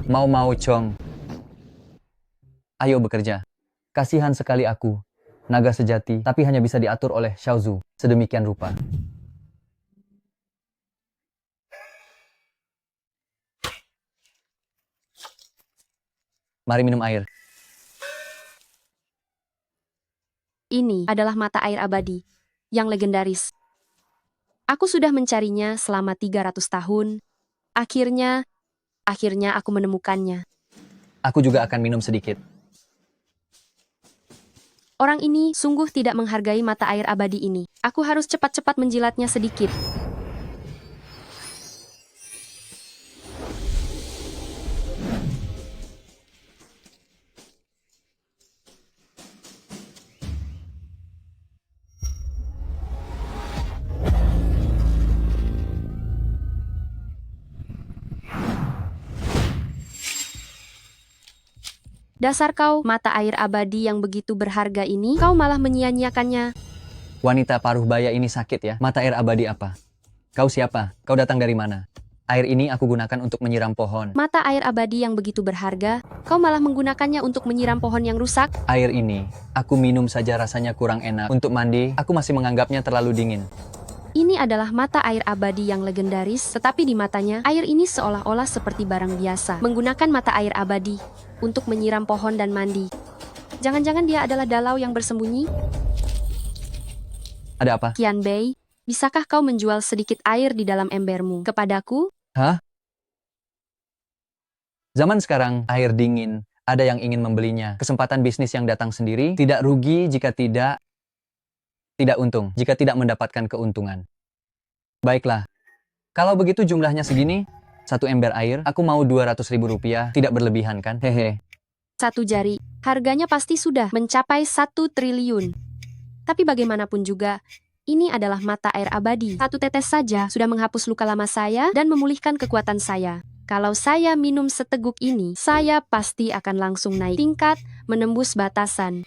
Mau Chong. Ayo bekerja. Kasihan sekali aku. Naga sejati, tapi hanya bisa diatur oleh Xiaozu. Sedemikian rupa. Mari minum air. Ini adalah mata air abadi yang legendaris. Aku sudah mencarinya selama 300 tahun. Akhirnya aku menemukannya. Aku juga akan minum sedikit. Orang ini sungguh tidak menghargai mata air abadi ini. Aku harus cepat-cepat menjilatnya sedikit. Dasar kau, mata air abadi yang begitu berharga ini, kau malah menyia-nyiakannya. Wanita paruh baya ini sakit ya. Mata air abadi apa? Kau siapa? Kau datang dari mana? Air ini aku gunakan untuk menyiram pohon. Mata air abadi yang begitu berharga, kau malah menggunakannya untuk menyiram pohon yang rusak. Air ini, aku minum saja rasanya kurang enak. Untuk mandi, aku masih menganggapnya terlalu dingin. Ini adalah mata air abadi yang legendaris, tetapi di matanya, air ini seolah-olah seperti barang biasa. Menggunakan mata air abadi untuk menyiram pohon dan mandi. Jangan-jangan dia adalah dalau yang bersembunyi? Ada apa? Qian Bei, bisakah kau menjual sedikit air di dalam embermu kepadaku? Hah? Zaman sekarang, air dingin. Ada yang ingin membelinya. Kesempatan bisnis yang datang sendiri, tidak rugi jika tidak untung, jika tidak mendapatkan keuntungan. Baiklah, kalau begitu jumlahnya segini, satu ember air, aku mau 200.000 rupiah, tidak berlebihan kan? Hehe. Satu jari, harganya pasti sudah mencapai 1 triliun. Tapi bagaimanapun juga, ini adalah mata air abadi. Satu tetes saja sudah menghapus luka lama saya dan memulihkan kekuatan saya. Kalau saya minum seteguk ini, saya pasti akan langsung naik tingkat, menembus batasan.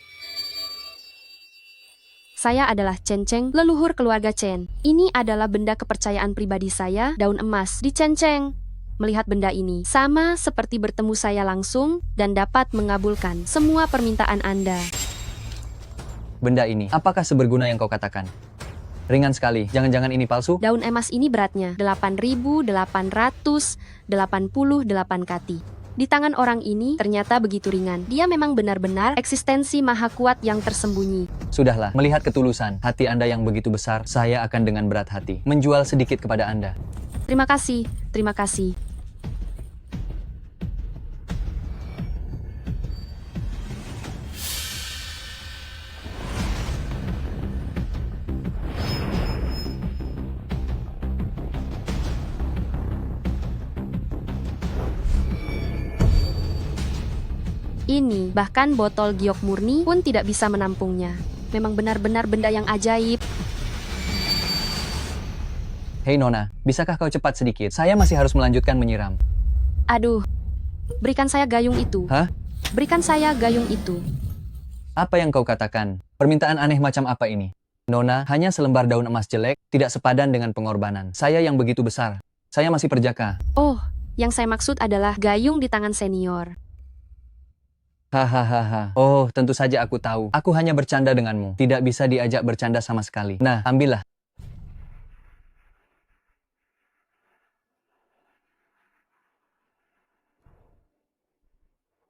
Saya adalah Chen Cheng, leluhur keluarga Chen. Ini adalah benda kepercayaan pribadi saya, daun emas di Chen Cheng. Melihat benda ini, sama seperti bertemu saya langsung dan dapat mengabulkan semua permintaan Anda. Benda ini, apakah seberguna yang kau katakan? Ringan sekali, jangan-jangan ini palsu? Daun emas ini beratnya 8.888 kati. Di tangan orang ini ternyata begitu ringan. Dia memang benar-benar eksistensi maha kuat yang tersembunyi. Sudahlah, melihat ketulusan hati Anda yang begitu besar, saya akan dengan berat hati menjual sedikit kepada Anda. Terima kasih, terima kasih. Ini, bahkan botol giok murni pun tidak bisa menampungnya. Memang benar-benar benda yang ajaib. Hei Nona, bisakah kau cepat sedikit? Saya masih harus melanjutkan menyiram. Aduh, berikan saya gayung itu. Hah? Berikan saya gayung itu. Apa yang kau katakan? Permintaan aneh macam apa ini? Nona, hanya selembar daun emas jelek, tidak sepadan dengan pengorbanan. Saya yang begitu besar. Saya masih perjaka. Oh, yang saya maksud adalah gayung di tangan senior. Hahaha. Oh, tentu saja aku tahu. Aku hanya bercanda denganmu. Tidak bisa diajak bercanda sama sekali. Nah, ambillah.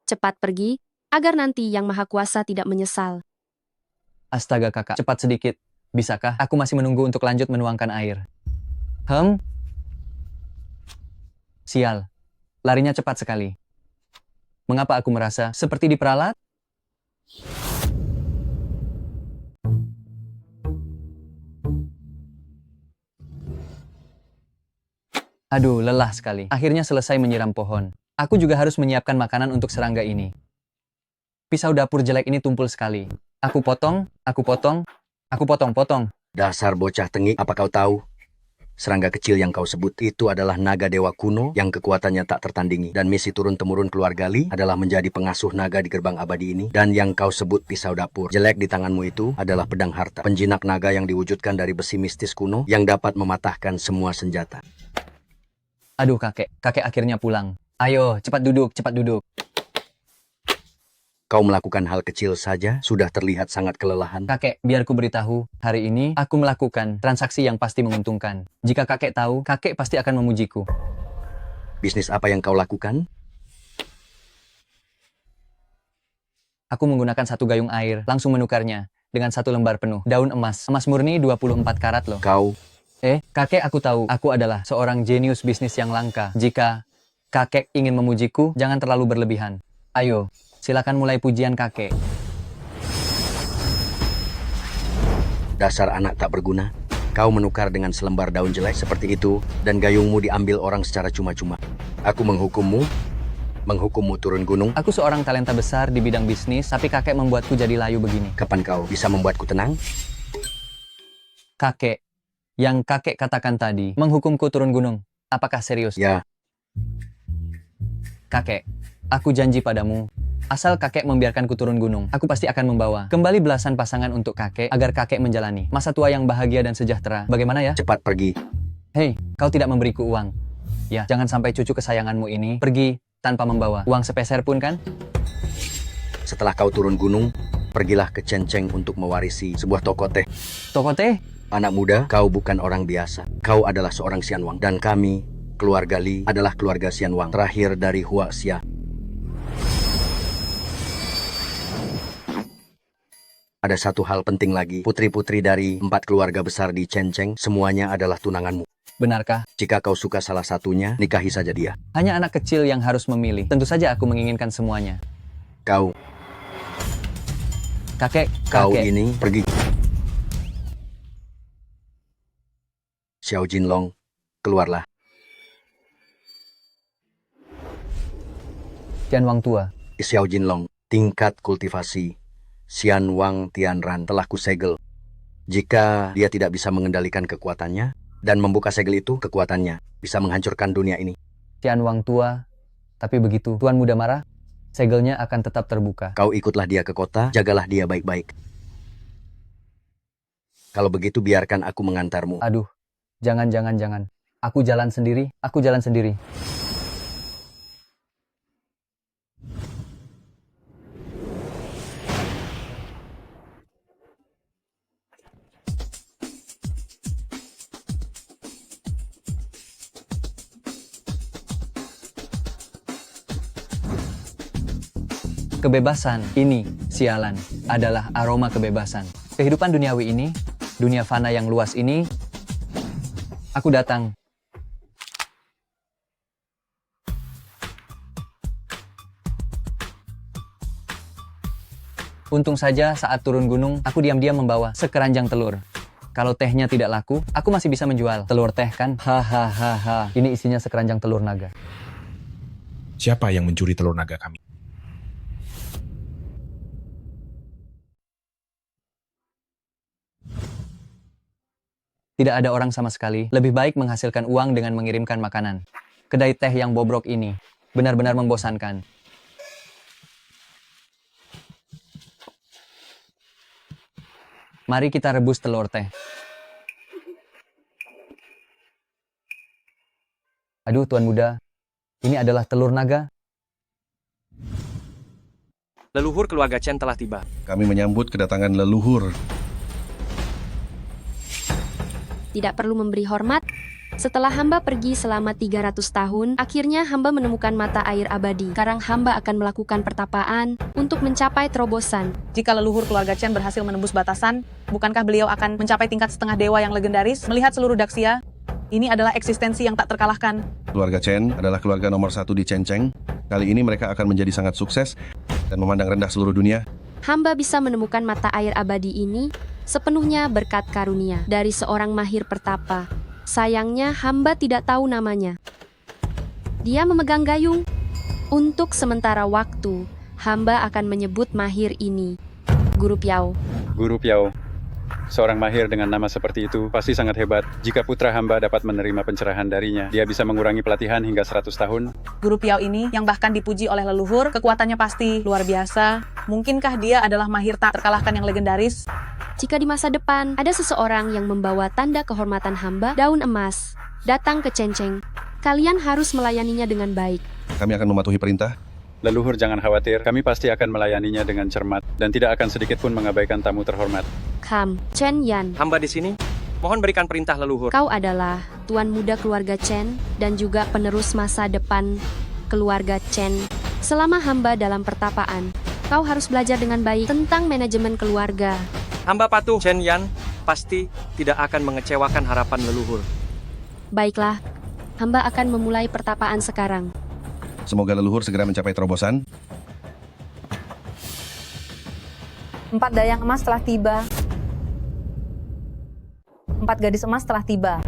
Cepat pergi, agar nanti Yang Maha Kuasa tidak menyesal. Astaga kakak, cepat sedikit. Bisakah? Aku masih menunggu untuk lanjut menuangkan air. Sial. Larinya cepat sekali. Mengapa aku merasa seperti diperalat? Aduh, lelah sekali. Akhirnya selesai menyiram pohon. Aku juga harus menyiapkan makanan untuk serangga ini. Pisau dapur jelek ini tumpul sekali. Aku potong, potong. Dasar bocah tengik, apa kau tahu? Serangga kecil yang kau sebut itu adalah naga dewa kuno yang kekuatannya tak tertandingi. Dan misi turun-temurun keluarga Li adalah menjadi pengasuh naga di gerbang abadi ini. Dan yang kau sebut pisau dapur jelek di tanganmu itu adalah pedang harta. Penjinak naga yang diwujudkan dari besi mistis kuno yang dapat mematahkan semua senjata. Aduh kakek akhirnya pulang. Ayo, cepat duduk, cepat duduk. Kau melakukan hal kecil saja, sudah terlihat sangat kelelahan. Kakek, biar ku beritahu, hari ini aku melakukan transaksi yang pasti menguntungkan. Jika kakek tahu, kakek pasti akan memujiku. Bisnis apa yang kau lakukan? Aku menggunakan 1 gayung air, langsung menukarnya dengan 1 lembar penuh daun emas. Emas murni 24 karat loh. Kau, Kakek, aku tahu, aku adalah seorang jenius bisnis yang langka. Jika kakek ingin memujiku, jangan terlalu berlebihan. Ayo, silakan mulai pujian kakek. dasar anak tak berguna. Kau menukar dengan selembar daun jelek seperti itu, dan gayungmu diambil orang secara cuma-cuma. Aku menghukummu turun gunung. Aku seorang talenta besar di bidang bisnis, tapi kakek membuatku jadi layu begini. Kapan kau bisa membuatku tenang? Kakek, yang kakek katakan tadi, menghukumku turun gunung. Apakah serius? Ya, Kakek, aku janji padamu, asal kakek membiarkanku turun gunung, aku pasti akan membawa kembali belasan pasangan untuk kakek agar kakek menjalani masa tua yang bahagia dan sejahtera. Bagaimana ya? cepat pergi. Hei, kau tidak memberiku uang. Ya, jangan sampai cucu kesayanganmu ini pergi tanpa membawa uang sepeser pun kan? Setelah kau turun gunung, pergilah ke Cenceng untuk mewarisi sebuah toko teh. Toko teh? Anak muda, kau bukan orang biasa. Kau adalah seorang Xianwang. Dan kami, keluarga Li, adalah keluarga Xianwang. Terakhir dari Hua Xia. Ada satu hal penting lagi. Putri-putri dari 4 keluarga besar di Cenceng, semuanya adalah tunanganmu. Benarkah? Jika kau suka salah satunya, nikahi saja dia. Hanya anak kecil yang harus memilih. Tentu saja aku menginginkan semuanya. Kau Kakek, ini pergi. Xiao Jinlong, keluarlah. Tianwang tua. Xiao Jinlong, tingkat kultivasi Xian Wang Tianran telah kusegel. Jika dia tidak bisa mengendalikan kekuatannya dan membuka segel itu, kekuatannya bisa menghancurkan dunia ini. Tianwang tua. Tapi begitu Tuan Muda marah, segelnya akan tetap terbuka. Kau ikutlah dia ke kota, jagalah dia baik-baik. Kalau begitu biarkan aku mengantarmu. Aduh, jangan. Aku jalan sendiri. Kebebasan ini, sialan, adalah aroma kebebasan. Kehidupan duniawi ini, dunia fana yang luas ini, aku datang. Untung saja saat turun gunung, aku diam-diam membawa sekeranjang telur. Kalau tehnya tidak laku, aku masih bisa menjual telur teh kan? Hahaha. Ini isinya sekeranjang telur naga. Siapa yang mencuri telur naga kami? Tidak ada orang sama sekali. Lebih baik menghasilkan uang dengan mengirimkan makanan. Kedai teh yang bobrok ini benar-benar membosankan. Mari kita rebus telur teh. Aduh, Tuan Muda. Ini adalah telur naga. Leluhur keluarga Chen telah tiba. Kami menyambut kedatangan leluhur. Tidak perlu memberi hormat. Setelah hamba pergi selama 300 tahun, akhirnya hamba menemukan mata air abadi. Sekarang hamba akan melakukan pertapaan untuk mencapai terobosan. Jika leluhur keluarga Chen berhasil menembus batasan, bukankah beliau akan mencapai tingkat setengah dewa yang legendaris? Melihat seluruh Daxia, ini adalah eksistensi yang tak terkalahkan. Keluarga Chen adalah keluarga nomor 1 di Cenceng. Kali ini mereka akan menjadi sangat sukses dan memandang rendah seluruh dunia. Hamba bisa menemukan mata air abadi ini sepenuhnya berkat karunia dari seorang mahir pertapa. Sayangnya hamba tidak tahu namanya. Dia memegang gayung. Untuk sementara waktu, hamba akan menyebut mahir ini Guru Piao. Guru Piao, seorang mahir dengan nama seperti itu pasti sangat hebat. Jika putra hamba dapat menerima pencerahan darinya, dia bisa mengurangi pelatihan hingga 100 tahun. Guru Piao ini yang bahkan dipuji oleh leluhur, kekuatannya pasti luar biasa. Mungkinkah dia adalah mahir tak terkalahkan yang legendaris? Jika di masa depan ada seseorang yang membawa tanda kehormatan hamba, daun emas, datang ke Cenceng, kalian harus melayaninya dengan baik. Kami akan mematuhi perintah. Leluhur jangan khawatir, kami pasti akan melayaninya dengan cermat dan tidak akan sedikit pun mengabaikan tamu terhormat. Chen Yan, Hamba di sini, mohon berikan perintah leluhur. kau adalah tuan muda keluarga Chen dan juga penerus masa depan keluarga Chen. Selama hamba dalam pertapaan, kau harus belajar dengan baik tentang manajemen keluarga. Hamba patuh, Chen Yan pasti tidak akan mengecewakan harapan leluhur. Baiklah, hamba akan memulai pertapaan sekarang. Semoga leluhur segera mencapai terobosan. 4 dayang emas telah tiba. 4 gadis emas telah tiba.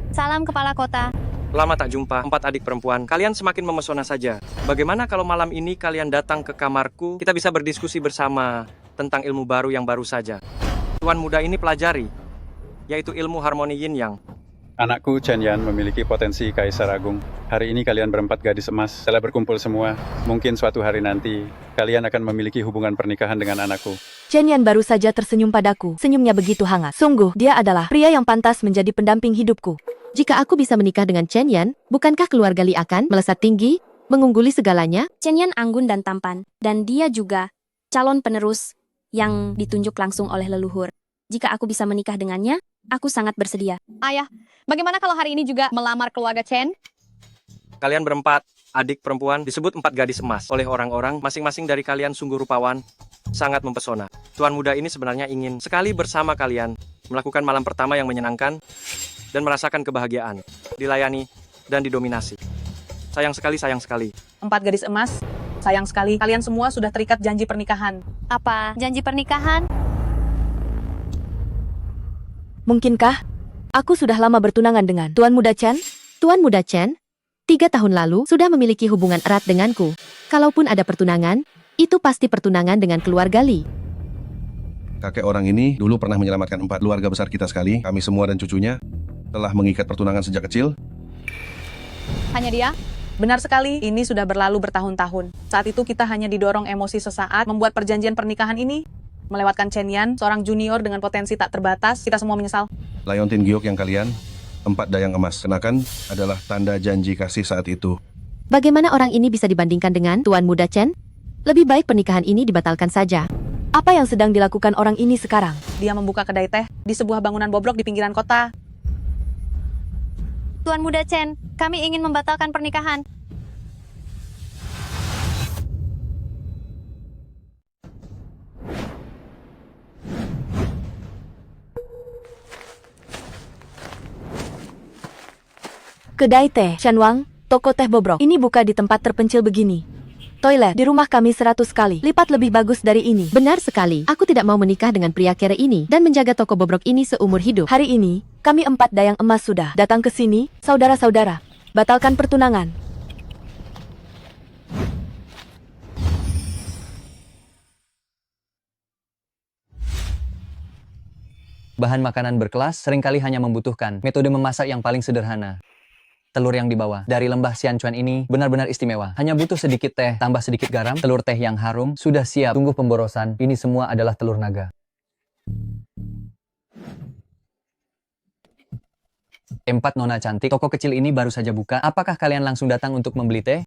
Salam kepala kota. Lama tak jumpa, 4 adik perempuan. Kalian semakin memesona saja. Bagaimana kalau malam ini kalian datang ke kamarku? Kita bisa berdiskusi bersama tentang ilmu baru yang baru saja. Tuan muda ini pelajari, yaitu ilmu harmoni yin yang. Anakku Chen Yan memiliki potensi kaisar agung. Hari ini kalian berempat gadis emas telah berkumpul semua. Mungkin suatu hari nanti, kalian akan memiliki hubungan pernikahan dengan anakku. Chen Yan baru saja tersenyum padaku. Senyumnya begitu hangat. Sungguh, dia adalah pria yang pantas menjadi pendamping hidupku. Jika aku bisa menikah dengan Chen Yan, bukankah keluarga Li akan melesat tinggi, mengungguli segalanya? Chen Yan anggun dan tampan, dan dia juga calon penerus yang ditunjuk langsung oleh leluhur. Jika aku bisa menikah dengannya, aku sangat bersedia. Ayah, bagaimana kalau hari ini juga melamar keluarga Chen? Kalian berempat, adik perempuan, disebut 4 gadis emas oleh orang-orang. Masing-masing dari kalian sungguh rupawan, sangat mempesona. Tuan muda ini sebenarnya ingin sekali bersama kalian melakukan malam pertama yang menyenangkan dan merasakan kebahagiaan, dilayani dan didominasi. Sayang sekali, sayang sekali. 4 gadis emas, sayang sekali kalian semua sudah terikat janji pernikahan. Apa janji pernikahan? Mungkinkah aku sudah lama bertunangan dengan Tuan Muda Chen? Tuan Muda Chen, 3 tahun lalu sudah memiliki hubungan erat denganku. Kalaupun ada pertunangan, itu pasti pertunangan dengan keluarga Li. Kakek orang ini dulu pernah menyelamatkan 4 keluarga besar kita sekali. Kami semua dan cucunya telah mengikat pertunangan sejak kecil. Hanya dia? Benar sekali, ini sudah berlalu bertahun-tahun. Saat itu kita hanya didorong emosi sesaat membuat perjanjian pernikahan ini. Melewatkan Chen Yan, seorang junior dengan potensi tak terbatas, kita semua menyesal. Leontin Giok yang kalian, 4 dayang emas kenakan adalah tanda janji kasih saat itu. Bagaimana orang ini bisa dibandingkan dengan Tuan Muda Chen? Lebih baik pernikahan ini dibatalkan saja. Apa yang sedang dilakukan orang ini sekarang? Dia membuka kedai teh di sebuah bangunan bobrok di pinggiran kota. Tuan Muda Chen, kami ingin membatalkan pernikahan. Kedai teh, Shanwang, toko teh bobrok. Ini buka di tempat terpencil begini. Toilet di rumah kami 100 kali lipat lebih bagus dari ini. Benar sekali, aku tidak mau menikah dengan pria kere ini dan menjaga toko bobrok ini seumur hidup. Hari ini, kami 4 dayang emas sudah datang ke sini, saudara-saudara. Batalkan pertunangan. Bahan makanan berkelas seringkali hanya membutuhkan metode memasak yang paling sederhana. Telur yang dibawa dari lembah Sianchuan ini benar-benar istimewa. Hanya butuh sedikit teh, tambah sedikit garam, telur teh yang harum, sudah siap. Tunggu pemborosan. Ini semua adalah telur naga. 4 nona cantik, toko kecil ini baru saja buka. Apakah kalian langsung datang untuk membeli teh?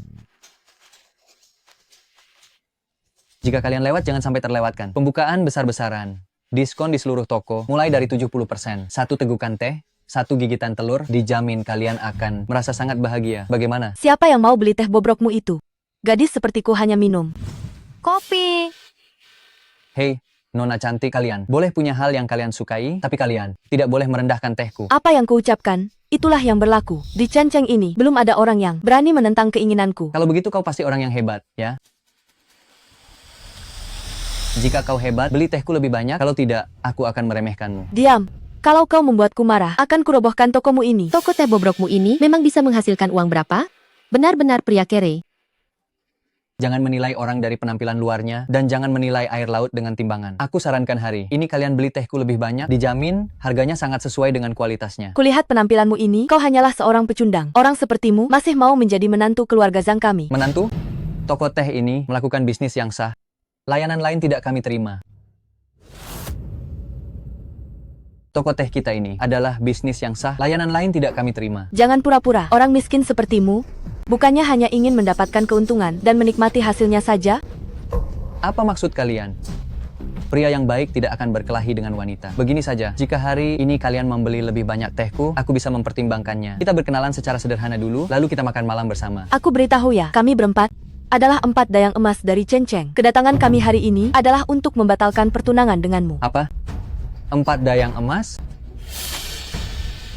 Jika kalian lewat, jangan sampai terlewatkan. Pembukaan besar-besaran. Diskon di seluruh toko, mulai dari 70%. 1 tegukan teh, 1 gigitan telur, dijamin kalian akan merasa sangat bahagia. Bagaimana? Siapa yang mau beli teh bobrokmu itu? Gadis sepertiku hanya minum. Kopi. Hei, nona cantik kalian. Boleh punya hal yang kalian sukai, tapi kalian tidak boleh merendahkan tehku. Apa yang kuucapkan, itulah yang berlaku. Di Chenceng ini, belum ada orang yang berani menentang keinginanku. Kalau begitu kau pasti orang yang hebat, ya? Jika kau hebat, beli tehku lebih banyak. Kalau tidak, aku akan meremehkanmu. Diam. Kalau kau membuatku marah, akan kurobohkan tokomu ini. Toko teh bobrokmu ini memang bisa menghasilkan uang berapa? Benar-benar pria kere. Jangan menilai orang dari penampilan luarnya, dan jangan menilai air laut dengan timbangan. Aku sarankan hari ini kalian beli tehku lebih banyak, dijamin harganya sangat sesuai dengan kualitasnya. Kulihat penampilanmu ini, kau hanyalah seorang pecundang. Orang sepertimu masih mau menjadi menantu keluarga Zhang kami. Menantu? Toko teh ini melakukan bisnis yang sah. Layanan lain tidak kami terima. Toko teh kita ini adalah bisnis yang sah, layanan lain tidak kami terima. Jangan pura-pura, orang miskin sepertimu, bukannya hanya ingin mendapatkan keuntungan dan menikmati hasilnya saja? Apa maksud kalian? Pria yang baik tidak akan berkelahi dengan wanita. Begini saja, jika hari ini kalian membeli lebih banyak tehku, aku bisa mempertimbangkannya. Kita berkenalan secara sederhana dulu, lalu kita makan malam bersama. Aku beritahu ya, kami berempat adalah 4 dayang emas dari Chen Cheng. Kedatangan kami hari ini adalah untuk membatalkan pertunangan denganmu. Apa? 4 dayang emas?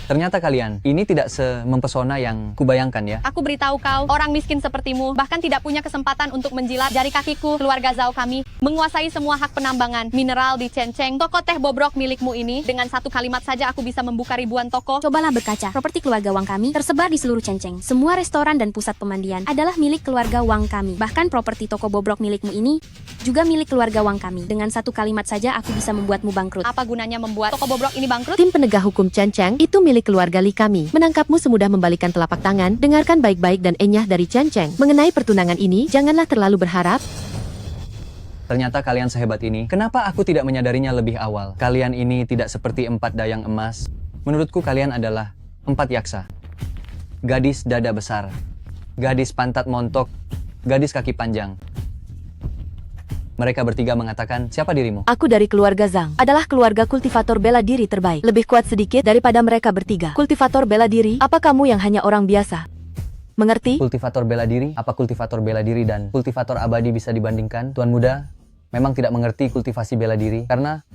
Ternyata kalian ini tidak semempesona yang kubayangkan ya. Aku beritahu kau, orang miskin sepertimu bahkan tidak punya kesempatan untuk menjilat jari kakiku. Keluarga Zhao kami menguasai semua hak penambangan mineral di Chen Cheng. Toko teh bobrok milikmu ini, dengan satu kalimat saja aku bisa membuka ribuan toko. Cobalah berkaca, properti keluarga Wang kami tersebar di seluruh Chen Cheng. Semua restoran dan pusat pemandian adalah milik keluarga Wang kami. Bahkan properti toko bobrok milikmu ini juga milik keluarga Wang kami. Dengan satu kalimat saja aku bisa membuatmu bangkrut. Apa gunanya membuat toko bobrok ini bangkrut? Tim penegak hukum Chen Cheng itu milik keluarga Li kami. Menangkapmu semudah membalikan telapak tangan. Dengarkan baik-baik dan enyah dari Chen Cheng. Mengenai pertunangan ini, janganlah terlalu berharap. Ternyata kalian sehebat ini. Kenapa aku tidak menyadarinya lebih awal? Kalian ini tidak seperti 4 dayang emas. Menurutku kalian adalah 4 yaksa. Gadis dada besar, gadis pantat montok, gadis kaki panjang. Mereka bertiga mengatakan, siapa dirimu? Aku dari keluarga Zhang, adalah keluarga kultivator bela diri terbaik. Lebih kuat sedikit daripada mereka bertiga. Kultivator bela diri, apa kamu yang hanya orang biasa? Mengerti? Kultivator bela diri? Apa kultivator bela diri dan kultivator abadi bisa dibandingkan? Tuan muda memang tidak mengerti kultivasi bela diri karena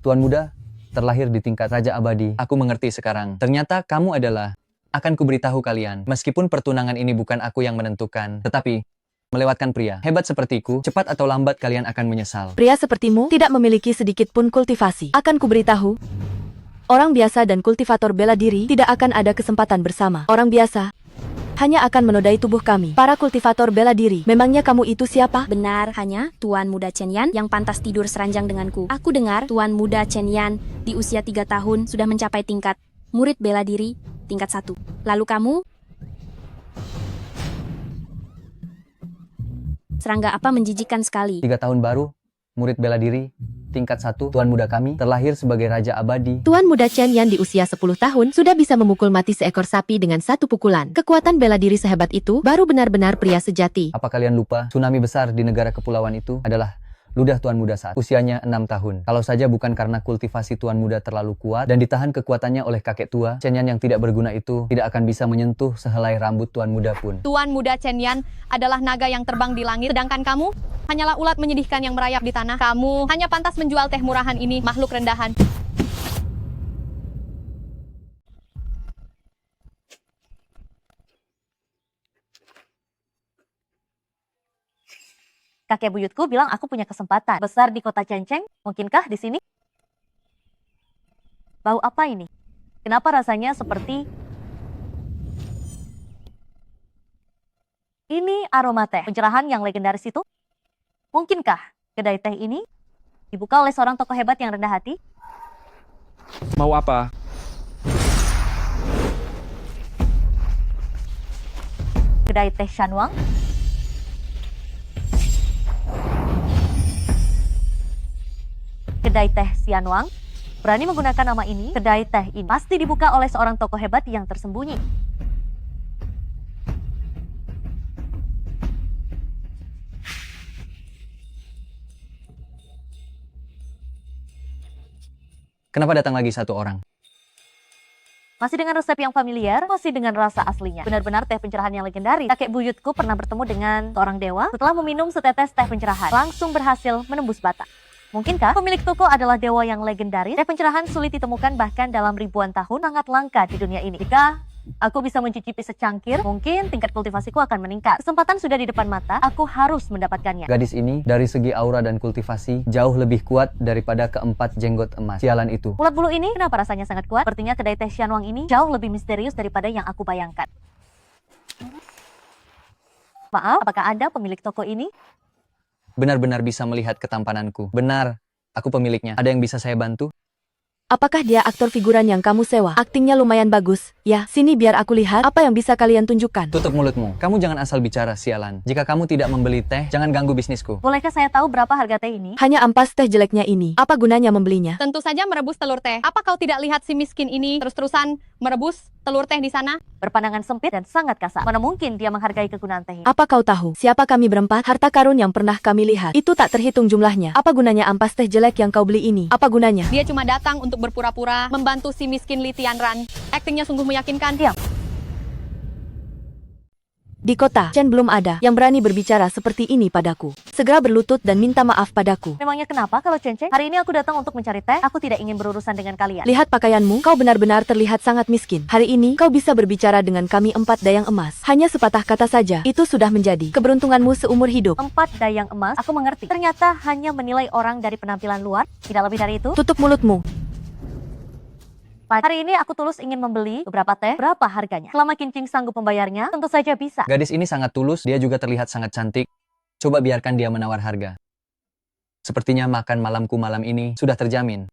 Tuan muda terlahir di tingkat raja abadi. Aku mengerti sekarang. Ternyata kamu adalah, akan kuberitahu kalian, meskipun pertunangan ini bukan aku yang menentukan, tetapi melewatkan pria hebat sepertiku, cepat atau lambat kalian akan menyesal. Pria sepertimu tidak memiliki sedikit pun kultivasi. Akan kuberitahu, orang biasa dan kultivator bela diri tidak akan ada kesempatan bersama. Orang biasa hanya akan menodai tubuh kami, para kultivator bela diri. Memangnya kamu itu siapa? Benar, hanya Tuan Muda Chen Yan yang pantas tidur seranjang denganku. Aku dengar Tuan Muda Chen Yan di usia 3 tahun sudah mencapai tingkat murid bela diri tingkat 1. Lalu kamu? Serangga apa menjijikan sekali. 3 tahun baru, murid bela diri, tingkat 1, Tuan muda kami, terlahir sebagai raja abadi. Tuan muda Chen Yan di usia 10 tahun sudah bisa memukul mati seekor sapi dengan 1 pukulan. Kekuatan bela diri sehebat itu baru benar-benar pria sejati. Apa kalian lupa, tsunami besar di negara kepulauan itu adalah ludah Tuan muda saat usianya 6 tahun. Kalau saja bukan karena kultivasi Tuan muda terlalu kuat dan ditahan kekuatannya oleh kakek tua, Chen Yan yang tidak berguna itu tidak akan bisa menyentuh sehelai rambut Tuan muda pun. Tuan muda Chen Yan adalah naga yang terbang di langit, sedangkan kamu hanyalah ulat menyedihkan yang merayap di tanah. Kamu hanya pantas menjual teh murahan ini, makhluk rendahan. Kakek buyutku bilang aku punya kesempatan besar di kota Chen Cheng. Mungkinkah di sini? Bau apa ini? Kenapa rasanya seperti ini? Aroma teh pencerahan yang legendaris itu? Mungkinkah kedai teh ini dibuka oleh seorang tokoh hebat yang rendah hati? Mau apa? Kedai teh Shanwang? Kedai teh Xianwang? Berani menggunakan nama ini? Kedai teh ini pasti dibuka oleh seorang tokoh hebat yang tersembunyi. Kenapa datang lagi 1 orang? Masih dengan resep yang familiar, masih dengan rasa aslinya. Benar-benar teh pencerahan yang legendaris. Kakek buyutku pernah bertemu dengan seorang dewa. Setelah meminum setetes teh pencerahan, langsung berhasil menembus batas. Mungkinkah pemilik toko adalah dewa yang legendaris? Teh pencerahan sulit ditemukan bahkan dalam ribuan tahun, sangat langka di dunia ini. Jika aku bisa mencicipi secangkir, mungkin tingkat kultivasiku akan meningkat. Kesempatan sudah di depan mata, aku harus mendapatkannya. Gadis ini dari segi aura dan kultivasi jauh lebih kuat daripada keempat jenggot emas sialan itu. Ulat bulu ini kenapa rasanya sangat kuat? Sepertinya kedai teh Xianwang ini jauh lebih misterius daripada yang aku bayangkan. Maaf, apakah Anda pemilik toko ini? Benar-benar bisa melihat ketampananku. Benar, aku pemiliknya. Ada yang bisa saya bantu? Apakah dia aktor figuran yang kamu sewa? Aktingnya lumayan bagus. Ya, sini biar aku lihat apa yang bisa kalian tunjukkan. Tutup mulutmu. Kamu jangan asal bicara, sialan. Jika kamu tidak membeli teh, jangan ganggu bisnisku. Bolehkah saya tahu berapa harga teh ini? Hanya ampas teh jeleknya ini. Apa gunanya membelinya? Tentu saja merebus telur teh. Apa kau tidak lihat si miskin ini terus-terusan merebus telur teh di sana? Berpandangan sempit dan sangat kasar. Mana mungkin dia menghargai kegunaan teh ini? Apa kau tahu siapa kami berempat? Harta karun yang pernah kami lihat itu tak terhitung jumlahnya. Apa gunanya ampas teh jelek yang kau beli ini? Apa gunanya? Dia cuma datang untuk berpura-pura membantu si miskin Li Tianran. Aktingnya sungguh meyakinkan. Diam. Di kota, Chen belum ada yang berani berbicara seperti ini padaku. Segera berlutut dan minta maaf padaku. Memangnya kenapa kalau Cenceng? Hari ini aku datang untuk mencari teh. Aku tidak ingin berurusan dengan kalian. Lihat pakaianmu, kau benar-benar terlihat sangat miskin. Hari ini, kau bisa berbicara dengan kami 4 dayang emas. Hanya sepatah kata saja, itu sudah menjadi keberuntunganmu seumur hidup. 4 dayang emas, aku mengerti. Ternyata hanya menilai orang dari penampilan luar, tidak lebih dari itu. Tutup mulutmu. Hari ini aku tulus ingin membeli beberapa teh. Berapa harganya? Selama Kincing sanggup membayarnya, tentu saja bisa. Gadis ini sangat tulus, dia juga terlihat sangat cantik. Coba biarkan dia menawar harga. Sepertinya makan malamku malam ini sudah terjamin.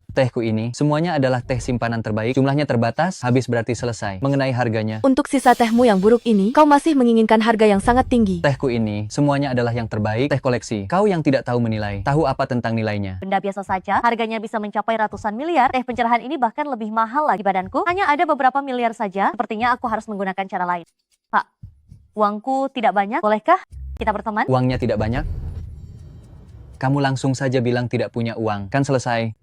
Tehku ini, semuanya adalah teh simpanan terbaik. Jumlahnya terbatas, habis berarti selesai. Mengenai harganya, Untuk sisa tehmu yang buruk ini, kau masih menginginkan harga yang sangat tinggi. tehku ini, semuanya adalah yang terbaik. Teh koleksi. Kau yang tidak tahu menilai, tahu apa tentang nilainya? Benda biasa saja, harganya bisa mencapai ratusan miliar. Teh pencerahan ini bahkan lebih mahal lagi badanku. Hanya ada beberapa miliar saja. Sepertinya aku harus menggunakan cara lain. Pak, uangku tidak banyak. Bolehkah kita berteman? Uangnya tidak banyak? Kamu langsung saja bilang tidak punya uang, kan selesai.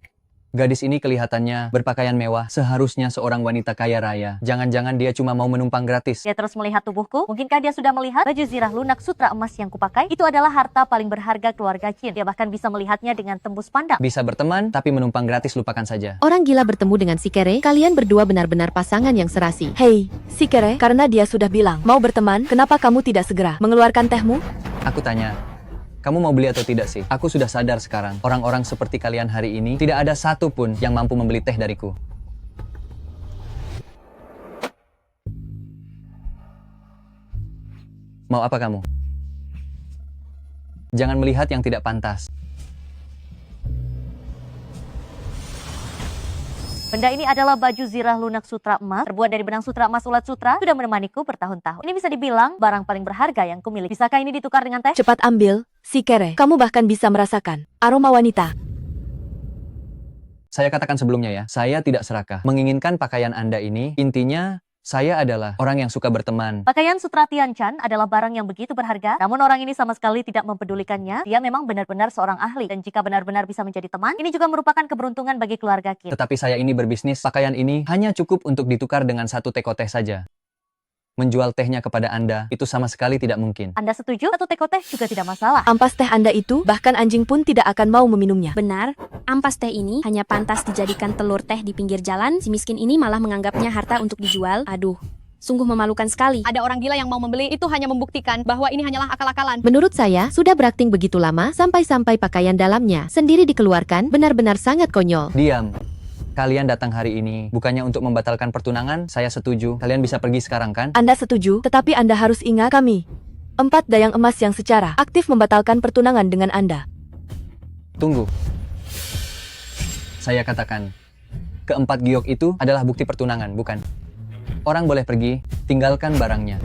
Gadis ini kelihatannya berpakaian mewah, seharusnya seorang wanita kaya raya. Jangan-jangan dia cuma mau menumpang gratis. Dia terus melihat tubuhku. Mungkinkah dia sudah melihat baju zirah lunak sutra emas yang kupakai? Itu adalah harta paling berharga keluarga Qin. Dia bahkan bisa melihatnya dengan tembus pandang. Bisa berteman, tapi menumpang gratis lupakan saja. Orang gila bertemu dengan si Kere, kalian berdua benar-benar pasangan yang serasi. Hei, si Kere, karena dia sudah bilang mau berteman, kenapa kamu tidak segera mengeluarkan tehmu? Aku tanya, kamu mau beli atau tidak sih? Aku sudah sadar sekarang, orang-orang seperti kalian hari ini, tidak ada satu pun yang mampu membeli teh dariku. Mau apa kamu? Jangan melihat yang tidak pantas. Benda ini adalah baju zirah lunak sutra emas, terbuat dari benang sutra emas ulat sutra, sudah menemaniku bertahun-tahun. Ini bisa dibilang barang paling berharga yang kumiliki. Bisakah ini ditukar dengan teh? Cepat ambil, si Kere. Kamu bahkan bisa merasakan aroma wanita. Saya katakan sebelumnya ya, saya tidak serakah. Menginginkan pakaian Anda ini, intinya saya adalah orang yang suka berteman. Pakaian sutra Tianchan adalah barang yang begitu berharga, namun orang ini sama sekali tidak mempedulikannya. Dia memang benar-benar seorang ahli, dan jika benar-benar bisa menjadi teman, ini juga merupakan keberuntungan bagi keluarga Qin. Tetapi saya ini berbisnis, pakaian ini hanya cukup untuk ditukar dengan satu teko teh saja. Menjual tehnya kepada Anda, itu sama sekali tidak mungkin. Anda setuju? Satu teko teh juga tidak masalah. Ampas teh Anda itu, bahkan anjing pun tidak akan mau meminumnya. Benar, ampas teh ini hanya pantas dijadikan telur teh di pinggir jalan. Si miskin ini malah menganggapnya harta untuk dijual. Aduh, sungguh memalukan sekali. Ada orang gila yang mau membeli, itu hanya membuktikan bahwa ini hanyalah akal-akalan. Menurut saya, sudah berakting begitu lama, sampai-sampai pakaian dalamnya sendiri dikeluarkan, benar-benar sangat konyol. Diam. Kalian datang hari ini bukannya untuk membatalkan pertunangan, saya setuju. Kalian bisa pergi sekarang kan? Anda setuju, tetapi Anda harus ingat kami 4 dayang emas yang secara aktif membatalkan pertunangan dengan Anda. Tunggu. Saya katakan, keempat giok itu adalah bukti pertunangan, bukan? Orang boleh pergi, tinggalkan barangnya.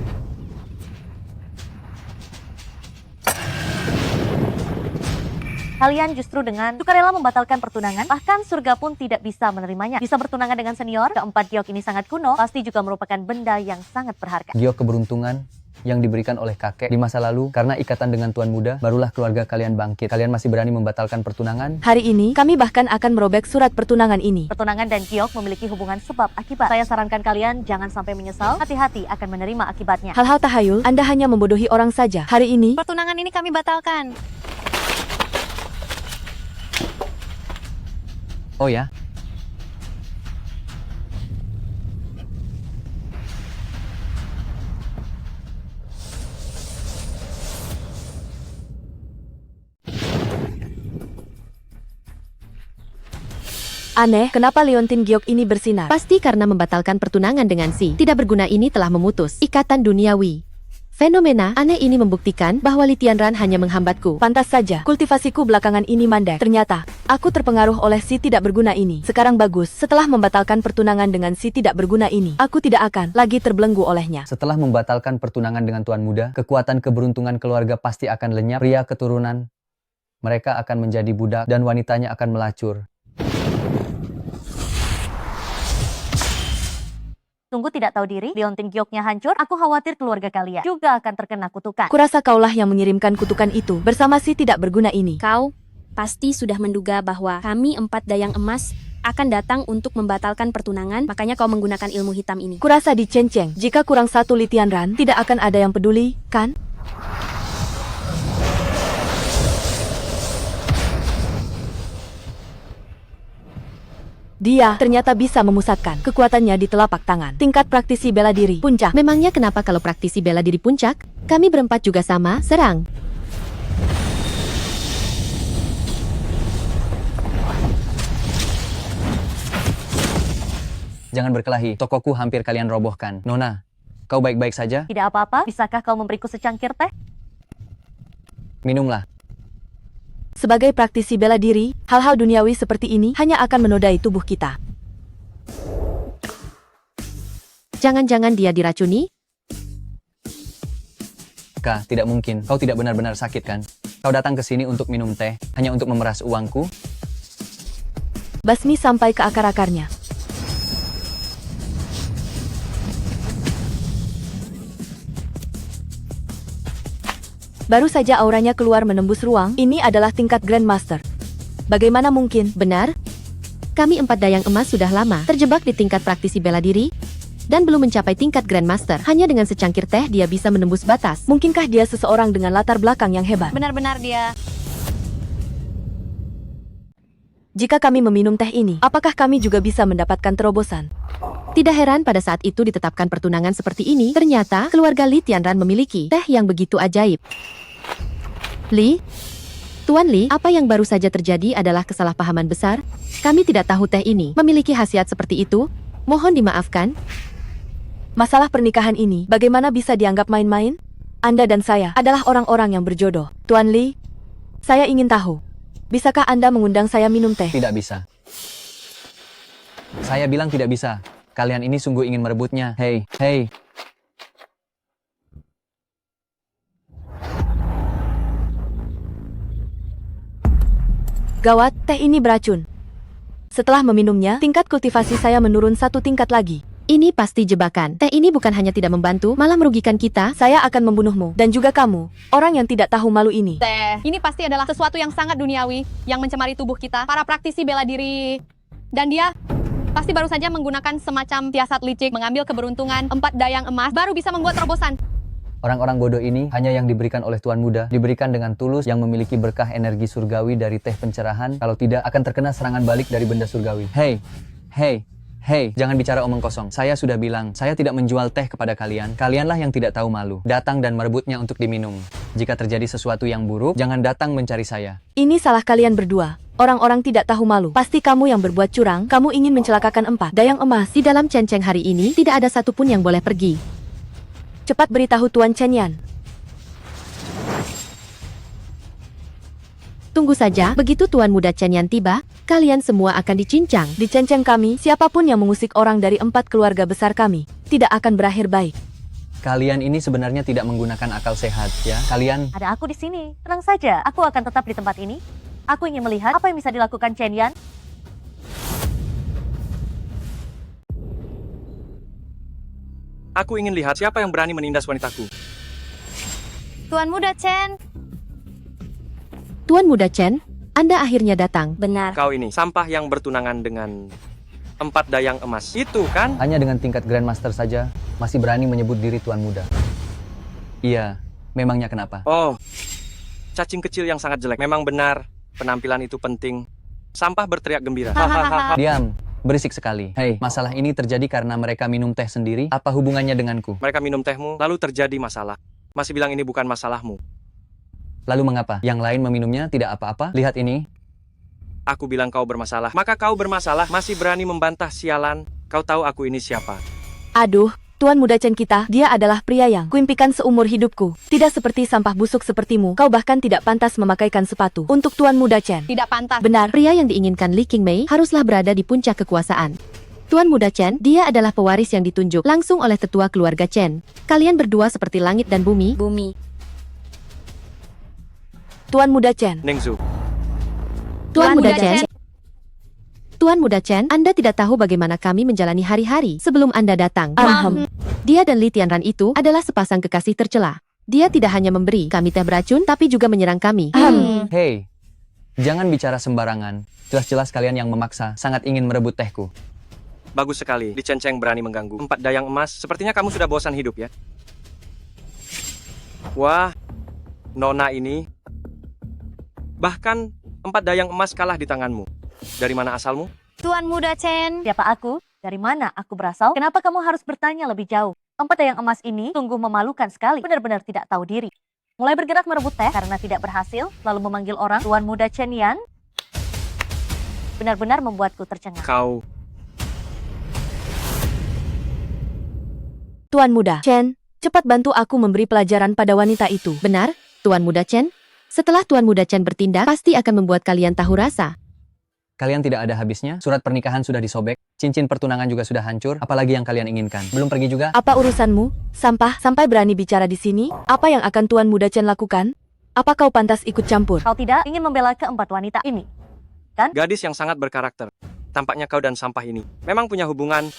Kalian justru dengan sukarela membatalkan pertunangan, bahkan surga pun tidak bisa menerimanya. Bisa bertunangan dengan senior, keempat giok ini sangat kuno, pasti juga merupakan benda yang sangat berharga. Giok keberuntungan yang diberikan oleh kakek di masa lalu, karena ikatan dengan tuan muda, barulah keluarga kalian bangkit. Kalian masih berani membatalkan pertunangan? Hari ini, kami bahkan akan merobek surat pertunangan ini. Pertunangan dan giok memiliki hubungan sebab akibat. Saya sarankan kalian jangan sampai menyesal, hati-hati akan menerima akibatnya. Hal-hal tahayul, Anda hanya membodohi orang saja. Hari ini, Pertunangan ini kami batalkan. Oh ya? aneh, kenapa Leontin giok ini bersinar? Pasti karena membatalkan pertunangan dengan si tidak berguna ini telah memutus ikatan duniawi. Fenomena aneh ini membuktikan bahwa Li Tianran hanya menghambatku. Pantas saja, kultivasiku belakangan ini mandek. Ternyata, aku terpengaruh oleh si tidak berguna ini. Sekarang bagus, setelah membatalkan pertunangan dengan si tidak berguna ini, aku tidak akan lagi terbelenggu olehnya. Setelah membatalkan pertunangan dengan tuan muda, kekuatan keberuntungan keluarga pasti akan lenyap. Pria keturunan mereka akan menjadi budak dan wanitanya akan melacur. Sungguh tidak tahu diri, Liontin Gioknya hancur, aku khawatir keluarga kalian juga akan terkena kutukan. Kurasa kaulah yang mengirimkan kutukan itu bersama si tidak berguna ini. Kau pasti sudah menduga bahwa kami 4 dayang emas akan datang untuk membatalkan pertunangan, makanya kau menggunakan ilmu hitam ini. Kurasa di Cenceng, jika kurang 1 Li Tianran, tidak akan ada yang peduli, kan? Dia ternyata bisa memusatkan kekuatannya di telapak tangan. Tingkat praktisi bela diri, puncak. Memangnya kenapa kalau praktisi bela diri puncak, kami berempat juga sama, serang. Jangan berkelahi, tokoku hampir kalian robohkan. Nona, kau baik-baik saja? Tidak apa-apa, bisakah kau memberiku secangkir teh? Minumlah. Sebagai praktisi bela diri, hal-hal duniawi seperti ini hanya akan menodai tubuh kita. Jangan-jangan dia diracuni? Kak, tidak mungkin. Kau tidak benar-benar sakit kan? Kau datang ke sini untuk minum teh, hanya untuk memeras uangku? Basmi sampai ke akar-akarnya. Baru saja auranya keluar menembus ruang, ini adalah tingkat Grandmaster. Bagaimana mungkin? Benar? Kami 4 dayang emas sudah lama terjebak di tingkat praktisi bela diri dan belum mencapai tingkat Grandmaster. Hanya dengan secangkir teh dia bisa menembus batas. Mungkinkah dia seseorang dengan latar belakang yang hebat? Benar-benar dia. Jika kami meminum teh ini, apakah kami juga bisa mendapatkan terobosan? Tidak heran pada saat itu ditetapkan pertunangan seperti ini, ternyata keluarga Li Tianran memiliki teh yang begitu ajaib. Li, Tuan Li, apa yang baru saja terjadi adalah kesalahpahaman besar. Kami tidak tahu teh ini memiliki khasiat seperti itu. Mohon dimaafkan. Masalah pernikahan ini bagaimana bisa dianggap main-main? Anda dan saya adalah orang-orang yang berjodoh. Tuan Li, saya ingin tahu, bisakah Anda mengundang saya minum teh? Tidak bisa. Saya bilang tidak bisa. Kalian ini sungguh ingin merebutnya. Hei, hei. Gawat, teh ini beracun. Setelah meminumnya, tingkat kultivasi saya menurun 1 tingkat lagi. Ini pasti jebakan. Teh ini bukan hanya tidak membantu, malah merugikan kita. Saya akan membunuhmu, dan juga kamu, orang yang tidak tahu malu ini. Teh, ini pasti adalah sesuatu yang sangat duniawi, yang mencemari tubuh kita, para praktisi bela diri. Dan dia pasti baru saja menggunakan semacam siasat licik, mengambil keberuntungan 4 dayang emas, baru bisa membuat terobosan. Orang-orang bodoh ini hanya yang diberikan oleh Tuan Muda, diberikan dengan tulus yang memiliki berkah energi surgawi dari teh pencerahan, kalau tidak akan terkena serangan balik dari benda surgawi. Hei, hei, hei, jangan bicara omong kosong. Saya sudah bilang, saya tidak menjual teh kepada kalian. Kalianlah yang tidak tahu malu, datang dan merebutnya untuk diminum. Jika terjadi sesuatu yang buruk, jangan datang mencari saya. Ini salah kalian berdua. Orang-orang tidak tahu malu. Pasti kamu yang berbuat curang, kamu ingin mencelakakan 4 dayang emas. Di dalam Cenceng hari ini, tidak ada satupun yang boleh pergi. Cepat beritahu Tuan Chen Yan. Tunggu saja, begitu Tuan Muda Chen Yan tiba, kalian semua akan dicincang. Di Cenceng kami, siapapun yang mengusik orang dari 4 keluarga besar kami, tidak akan berakhir baik. Kalian ini sebenarnya tidak menggunakan akal sehat, ya? Kalian... Ada aku di sini. Tenang saja, aku akan tetap di tempat ini. Aku ingin melihat apa yang bisa dilakukan Chen Yan. Aku ingin lihat siapa yang berani menindas wanitaku. Tuan Muda Chen. Tuan Muda Chen, Anda akhirnya datang. Benar. Kau ini sampah yang bertunangan dengan 4 dayang emas. Itu kan? Hanya dengan tingkat Grandmaster saja, masih berani menyebut diri Tuan Muda. Iya, memangnya kenapa? Oh, cacing kecil yang sangat jelek. Memang benar, penampilan itu penting. Sampah berteriak gembira. Hahaha. Diam, berisik sekali. Hei, masalah ini terjadi karena mereka minum teh sendiri. Apa hubungannya denganku? Mereka minum tehmu, lalu terjadi masalah. Masih bilang ini bukan masalahmu. Lalu mengapa? Yang lain meminumnya tidak apa-apa? Lihat ini. Aku bilang kau bermasalah, maka kau bermasalah. Masih berani membantah, sialan. Kau tahu aku ini siapa? Aduh, Tuan muda Chen kita, dia adalah pria yang kuimpikan seumur hidupku. Tidak seperti sampah busuk sepertimu, kau bahkan tidak pantas memakaikan sepatu. Untuk Tuan muda Chen. Tidak pantas. Benar, pria yang diinginkan Li Qingmei haruslah berada di puncak kekuasaan. Tuan muda Chen, dia adalah pewaris yang ditunjuk langsung oleh tetua keluarga Chen. Kalian berdua seperti langit dan bumi. Bumi. Tuan muda Chen. Ningzu, Tuan muda Chen. Tuan muda Chen, Anda tidak tahu bagaimana kami menjalani hari-hari sebelum Anda datang. Dia dan Li Tianran itu adalah sepasang kekasih tercela. Dia tidak hanya memberi kami teh beracun, tapi juga menyerang kami. Hei, jangan bicara sembarangan. Jelas-jelas kalian yang memaksa, sangat ingin merebut tehku. bagus sekali. Di Cenceng berani mengganggu. 4 dayang emas, sepertinya kamu sudah bosan hidup ya? Wah, Nona ini. Bahkan 4 dayang emas kalah di tanganmu. Dari mana asalmu? Tuan muda Chen, siapa aku? Dari mana aku berasal? Kenapa kamu harus bertanya lebih jauh? 4 dayang emas ini sungguh memalukan sekali, benar-benar tidak tahu diri. Mulai bergerak merebut teh karena tidak berhasil, lalu memanggil orang Tuan muda Chen Yan. Benar-benar membuatku tercengang. Kau. Tuan muda Chen, cepat bantu aku memberi pelajaran pada wanita itu. Benar, Tuan muda Chen? Setelah Tuan muda Chen bertindak, pasti akan membuat kalian tahu rasa. Kalian tidak ada habisnya, surat pernikahan sudah disobek, cincin pertunangan juga sudah hancur, apalagi yang kalian inginkan. Belum pergi juga? Apa urusanmu? Sampah, sampai berani bicara di sini? Apa yang akan Tuan muda Chen lakukan? Apa kau pantas ikut campur? Kau tidak ingin membela keempat wanita ini, kan? Gadis yang sangat berkarakter. Tampaknya kau dan sampah ini memang punya hubungan.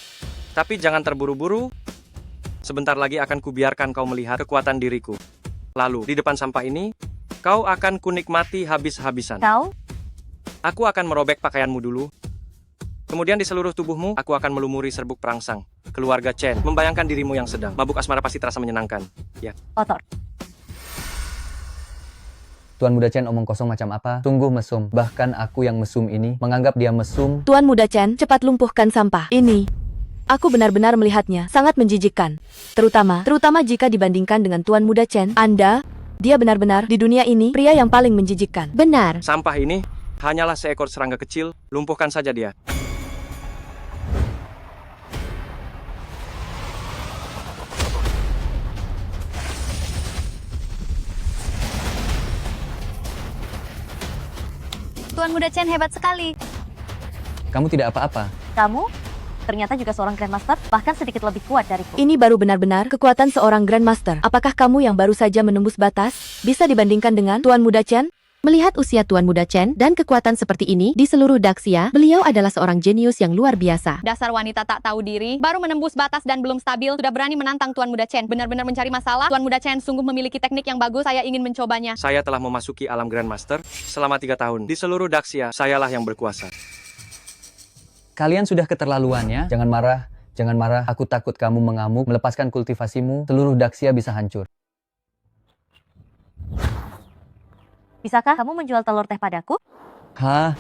Tapi jangan terburu-buru. Sebentar lagi akan kubiarkan kau melihat kekuatan diriku. Lalu, di depan sampah ini, kau akan kunikmati habis-habisan. Kau? Aku akan merobek pakaianmu dulu. Kemudian di seluruh tubuhmu, aku akan melumuri serbuk perangsang. Keluarga Chen, membayangkan dirimu yang sedang. Mabuk asmara pasti terasa menyenangkan. Ya. Kotor. Tuan muda Chen omong kosong macam apa? Sungguh mesum. Bahkan aku yang mesum ini menganggap dia mesum. Tuan muda Chen, cepat lumpuhkan sampah. Ini. Aku benar-benar melihatnya, sangat menjijikkan. Terutama jika dibandingkan dengan Tuan muda Chen. Dia benar-benar di dunia ini pria yang paling menjijikkan. Benar. Sampah ini hanyalah seekor serangga kecil, lumpuhkan saja dia. Tuan muda Chen hebat sekali. Kamu tidak apa-apa. Kamu? Ternyata juga seorang Grandmaster, bahkan sedikit lebih kuat dariku. Ini baru benar-benar kekuatan seorang Grandmaster. Apakah kamu yang baru saja menembus batas bisa dibandingkan dengan Tuan muda Chen? Melihat usia Tuan muda Chen dan kekuatan seperti ini di seluruh Daxia, beliau adalah seorang jenius yang luar biasa. Dasar wanita tak tahu diri, baru menembus batas dan belum stabil, sudah berani menantang Tuan muda Chen. Benar-benar mencari masalah. Tuan muda Chen sungguh memiliki teknik yang bagus, saya ingin mencobanya. Saya telah memasuki alam Grandmaster selama 3 tahun. Di seluruh Daxia, sayalah yang berkuasa. Kalian sudah keterlaluan ya? Jangan marah, jangan marah. Aku takut kamu mengamuk, melepaskan kultivasimu, seluruh Daxia bisa hancur. Bisakah kamu menjual telur teh padaku? Hah?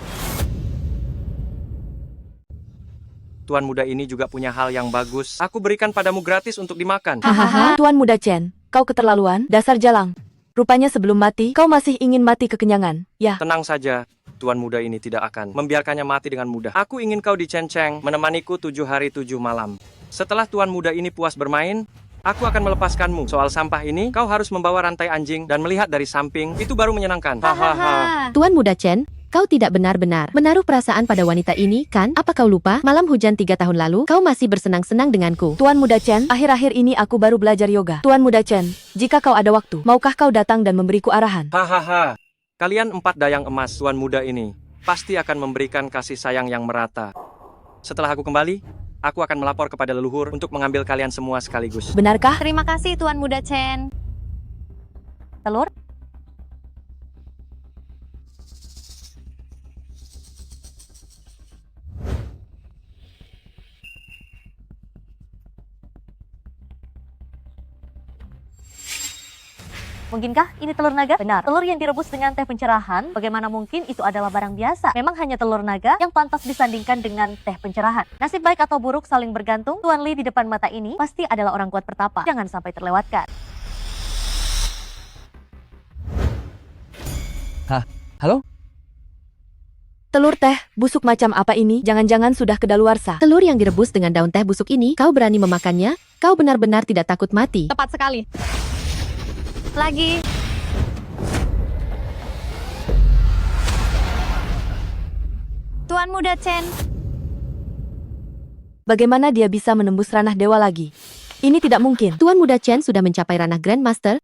Tuan muda ini juga punya hal yang bagus. Aku berikan padamu gratis untuk dimakan. Hahaha, Tuan muda Chen, kau keterlaluan, dasar jalang. Rupanya sebelum mati, kau masih ingin mati kekenyangan. Ya. Tenang saja, Tuan muda ini tidak akan membiarkannya mati dengan mudah. Aku ingin kau di Cenceng, menemaniku 7 hari 7 malam. Setelah Tuan muda ini puas bermain, aku akan melepaskanmu. Soal sampah ini, kau harus membawa rantai anjing dan melihat dari samping. Itu baru menyenangkan. Hahaha. Tuan muda Chen, kau tidak benar-benar menaruh perasaan pada wanita ini, kan? Apa kau lupa? Malam hujan 3 tahun lalu, kau masih bersenang-senang denganku. Tuan muda Chen, akhir-akhir ini aku baru belajar yoga. Tuan muda Chen, jika kau ada waktu, maukah kau datang dan memberiku arahan? Hahaha. Kalian 4 dayang emas Tuan muda ini pasti akan memberikan kasih sayang yang merata. Setelah aku kembali, aku akan melapor kepada leluhur untuk mengambil kalian semua sekaligus. Benarkah? Terima kasih Tuan muda Chen. Telur? Mungkinkah ini telur naga? Benar, telur yang direbus dengan teh pencerahan. Bagaimana mungkin itu adalah barang biasa? Memang hanya telur naga yang pantas disandingkan dengan teh pencerahan. Nasib baik atau buruk saling bergantung. Tuan Li di depan mata ini pasti adalah orang kuat pertapa. Jangan sampai terlewatkan. Halo? Telur teh busuk macam apa ini? Jangan-jangan sudah kedaluarsa. Telur yang direbus dengan daun teh busuk ini, kau berani memakannya? Kau benar-benar tidak takut mati. Tepat sekali. Lagi. Tuan Muda Chen. Bagaimana dia bisa menembus ranah dewa lagi? Ini tidak mungkin. Tuan Muda Chen sudah mencapai ranah Grandmaster.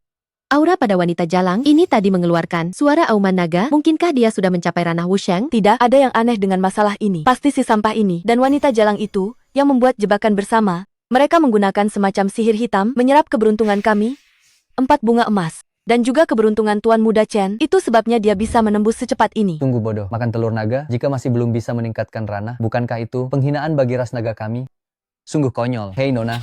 Aura pada wanita jalang ini tadi mengeluarkan suara auman naga. Mungkinkah dia sudah mencapai ranah Wusheng? Tidak ada yang aneh dengan masalah ini. Pasti si sampah ini dan wanita jalang itu yang membuat jebakan bersama. Mereka menggunakan semacam sihir hitam menyerap keberuntungan kami. 4 bunga emas. Dan juga keberuntungan Tuan Muda Chen. Itu sebabnya dia bisa menembus secepat ini. Sungguh bodoh, makan telur naga jika masih belum bisa meningkatkan ranah. Bukankah itu penghinaan bagi ras naga kami? Sungguh konyol. Hei Nona,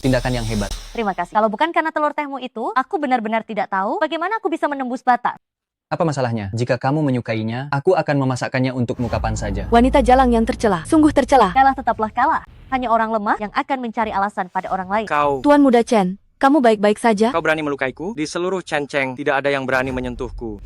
tindakan yang hebat. Terima kasih. Kalau bukan karena telur tehmu itu, aku benar-benar tidak tahu bagaimana aku bisa menembus batas. Apa masalahnya? Jika kamu menyukainya, aku akan memasakkannya untukmu kapan saja. Wanita jalang yang tercela, sungguh tercela. Kalah tetaplah kalah. Hanya orang lemah yang akan mencari alasan pada orang lain. Kau Tuan Muda Chen, kamu baik-baik saja? berani melukaiku? Di seluruh Chenceng tidak ada yang berani menyentuhku.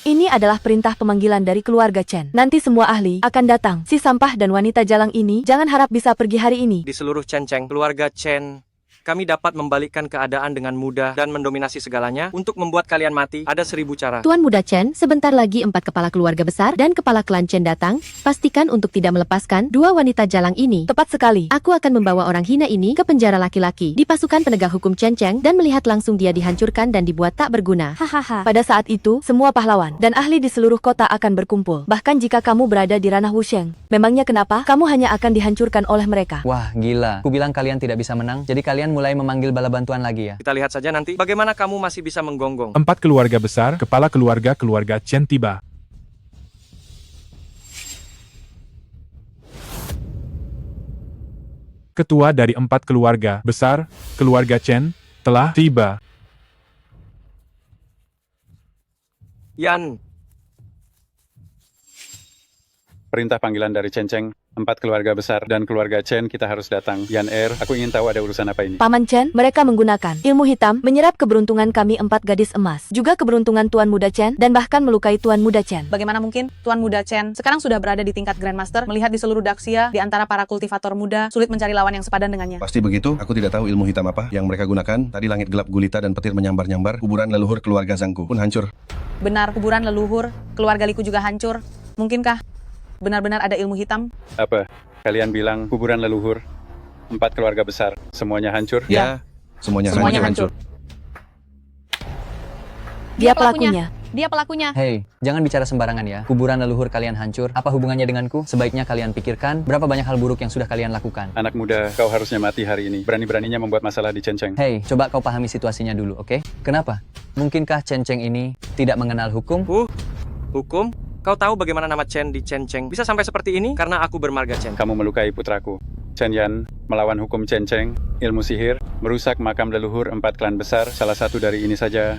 Ini adalah perintah pemanggilan dari keluarga Chen. Nanti semua ahli akan datang. Si sampah dan wanita jalang ini jangan harap bisa pergi hari ini. Di seluruh Chenceng, keluarga Chen, kami dapat membalikkan keadaan dengan mudah dan mendominasi segalanya. Untuk membuat kalian mati, ada 1000 cara. Tuan Muda Chen, sebentar lagi 4 kepala keluarga besar dan kepala klan Chen datang. Pastikan untuk tidak melepaskan 2 wanita jalang ini. Tepat sekali. Aku akan membawa orang hina ini ke penjara laki-laki di pasukan penegak hukum Chen Cheng dan melihat langsung dia dihancurkan dan dibuat tak berguna. Hahaha. Pada saat itu, semua pahlawan dan ahli di seluruh kota akan berkumpul. Bahkan jika kamu berada di ranah Wusheng, memangnya kenapa? Kamu hanya akan dihancurkan oleh mereka. Wah, gila. Ku bilang kalian tidak bisa menang, jadi kalian mulai memanggil bala bantuan lagi ya. Kita lihat saja nanti bagaimana kamu masih bisa menggonggong. 4 keluarga besar, kepala keluarga Chen tiba. Ketua dari 4 keluarga besar, keluarga Chen, telah tiba. Yan, Perintah panggilan dari Chenceng, 4 keluarga besar dan keluarga Chen kita harus datang. Yan aku ingin tahu ada urusan apa ini. Paman Chen, mereka menggunakan ilmu hitam menyerap keberuntungan kami 4 gadis emas. Juga keberuntungan Tuan Muda Chen dan bahkan melukai Tuan Muda Chen. Bagaimana mungkin Tuan Muda Chen sekarang sudah berada di tingkat Grandmaster, melihat di seluruh Daxia di antara para kultivator muda sulit mencari lawan yang sepadan dengannya. Pasti begitu, aku tidak tahu ilmu hitam apa yang mereka gunakan. Tadi langit gelap gulita dan petir menyambar-nyambar, kuburan leluhur keluarga Zhangku pun hancur. Benar, kuburan leluhur, keluarga Liku juga hancur. Mungkinkah benar-benar ada ilmu hitam? Apa? Kalian bilang kuburan leluhur, 4 keluarga besar, semuanya hancur? Ya, semuanya hancur. Dia pelakunya. Dia pelakunya. Hei, jangan bicara sembarangan ya. Kuburan leluhur kalian hancur. Apa hubungannya denganku? Sebaiknya kalian pikirkan berapa banyak hal buruk yang sudah kalian lakukan. Anak muda, kau harusnya mati hari ini. Berani-beraninya membuat masalah di Chenceng. Hei, coba kau pahami situasinya dulu, oke? Kenapa? Mungkinkah Chenceng ini tidak mengenal hukum? Hukum? Kau tahu bagaimana nama Chen di Chenceng bisa sampai seperti ini? Karena aku bermarga Chen. Kamu melukai putraku. Chen Yan melawan hukum Chenceng, ilmu sihir, merusak makam leluhur 4 klan besar. Salah satu dari ini saja,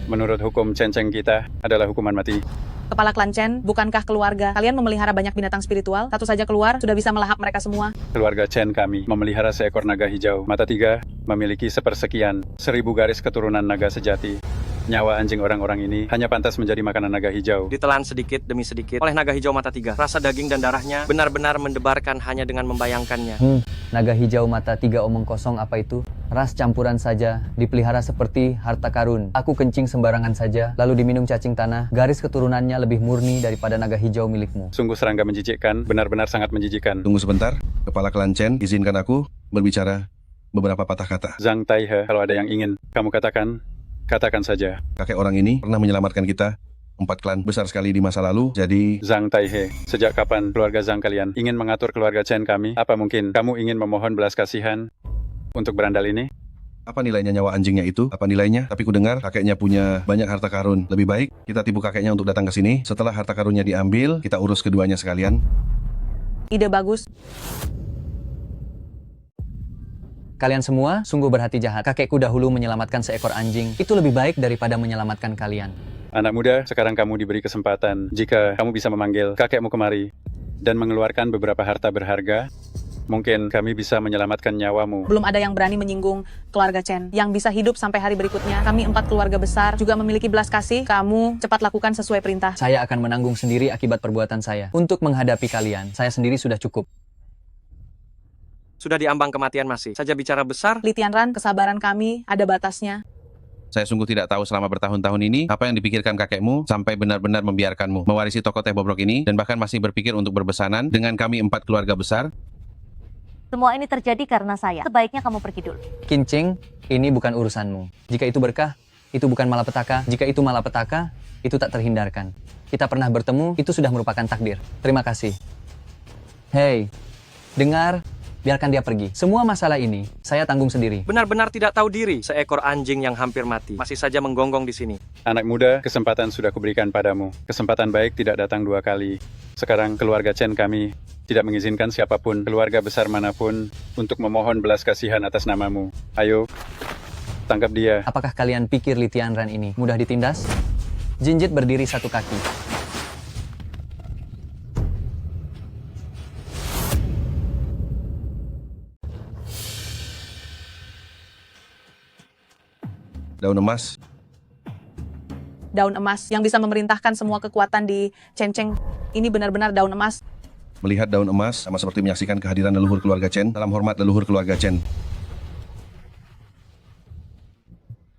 menurut hukum Chenceng kita, adalah hukuman mati. Kepala klan Chen, bukankah keluarga kalian memelihara banyak binatang spiritual? Satu saja keluar, sudah bisa melahap mereka semua. Keluarga Chen kami memelihara seekor naga hijau. Mata 3, memiliki sepersekian 1000 garis keturunan naga sejati. Nyawa anjing orang-orang ini hanya pantas menjadi makanan naga hijau. Ditelan sedikit demi sedikit oleh naga hijau mata 3. Rasa daging dan darahnya benar-benar mendebarkan hanya dengan membayangkannya. Naga hijau mata 3 omong kosong apa itu? Ras campuran saja, dipelihara seperti harta karun. Aku kencing sembarangan saja, lalu diminum cacing tanah. Garis keturunannya lebih murni daripada naga hijau milikmu. Sungguh serangga menjijikkan, benar-benar sangat menjijikkan. Tunggu sebentar, kepala klan Chen, izinkan aku berbicara beberapa patah kata. Zhang Taihe, kalau ada yang ingin kamu katakan saja. Kakek orang ini pernah menyelamatkan kita 4 klan besar sekali di masa lalu, jadi... Zhang Taihe, sejak kapan keluarga Zhang kalian ingin mengatur keluarga Chen kami? Apa mungkin kamu ingin memohon belas kasihan untuk berandal ini? Apa nilainya nyawa anjingnya itu? Apa nilainya? Tapi ku dengar kakeknya punya banyak harta karun. Lebih baik kita tipu kakeknya untuk datang ke sini. Setelah harta karunnya diambil, kita urus keduanya sekalian. Ide bagus. Kalian semua sungguh berhati jahat. Kakekku dahulu menyelamatkan seekor anjing. Itu lebih baik daripada menyelamatkan kalian. Anak muda, sekarang kamu diberi kesempatan. Jika kamu bisa memanggil kakekmu kemari dan mengeluarkan beberapa harta berharga Mungkin kami bisa menyelamatkan nyawamu. Belum ada yang berani menyinggung keluarga Chen yang bisa hidup sampai hari berikutnya. Kami 4 keluarga besar juga memiliki belas kasih. Kamu cepat lakukan sesuai perintah. Saya akan menanggung sendiri akibat perbuatan saya. Untuk menghadapi kalian, saya sendiri sudah cukup. Sudah diambang kematian masih saja bicara besar. Li Tianran, kesabaran kami ada batasnya. Saya sungguh tidak tahu selama bertahun-tahun ini apa yang dipikirkan kakekmu sampai benar-benar membiarkanmu mewarisi toko teh bobrok ini dan bahkan masih berpikir untuk berbesanan dengan kami 4 keluarga besar. Semua ini terjadi karena saya. Sebaiknya kamu pergi dulu. Kincing, ini bukan urusanmu. Jika itu berkah, itu bukan malapetaka. Jika itu malapetaka, itu tak terhindarkan. Kita pernah bertemu, itu sudah merupakan takdir. Terima kasih. Hei, dengar. Biarkan dia pergi. Semua masalah ini, saya tanggung sendiri. Benar-benar tidak tahu diri. Seekor anjing yang hampir mati masih saja menggonggong di sini. Anak muda, kesempatan sudah kuberikan padamu. Kesempatan baik tidak datang 2 kali. Sekarang keluarga Chen kami tidak mengizinkan siapapun, keluarga besar manapun, untuk memohon belas kasihan atas namamu. Ayo, tangkap dia. Apakah kalian pikir Li Tianran ini mudah ditindas? Jinjit berdiri 1 kaki. Daun emas. Daun emas yang bisa memerintahkan semua kekuatan di Chen Cheng. Ini benar-benar daun emas. Melihat daun emas sama seperti menyaksikan kehadiran leluhur keluarga Chen. Salam hormat leluhur keluarga Chen.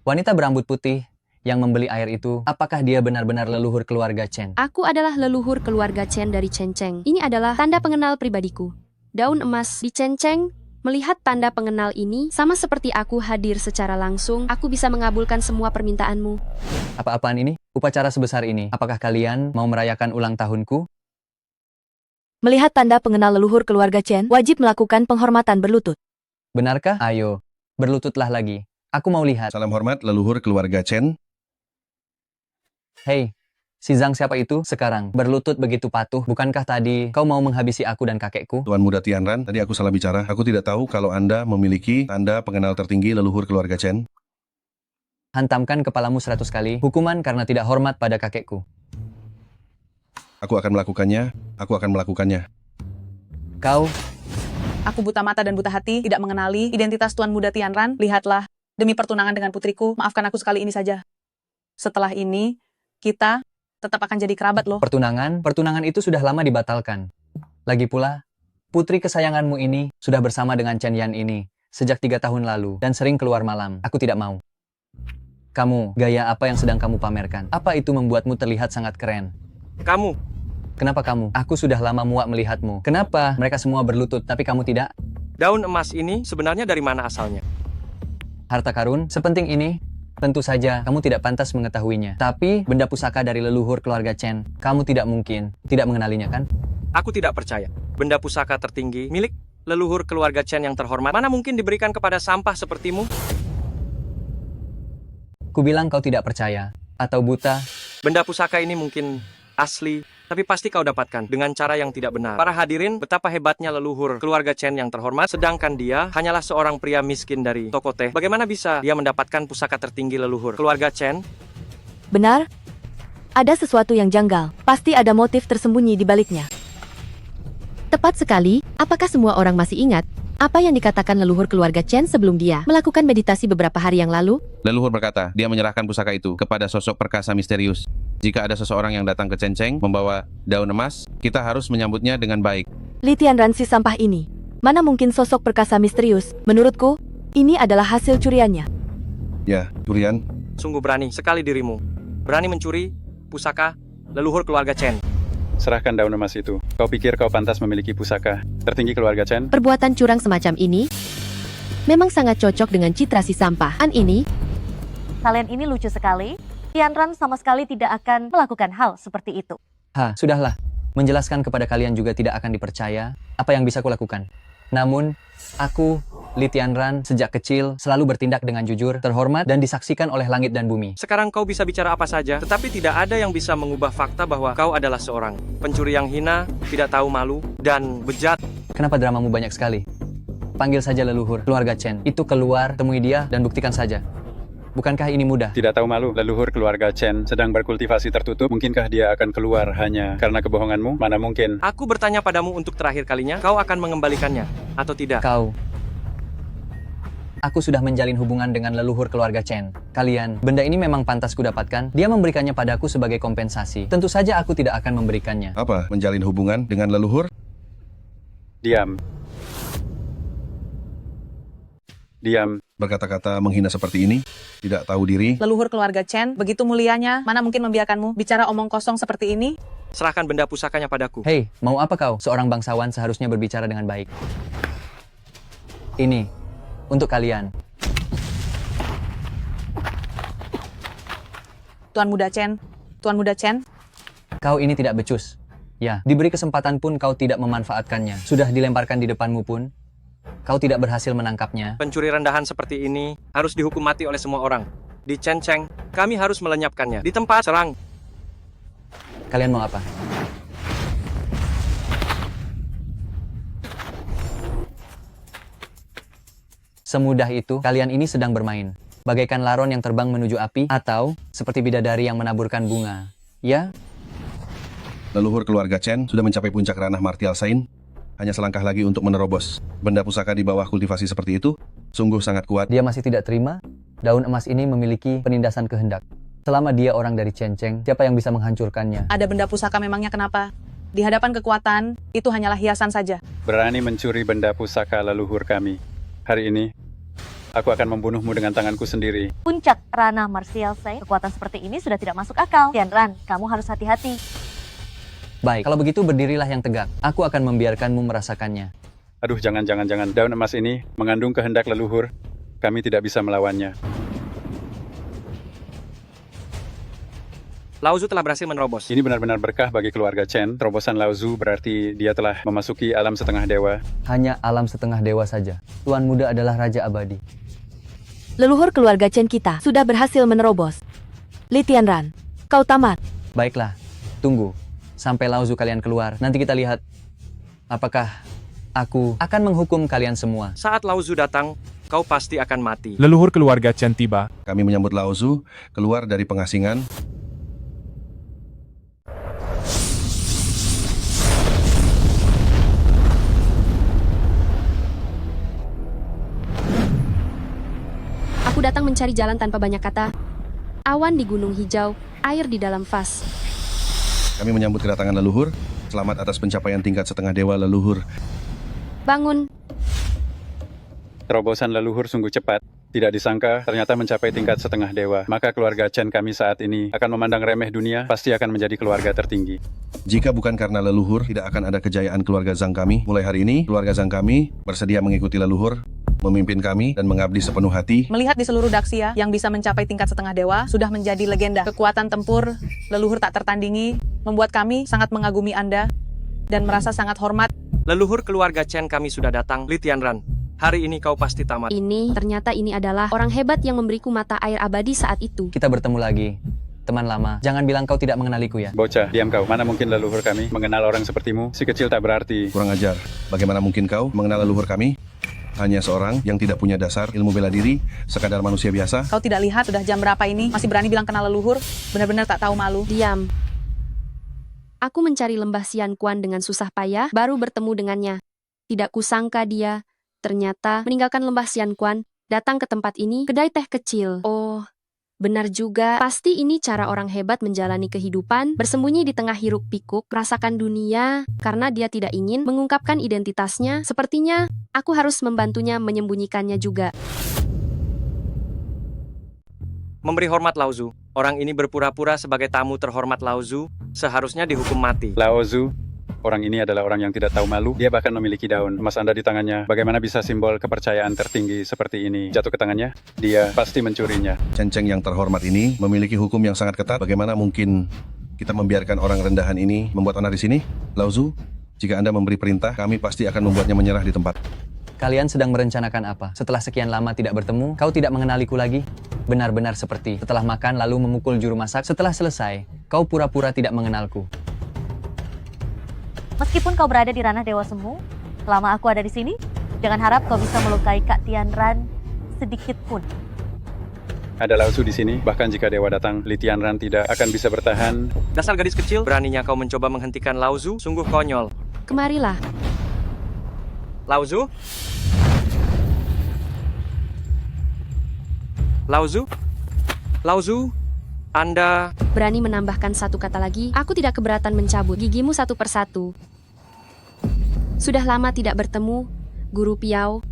Wanita berambut putih yang membeli air itu, apakah dia benar-benar leluhur keluarga Chen? Aku adalah leluhur keluarga Chen dari Chen Cheng. Ini adalah tanda pengenal pribadiku. Daun emas di Chen Cheng. Melihat tanda pengenal ini, sama seperti aku hadir secara langsung, aku bisa mengabulkan semua permintaanmu. Apa-apaan ini? Upacara sebesar ini. Apakah kalian mau merayakan ulang tahunku? Melihat tanda pengenal leluhur keluarga Chen, wajib melakukan penghormatan berlutut. Benarkah? Ayo, berlututlah lagi. Aku mau lihat. Salam hormat leluhur keluarga Chen. Hei, si Zhang siapa itu? Sekarang, berlutut begitu patuh. Bukankah tadi kau mau menghabisi aku dan kakekku? Tuan Muda Tianran, tadi aku salah bicara. Aku tidak tahu kalau Anda memiliki tanda pengenal tertinggi leluhur keluarga Chen. Hantamkan kepalamu 100 kali. Hukuman karena tidak hormat pada kakekku. Aku akan melakukannya. Aku akan melakukannya. Kau, Aku buta mata dan buta hati, tidak mengenali identitas Tuan Muda Tianran. Lihatlah, demi pertunangan dengan putriku, maafkan aku sekali ini saja. Setelah ini, kita tetap akan jadi kerabat loh. pertunangan itu sudah lama dibatalkan. Lagi pula, putri kesayanganmu ini sudah bersama dengan Chen Yan ini sejak 3 tahun lalu dan sering keluar malam. Aku tidak mau. Kamu, gaya apa yang sedang kamu pamerkan? Apa itu membuatmu terlihat sangat keren? Kamu, Kenapa kamu? Aku sudah lama muak melihatmu. Kenapa mereka semua berlutut tapi kamu tidak? daun emas ini sebenarnya dari mana asalnya? Harta karun sepenting ini? Tentu saja kamu tidak pantas mengetahuinya. Tapi benda pusaka dari leluhur keluarga Chen, kamu tidak mungkin tidak mengenalinya kan? Aku tidak percaya. Benda pusaka tertinggi milik leluhur keluarga Chen yang terhormat mana mungkin diberikan kepada sampah sepertimu? Kubilang kau tidak percaya atau buta. Benda pusaka ini mungkin asli, tapi pasti kau dapatkan dengan cara yang tidak benar. Para hadirin, betapa hebatnya leluhur keluarga Chen yang terhormat, sedangkan dia hanyalah seorang pria miskin dari toko teh. Bagaimana bisa dia mendapatkan pusaka tertinggi leluhur keluarga Chen? Benar? Ada sesuatu yang janggal. Pasti ada motif tersembunyi di baliknya. Tepat sekali, apakah semua orang masih ingat apa yang dikatakan leluhur keluarga Chen sebelum dia melakukan meditasi beberapa hari yang lalu? Leluhur berkata, dia menyerahkan pusaka itu kepada sosok perkasa misterius. Jika ada seseorang yang datang ke Chen Cheng membawa daun emas, kita harus menyambutnya dengan baik. Li Tianran si sampah ini. Mana mungkin sosok perkasa misterius? Menurutku, ini adalah hasil curiannya. Ya, curian. Sungguh berani sekali dirimu. Berani mencuri pusaka leluhur keluarga Chen. Serahkan daun emas itu. Kau pikir kau pantas memiliki pusaka tertinggi keluarga Chen? Perbuatan curang semacam ini memang sangat cocok dengan citra si sampah. Ini, Kalian ini lucu sekali. Tianran sama sekali tidak akan melakukan hal seperti itu. Sudahlah. Menjelaskan kepada kalian juga tidak akan dipercaya apa yang bisa kulakukan. Namun, aku, Li Tianran, sejak kecil selalu bertindak dengan jujur, terhormat, dan disaksikan oleh langit dan bumi. Sekarang kau bisa bicara apa saja, tetapi tidak ada yang bisa mengubah fakta bahwa kau adalah seorang pencuri yang hina, tidak tahu malu, dan bejat. Kenapa dramamu banyak sekali? Panggil saja leluhur keluarga Chen. Itu keluar, temui dia, dan buktikan saja. Bukankah ini mudah? Tidak tahu malu, leluhur keluarga Chen sedang berkultivasi tertutup. Mungkinkah dia akan keluar hanya karena kebohonganmu? Mana mungkin. Aku bertanya padamu untuk terakhir kalinya, kau akan mengembalikannya atau tidak? Aku sudah menjalin hubungan dengan leluhur keluarga Chen. Kalian, benda ini memang pantas kudapatkan. Dia memberikannya padaku sebagai kompensasi. Tentu saja aku tidak akan memberikannya. Apa? Menjalin hubungan dengan leluhur? Diam. Diam. Berkata-kata menghina seperti ini? Tidak tahu diri? Leluhur keluarga Chen, begitu mulianya, mana mungkin membiarkanmu bicara omong kosong seperti ini? Serahkan benda pusakanya padaku. Hei, mau apa kau? Seorang bangsawan seharusnya berbicara dengan baik. Ini, untuk kalian. Tuan Muda Chen, Tuan Muda Chen, Kau ini tidak becus. Ya, diberi kesempatan pun kau tidak memanfaatkannya. Sudah dilemparkan di depanmu pun, kau tidak berhasil menangkapnya. Pencuri rendahan seperti ini harus dihukum mati oleh semua orang. Di Chen Cheng, kami harus melenyapkannya. Di tempat serang. Kalian mau apa? Semudah itu, kalian ini sedang bermain. Bagaikan laron yang terbang menuju api, atau seperti bidadari yang menaburkan bunga. Ya, Leluhur keluarga Chen sudah mencapai puncak ranah martial Sain. Hanya selangkah lagi untuk menerobos. Benda pusaka di bawah kultivasi seperti itu sungguh sangat kuat. dia masih tidak terima. Daun emas ini memiliki penindasan kehendak. Selama dia orang dari Chen Cheng, siapa yang bisa menghancurkannya? ada benda pusaka memangnya kenapa? Di hadapan kekuatan, itu hanyalah hiasan saja. Berani mencuri benda pusaka leluhur kami. Hari ini, aku akan membunuhmu dengan tanganku sendiri. Puncak ranah martial Sain, kekuatan seperti ini sudah tidak masuk akal. Tianran, kamu harus hati-hati. Baik, kalau begitu berdirilah yang tegak. Aku akan membiarkanmu merasakannya. Aduh, jangan. Daun emas ini mengandung kehendak leluhur. Kami tidak bisa melawannya. Lao Zu telah berhasil menerobos. Ini benar-benar berkah bagi keluarga Chen. Terobosan Lao Zu berarti dia telah memasuki alam setengah dewa. Hanya alam setengah dewa saja. Tuan Muda adalah Raja Abadi. Leluhur keluarga Chen kita sudah berhasil menerobos. Li Tianran, kau tamat. Baiklah, tunggu. Sampai Lao Zu kalian keluar. Nanti kita lihat apakah aku akan menghukum kalian semua. Saat Lao Zu datang, kau pasti akan mati. Leluhur keluarga Chen tiba. Kami menyambut Lao Zu keluar dari pengasingan. Aku datang mencari jalan tanpa banyak kata. Awan di gunung hijau, air di dalam vas. Kami menyambut kedatangan leluhur. Selamat atas pencapaian tingkat setengah dewa leluhur. Bangun, Terobosan leluhur sungguh cepat. Tidak disangka ternyata mencapai tingkat setengah dewa. Maka keluarga Chen kami saat ini akan memandang remeh dunia, pasti akan menjadi keluarga tertinggi. Jika bukan karena leluhur, tidak akan ada kejayaan keluarga Zhang kami. Mulai hari ini, keluarga Zhang kami bersedia mengikuti leluhur, memimpin kami, dan mengabdi sepenuh hati. Melihat di seluruh Daxia yang bisa mencapai tingkat setengah dewa, sudah menjadi legenda. Kekuatan tempur, leluhur tak tertandingi, membuat kami sangat mengagumi Anda dan merasa sangat hormat. Leluhur keluarga Chen kami sudah datang. Li Tianran, hari ini kau pasti tamat. ternyata ini adalah orang hebat yang memberiku mata air abadi saat itu. Kita bertemu lagi. Teman lama, jangan bilang kau tidak mengenaliku ya. Bocah, diam kau. Mana mungkin leluhur kami mengenal orang sepertimu? Si kecil tak berarti. Kurang ajar. Bagaimana mungkin kau mengenal leluhur kami? Hanya seorang yang tidak punya dasar ilmu bela diri, sekadar manusia biasa. Kau tidak lihat sudah jam berapa ini? Masih berani bilang kenal leluhur? Benar-benar tak tahu malu. Diam. Aku mencari lembah Xian Quan dengan susah payah, baru bertemu dengannya. Tidak kusangka dia, ternyata meninggalkan lembah Xian Quan, datang ke tempat ini, kedai teh kecil. Oh, benar juga. Pasti ini cara orang hebat menjalani kehidupan, bersembunyi di tengah hiruk pikuk, merasakan dunia, karena dia tidak ingin mengungkapkan identitasnya. Sepertinya, aku harus membantunya menyembunyikannya juga. Memberi hormat Lao Zu. Orang ini berpura-pura sebagai tamu terhormat Lao Zu, seharusnya dihukum mati. Lao Zu, orang ini adalah orang yang tidak tahu malu. Dia bahkan memiliki daun emas Anda di tangannya. Bagaimana bisa simbol kepercayaan tertinggi seperti ini jatuh ke tangannya? Dia pasti mencurinya. Chen Cheng yang terhormat ini memiliki hukum yang sangat ketat. Bagaimana mungkin kita membiarkan orang rendahan ini membuat onar di sini? Lao Zu, jika Anda memberi perintah, kami pasti akan membuatnya menyerah di tempat. Kalian sedang merencanakan apa? Setelah sekian lama tidak bertemu, kau tidak mengenaliku lagi? Benar-benar seperti setelah makan lalu memukul juru masak. Setelah selesai, kau pura-pura tidak mengenalku. Meskipun kau berada di ranah Dewa Semu, selama aku ada di sini, jangan harap kau bisa melukai Kak Tianran sedikit pun. Ada Lausu di sini, bahkan jika dewa datang, Li Tianran tidak akan bisa bertahan. Dasar gadis kecil, beraninya kau mencoba menghentikan Lauzu, sungguh konyol. Kemarilah. Lauzu? Lauzu? Lauzu? Anda... Berani menambahkan satu kata lagi, aku tidak keberatan mencabut gigimu satu persatu. Sudah lama tidak bertemu, Guru Piao.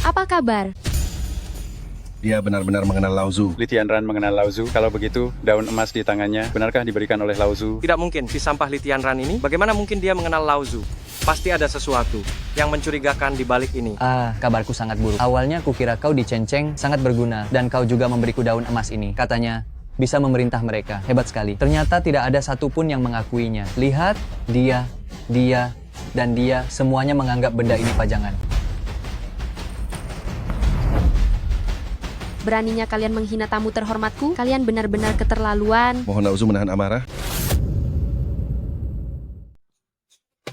Apa kabar? Dia benar-benar mengenal Lauzu. Li Tianran mengenal Lauzu. Kalau begitu, daun emas di tangannya, benarkah diberikan oleh Lauzu? Tidak mungkin, si sampah Li Tianran ini, bagaimana mungkin dia mengenal Lauzu? Pasti ada sesuatu yang mencurigakan di balik ini. Kabarku sangat buruk. Awalnya kukira kau di Cenceng sangat berguna, dan kau juga memberiku daun emas ini. Katanya, bisa memerintah mereka. Hebat sekali. Ternyata tidak ada satupun yang mengakuinya. Lihat, dia, dan dia, semuanya menganggap benda ini pajangan. Beraninya kalian menghina tamu terhormatku? Kalian benar-benar keterlaluan. Mohon Lauzu menahan amarah.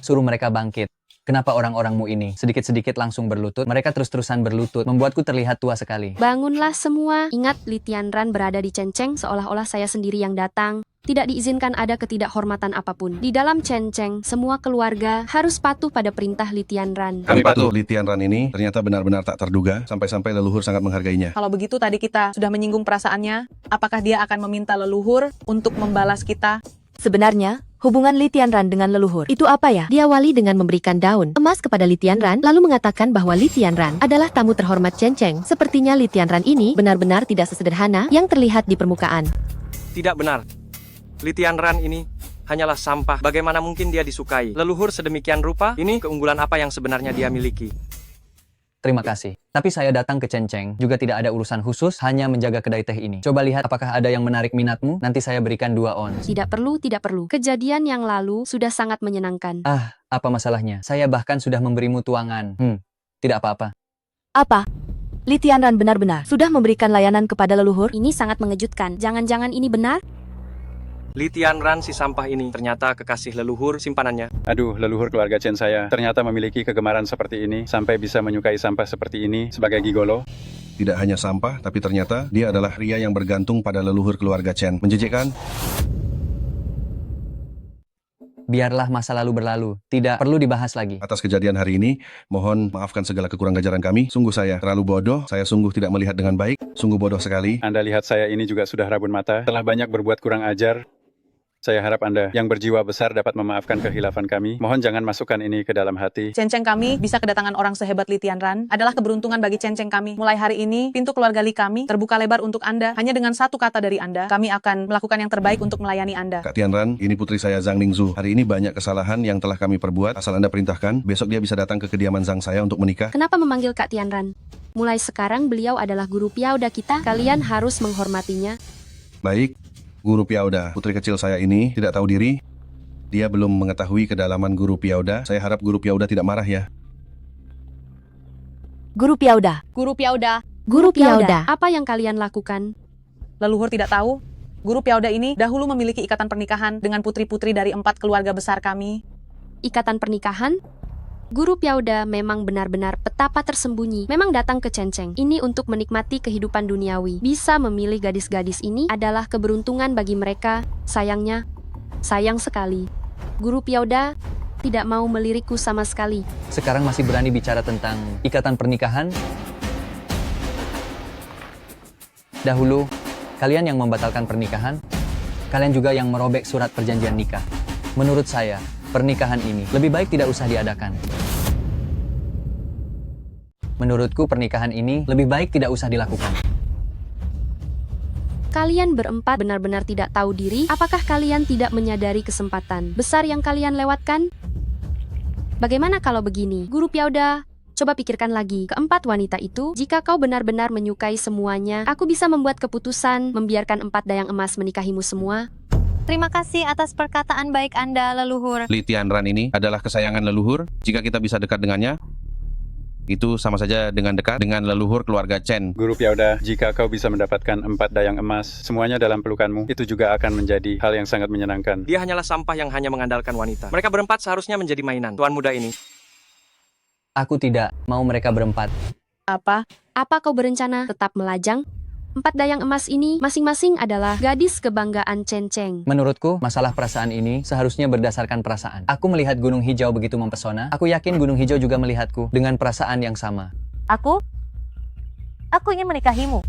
Suruh mereka bangkit. Kenapa orang-orangmu ini sedikit-sedikit langsung berlutut? Mereka terus-terusan berlutut, membuatku terlihat tua sekali. Bangunlah semua. Ingat, Li Tianran berada di Cenceng seolah-olah saya sendiri yang datang. Tidak diizinkan ada ketidakhormatan apapun. Di dalam Cenceng, semua keluarga harus patuh pada perintah Li Tianran. Kami patuh. Li Tianran ini ternyata benar-benar tak terduga, sampai-sampai leluhur sangat menghargainya. Kalau begitu tadi kita sudah menyinggung perasaannya, apakah dia akan meminta leluhur untuk membalas kita? Sebenarnya, hubungan Li Tianran dengan leluhur itu apa ya? Diawali dengan memberikan daun emas kepada Li Tianran, lalu mengatakan bahwa Li Tianran adalah tamu terhormat Cenceng. Sepertinya Li Tianran ini benar-benar tidak sesederhana yang terlihat di permukaan. Tidak benar. Li Tianran ini hanyalah sampah. Bagaimana mungkin dia disukai? Leluhur sedemikian rupa, ini keunggulan apa yang sebenarnya dia miliki? Terima kasih. Tapi saya datang ke Cenceng juga tidak ada urusan khusus, hanya menjaga kedai teh ini. Coba lihat apakah ada yang menarik minatmu, nanti saya berikan 2 ons. Tidak perlu. Kejadian yang lalu sudah sangat menyenangkan. Apa masalahnya? Saya bahkan sudah memberimu tuangan. Tidak apa-apa. Apa? Li Tianran benar-benar sudah memberikan layanan kepada leluhur? Ini sangat mengejutkan. Jangan-jangan ini benar? Li Tianran si sampah ini ternyata kekasih leluhur simpanannya. Aduh, leluhur keluarga Chen saya ternyata memiliki kegemaran seperti ini, sampai bisa menyukai sampah seperti ini sebagai gigolo. Tidak hanya sampah, tapi ternyata dia adalah pria yang bergantung pada leluhur keluarga Chen. Menjijikkan? Biarlah masa lalu berlalu. Tidak perlu dibahas lagi. Atas kejadian hari ini, mohon maafkan segala kekurangan ajaran kami. Sungguh saya terlalu bodoh, saya sungguh tidak melihat dengan baik. Sungguh bodoh sekali. Anda lihat saya ini juga sudah rabun mata, telah banyak berbuat kurang ajar. Saya harap Anda yang berjiwa besar dapat memaafkan kehilafan kami. Mohon jangan masukkan ini ke dalam hati. Cenceng kami bisa kedatangan orang sehebat Li Tianran adalah keberuntungan bagi Cenceng kami. Mulai hari ini, pintu keluarga Li kami terbuka lebar untuk Anda. Hanya dengan satu kata dari Anda, kami akan melakukan yang terbaik untuk melayani Anda. Kak Tianran, ini putri saya Zhang Ningzu. Hari ini banyak kesalahan yang telah kami perbuat. Asal Anda perintahkan, besok dia bisa datang ke kediaman Zhang saya untuk menikah. Kenapa memanggil Kak Tianran? Mulai sekarang beliau adalah guru Piauda kita. Kalian harus menghormatinya. Baik. Guru Piauda, putri kecil saya ini tidak tahu diri. Dia belum mengetahui kedalaman Guru Piauda. Saya harap Guru Piauda tidak marah ya. Guru Piauda. Guru Piauda. Guru Piauda. Apa yang kalian lakukan? Leluhur tidak tahu, Guru Piauda ini dahulu memiliki ikatan pernikahan dengan putri-putri dari 4 keluarga besar kami. Ikatan pernikahan? Guru Piauda memang benar-benar petapa tersembunyi. Memang datang ke Cenceng ini untuk menikmati kehidupan duniawi. Bisa memilih gadis-gadis ini adalah keberuntungan bagi mereka. Sayangnya, sayang sekali. Guru Piauda tidak mau melirikku sama sekali. Sekarang masih berani bicara tentang ikatan pernikahan? Dahulu, kalian yang membatalkan pernikahan, kalian juga yang merobek surat perjanjian nikah. Menurut saya, pernikahan ini lebih baik tidak usah diadakan. Menurutku pernikahan ini lebih baik tidak usah dilakukan. Kalian berempat benar-benar tidak tahu diri. Apakah kalian tidak menyadari kesempatan besar yang kalian lewatkan? Bagaimana kalau begini? Guru Piauda, coba pikirkan lagi. Keempat wanita itu, jika kau benar-benar menyukai semuanya, aku bisa membuat keputusan membiarkan 4 dayang emas menikahimu semua. Terima kasih atas perkataan baik Anda, leluhur. Li Tianran ini adalah kesayangan leluhur. Jika kita bisa dekat dengannya, itu sama saja dengan dekat dengan leluhur keluarga Chen. Guru Piauda, jika kau bisa mendapatkan 4 dayang emas, semuanya dalam pelukanmu, itu juga akan menjadi hal yang sangat menyenangkan. Dia hanyalah sampah yang hanya mengandalkan wanita. Mereka berempat seharusnya menjadi mainan tuan muda ini. Aku tidak mau mereka berempat. Apa? Apa kau berencana tetap melajang? 4 dayang emas ini masing-masing adalah gadis kebanggaan Chen Cheng. Menurutku, masalah perasaan ini seharusnya berdasarkan perasaan. Aku melihat Gunung Hijau begitu mempesona. Aku yakin Gunung Hijau juga melihatku dengan perasaan yang sama. Aku ingin menikahimu.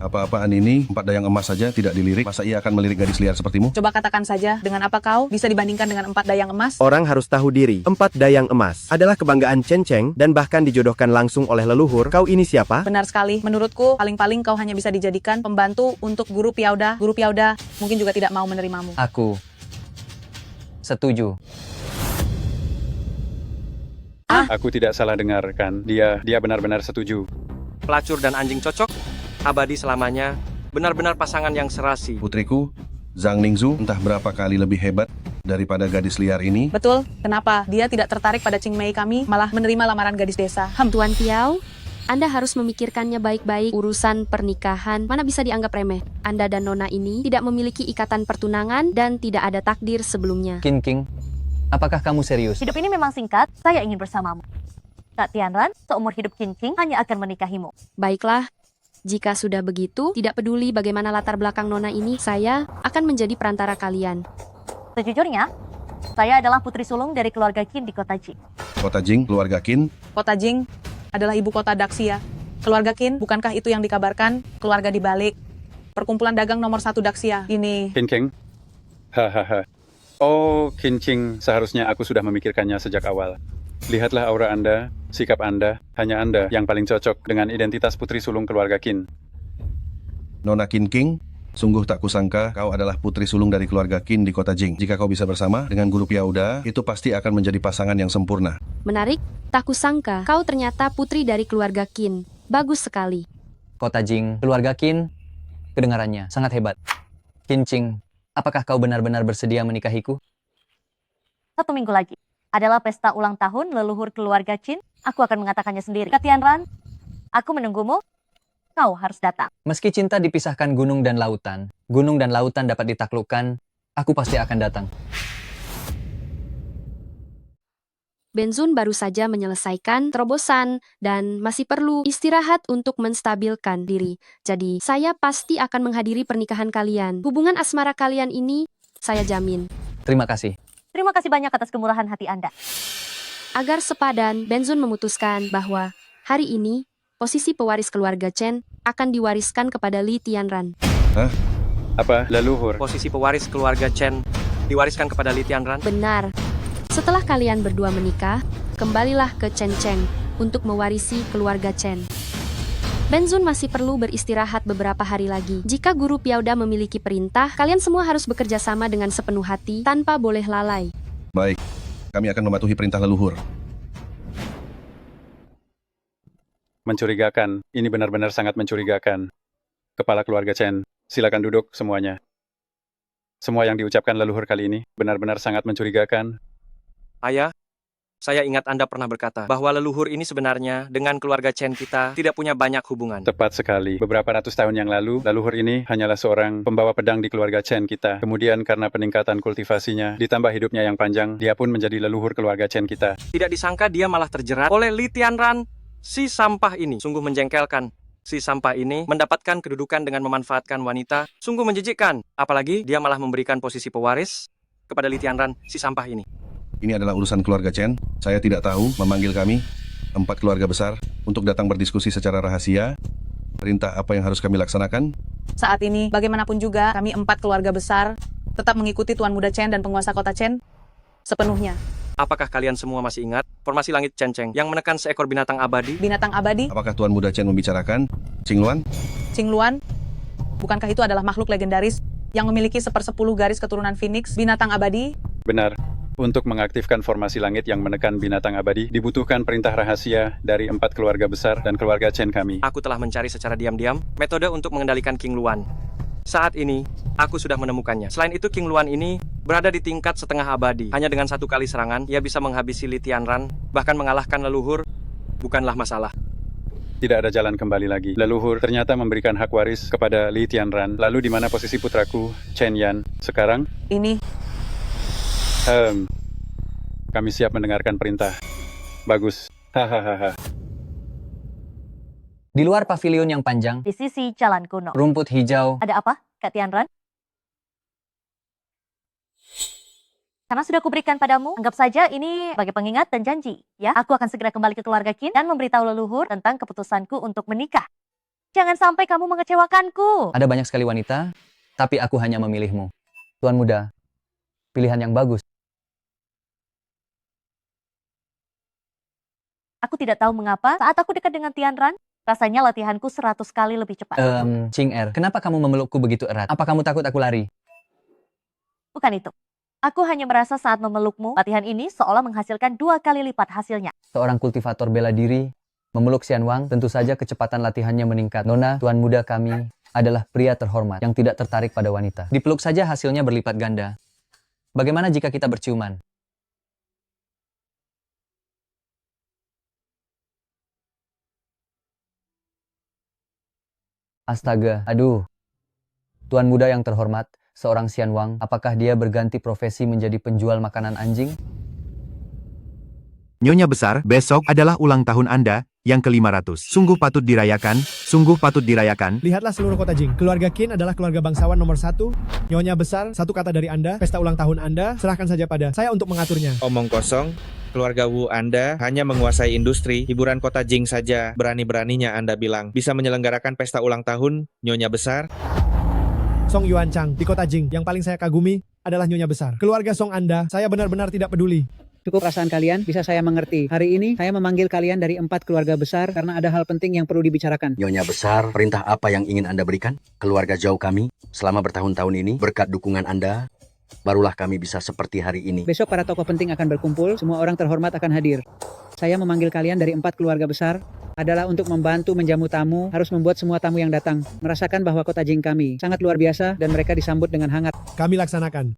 Apa-apaan ini, 4 dayang emas saja tidak dilirik. Masa ia akan melirik gadis liar sepertimu? Coba katakan saja, dengan apa kau bisa dibandingkan dengan 4 dayang emas? Orang harus tahu diri, 4 dayang emas adalah kebanggaan Chen Cheng dan bahkan dijodohkan langsung oleh leluhur. Kau ini siapa? Benar sekali. Menurutku, paling-paling kau hanya bisa dijadikan pembantu untuk guru Piauda. Guru Piauda mungkin juga tidak mau menerimamu. Aku setuju. Aku tidak salah dengarkan. Dia benar-benar setuju. Pelacur dan anjing cocok, abadi selamanya, benar-benar pasangan yang serasi. Putriku, Zhang Ningzu entah berapa kali lebih hebat daripada gadis liar ini. Betul. Kenapa? Dia tidak tertarik pada Ching Mei kami, malah menerima lamaran gadis desa. Tuan Piao, Anda harus memikirkannya baik-baik. Urusan pernikahan mana bisa dianggap remeh. Anda dan Nona ini tidak memiliki ikatan pertunangan dan tidak ada takdir sebelumnya. King, apakah kamu serius? Hidup ini memang singkat, saya ingin bersamamu. Kak Tianran, seumur hidup Cincing hanya akan menikahimu. Baiklah, jika sudah begitu, tidak peduli bagaimana latar belakang Nona ini, saya akan menjadi perantara kalian. Sejujurnya, saya adalah putri sulung dari keluarga Qin di kota Jing. Kota Jing, keluarga Qin. Kota Jing adalah ibu kota Daxia. Keluarga Qin, bukankah itu yang dikabarkan? Keluarga di balik perkumpulan dagang nomor 1 Daxia. Ini Qin Keng? Hahaha. Oh, Qin Ching, seharusnya aku sudah memikirkannya sejak awal. Lihatlah aura Anda, sikap Anda, hanya Anda yang paling cocok dengan identitas putri sulung keluarga Qin. Nona Qin King, sungguh tak kusangka kau adalah putri sulung dari keluarga Qin di kota Jing. Jika kau bisa bersama dengan guru Piauda, itu pasti akan menjadi pasangan yang sempurna. Menarik, tak kusangka kau ternyata putri dari keluarga Qin. Bagus sekali. Kota Jing, keluarga Qin, kedengarannya sangat hebat. Qin Ching, apakah kau benar-benar bersedia menikahiku? 1 minggu lagi adalah pesta ulang tahun leluhur keluarga Qin. Aku akan mengatakannya sendiri. Kak Tianran, aku menunggumu. Kau harus datang. Meski cinta dipisahkan gunung dan lautan dapat ditaklukkan, aku pasti akan datang. Benzun baru saja menyelesaikan terobosan dan masih perlu istirahat untuk menstabilkan diri. Jadi, saya pasti akan menghadiri pernikahan kalian. Hubungan asmara kalian ini, saya jamin. Terima kasih. Terima kasih banyak atas kemurahan hati Anda. Agar sepadan, Benzun memutuskan bahwa hari ini, posisi pewaris keluarga Chen akan diwariskan kepada Li Tianran. Hah? Apa? Leluhur? Posisi pewaris keluarga Chen diwariskan kepada Li Tianran. Benar. Setelah kalian berdua menikah, kembalilah ke Chen Cheng untuk mewarisi keluarga Chen. Benzun masih perlu beristirahat beberapa hari lagi. Jika guru Piauda memiliki perintah, kalian semua harus bekerja sama dengan sepenuh hati, tanpa boleh lalai. Baik, kami akan mematuhi perintah leluhur. Mencurigakan. Ini benar-benar sangat mencurigakan. Kepala keluarga Chen, silakan duduk semuanya. Semua yang diucapkan leluhur kali ini benar-benar sangat mencurigakan. Ayah, saya ingat Anda pernah berkata bahwa leluhur ini sebenarnya dengan keluarga Chen kita tidak punya banyak hubungan. Tepat sekali. Beberapa ratus tahun yang lalu, leluhur ini hanyalah seorang pembawa pedang di keluarga Chen kita. Kemudian karena peningkatan kultivasinya, ditambah hidupnya yang panjang, dia pun menjadi leluhur keluarga Chen kita. Tidak disangka dia malah terjerat oleh Li Tianran, si sampah ini. Sungguh menjengkelkan. Si sampah ini mendapatkan kedudukan dengan memanfaatkan wanita. Sungguh menjijikkan. Apalagi dia malah memberikan posisi pewaris kepada Li Tianran, si sampah ini. Ini adalah urusan keluarga Chen. Saya tidak tahu memanggil kami, 4 keluarga besar, untuk datang berdiskusi secara rahasia. Perintah apa yang harus kami laksanakan? saat ini, bagaimanapun juga, kami 4 keluarga besar tetap mengikuti Tuan Muda Chen dan penguasa kota Chen sepenuhnya. Apakah kalian semua masih ingat formasi langit Chen Cheng yang menekan seekor binatang abadi? Binatang abadi? Apakah Tuan Muda Chen membicarakan Qingluan? Qingluan? Bukankah itu adalah makhluk legendaris yang memiliki 1/10 garis keturunan Phoenix, binatang abadi? Benar. Untuk mengaktifkan formasi langit yang menekan binatang abadi, dibutuhkan perintah rahasia dari 4 keluarga besar dan keluarga Chen kami. Aku telah mencari secara diam-diam metode untuk mengendalikan Qingluan. Saat ini, aku sudah menemukannya. Selain itu, Qingluan ini berada di tingkat setengah abadi. Hanya dengan 1 kali serangan, ia bisa menghabisi Li Tianran, bahkan mengalahkan leluhur. Bukanlah masalah. Tidak ada jalan kembali lagi. Leluhur ternyata memberikan hak waris kepada Li Tianran. Lalu di mana posisi putraku, Chen Yan, sekarang? Ini. Kami siap mendengarkan perintah. Bagus. Hahaha. Di luar pavilion yang panjang, di sisi jalan kuno. rumput hijau, Ada apa, Kak Tianran? Karena sudah kuberikan padamu, anggap saja ini sebagai pengingat dan janji. Ya, aku akan segera kembali ke keluarga Qin dan memberitahu leluhur tentang keputusanku untuk menikah. Jangan sampai kamu mengecewakanku. ada banyak sekali wanita, tapi aku hanya memilihmu. Tuan muda, pilihan yang bagus. Aku tidak tahu mengapa saat aku dekat dengan Tianran, rasanya latihanku 100 kali lebih cepat. Ching Er, kenapa kamu memelukku begitu erat? Apa kamu takut aku lari? Bukan itu. Aku hanya merasa saat memelukmu, latihan ini seolah menghasilkan 2 kali lipat hasilnya. Seorang kultivator bela diri, memeluk Xian Wang, tentu saja kecepatan latihannya meningkat. Nona, tuan muda kami adalah pria terhormat yang tidak tertarik pada wanita. Dipeluk saja hasilnya berlipat ganda. Bagaimana jika kita berciuman? Astaga, aduh. Tuan muda yang terhormat, seorang Xian Wang, apakah dia berganti profesi menjadi penjual makanan anjing? Nyonya besar, besok adalah ulang tahun Anda yang ke-500. Sungguh patut dirayakan, sungguh patut dirayakan. Lihatlah seluruh kota Jing. Keluarga Qin adalah keluarga bangsawan nomor 1. Nyonya besar, satu kata dari Anda, pesta ulang tahun Anda, serahkan saja pada saya untuk mengaturnya. Omong kosong. Keluarga Wu Anda hanya menguasai industri, hiburan kota Jing saja. Berani-beraninya Anda bilang bisa menyelenggarakan pesta ulang tahun, Nyonya besar. Song Yuan Chang, di kota Jing, yang paling saya kagumi adalah Nyonya besar. Keluarga Song Anda, saya benar-benar tidak peduli. Cukup perasaan kalian, bisa saya mengerti. Hari ini, saya memanggil kalian dari 4 keluarga besar karena ada hal penting yang perlu dibicarakan. Nyonya besar, perintah apa yang ingin Anda berikan? Keluarga jauh kami, selama bertahun-tahun ini, berkat dukungan Anda, barulah kami bisa seperti hari ini. Besok para tokoh penting akan berkumpul, semua orang terhormat akan hadir. Saya memanggil kalian dari 4 keluarga besar, adalah untuk membantu menjamu tamu, harus membuat semua tamu yang datang merasakan bahwa kota Jing kami sangat luar biasa dan mereka disambut dengan hangat. Kami laksanakan.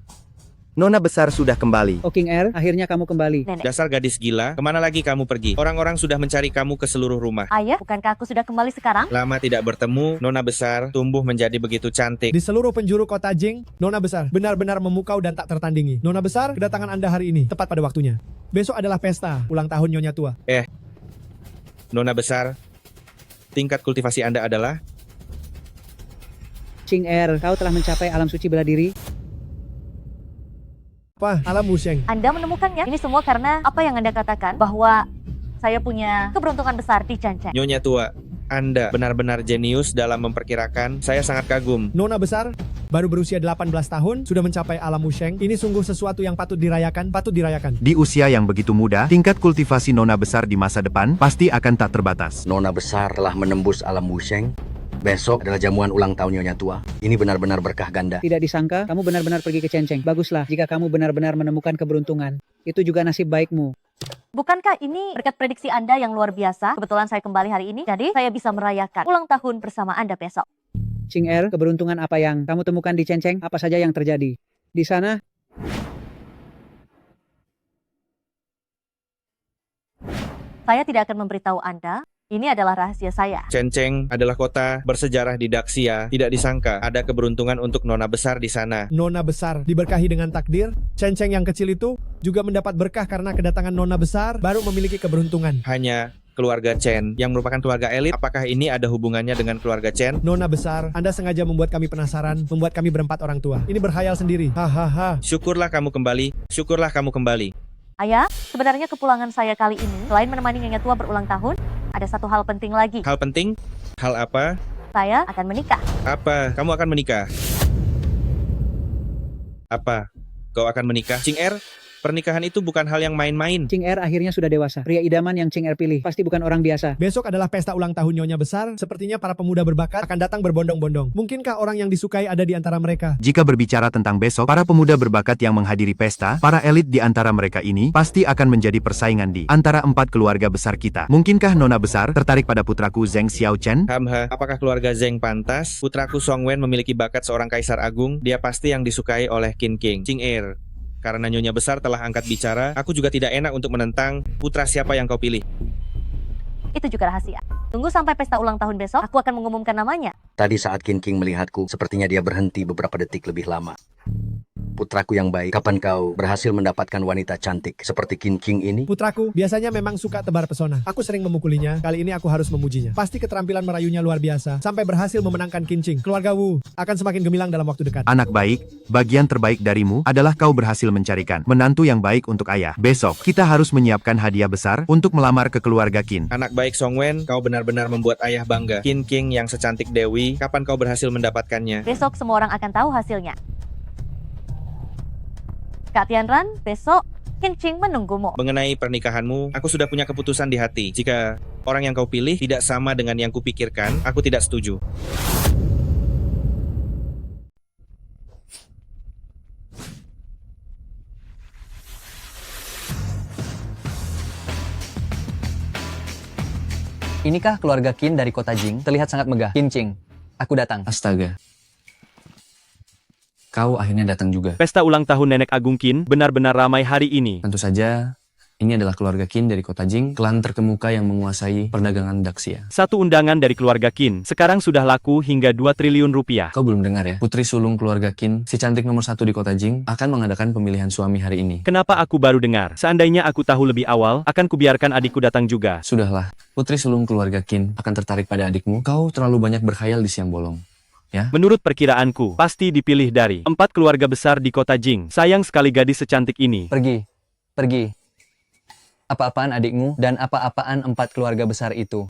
Nona besar sudah kembali. Oh King Er, akhirnya kamu kembali. Nenek. Dasar gadis gila, kemana lagi kamu pergi? Orang-orang sudah mencari kamu ke seluruh rumah. Ayah, bukankah aku sudah kembali sekarang? Lama tidak bertemu, Nona besar tumbuh menjadi begitu cantik. Di seluruh penjuru kota Jing, Nona besar benar-benar memukau dan tak tertandingi. Nona besar, kedatangan Anda hari ini tepat pada waktunya. Besok adalah pesta ulang tahun Nyonya tua. Nona besar, tingkat kultivasi Anda adalah? King Er, kau telah mencapai alam suci bela diri. Apa? Alam Wusheng. Anda menemukannya. Ini semua karena apa yang Anda katakan bahwa saya punya keberuntungan besar di Canceng. Nyonya tua, Anda benar-benar jenius dalam memperkirakan. Saya sangat kagum. Nona besar, baru berusia 18 tahun, sudah mencapai alam Wusheng. Ini sungguh sesuatu yang patut dirayakan, patut dirayakan. Di usia yang begitu muda, tingkat kultivasi Nona besar di masa depan pasti akan tak terbatas. Nona besar telah menembus alam Wusheng. Besok adalah jamuan ulang tahun Nyonya tua. Ini benar-benar berkah ganda. Tidak disangka, kamu benar-benar pergi ke Canceng. Baguslah, jika kamu benar-benar menemukan keberuntungan. Itu juga nasib baikmu. Bukankah ini berkat prediksi Anda yang luar biasa? Kebetulan saya kembali hari ini, jadi saya bisa merayakan ulang tahun bersama Anda besok. King Er, keberuntungan apa yang kamu temukan di Canceng? Apa saja yang terjadi? Di sana, Saya tidak akan memberitahu Anda. Ini adalah rahasia saya. Canceng adalah kota bersejarah di Daxia. Tidak disangka ada keberuntungan untuk Nona besar di sana. Nona besar diberkahi dengan takdir. Cenceng yang kecil itu juga mendapat berkah karena kedatangan Nona besar baru memiliki keberuntungan. Hanya keluarga Chen yang merupakan keluarga elit. Apakah ini ada hubungannya dengan keluarga Chen? Nona besar, Anda sengaja membuat kami penasaran, membuat kami berempat orang tua. Ini berhayal sendiri. Hahaha. Syukurlah kamu kembali. Syukurlah kamu kembali. Ayah, sebenarnya kepulangan saya kali ini, selain menemani Nyonya tua berulang tahun, ada satu hal penting lagi. Hal penting? Hal apa? Saya akan menikah. Apa? Kamu akan menikah? Apa? Kau akan menikah? Ching Er, pernikahan itu bukan hal yang main-main. King Er akhirnya sudah dewasa. Pria idaman yang King Er pilih pasti bukan orang biasa. Besok adalah pesta ulang tahun Nyonya besar. Sepertinya para pemuda berbakat akan datang berbondong-bondong. Mungkinkah orang yang disukai ada di antara mereka? Jika berbicara tentang besok, para pemuda berbakat yang menghadiri pesta, para elit di antara mereka ini pasti akan menjadi persaingan di antara 4 keluarga besar kita. Mungkinkah Nona besar tertarik pada putraku Zheng Xiaochen? Hamha, apakah keluarga Zheng pantas? Putraku Song Wen memiliki bakat seorang kaisar agung. Dia pasti yang disukai oleh Qin King. Ching Er, karena Nyonya besar telah angkat bicara, aku juga tidak enak untuk menentang putra siapa yang kau pilih. Itu juga rahasia. Tunggu sampai pesta ulang tahun besok, aku akan mengumumkan namanya. Tadi saat Qin King melihatku, sepertinya dia berhenti beberapa detik lebih lama. Putraku yang baik, kapan kau berhasil mendapatkan wanita cantik seperti King King ini? Putraku biasanya memang suka tebar pesona. Aku sering memukulinya, kali ini aku harus memujinya. Pasti keterampilan merayunya luar biasa, sampai berhasil memenangkan Kincing. Keluarga Wu akan semakin gemilang dalam waktu dekat. Anak baik, bagian terbaik darimu adalah kau berhasil mencarikan menantu yang baik untuk ayah. Besok, kita harus menyiapkan hadiah besar untuk melamar ke keluarga Qin. Anak baik Songwen, kau benar-benar membuat ayah bangga. Qin King yang secantik Dewi, kapan kau berhasil mendapatkannya? Besok semua orang akan tahu hasilnya. Kak Tianran, besok Kincing menunggumu. Mengenai pernikahanmu, aku sudah punya keputusan di hati. Jika orang yang kau pilih tidak sama dengan yang kupikirkan, aku tidak setuju. Inikah keluarga Qin dari kota Jing? Terlihat sangat megah. Kincing, aku datang. Astaga. Kau akhirnya datang juga. Pesta ulang tahun Nenek Agung Qin benar-benar ramai hari ini. Tentu saja, ini adalah keluarga Qin dari kota Jing, klan terkemuka yang menguasai perdagangan Daxia. Satu undangan dari keluarga Qin sekarang sudah laku hingga 2 triliun rupiah. Kau belum dengar ya? Putri sulung keluarga Qin, si cantik nomor 1 di kota Jing, akan mengadakan pemilihan suami hari ini. Kenapa aku baru dengar? Seandainya aku tahu lebih awal, akan kubiarkan adikku datang juga. Sudahlah, putri sulung keluarga Qin akan tertarik pada adikmu. Kau terlalu banyak berkhayal di siang bolong. Ya? Menurut perkiraanku, pasti dipilih dari 4 keluarga besar di kota Jing. Sayang sekali gadis secantik ini. Pergi. Apa-apaan adikmu dan apa-apaan 4 keluarga besar itu?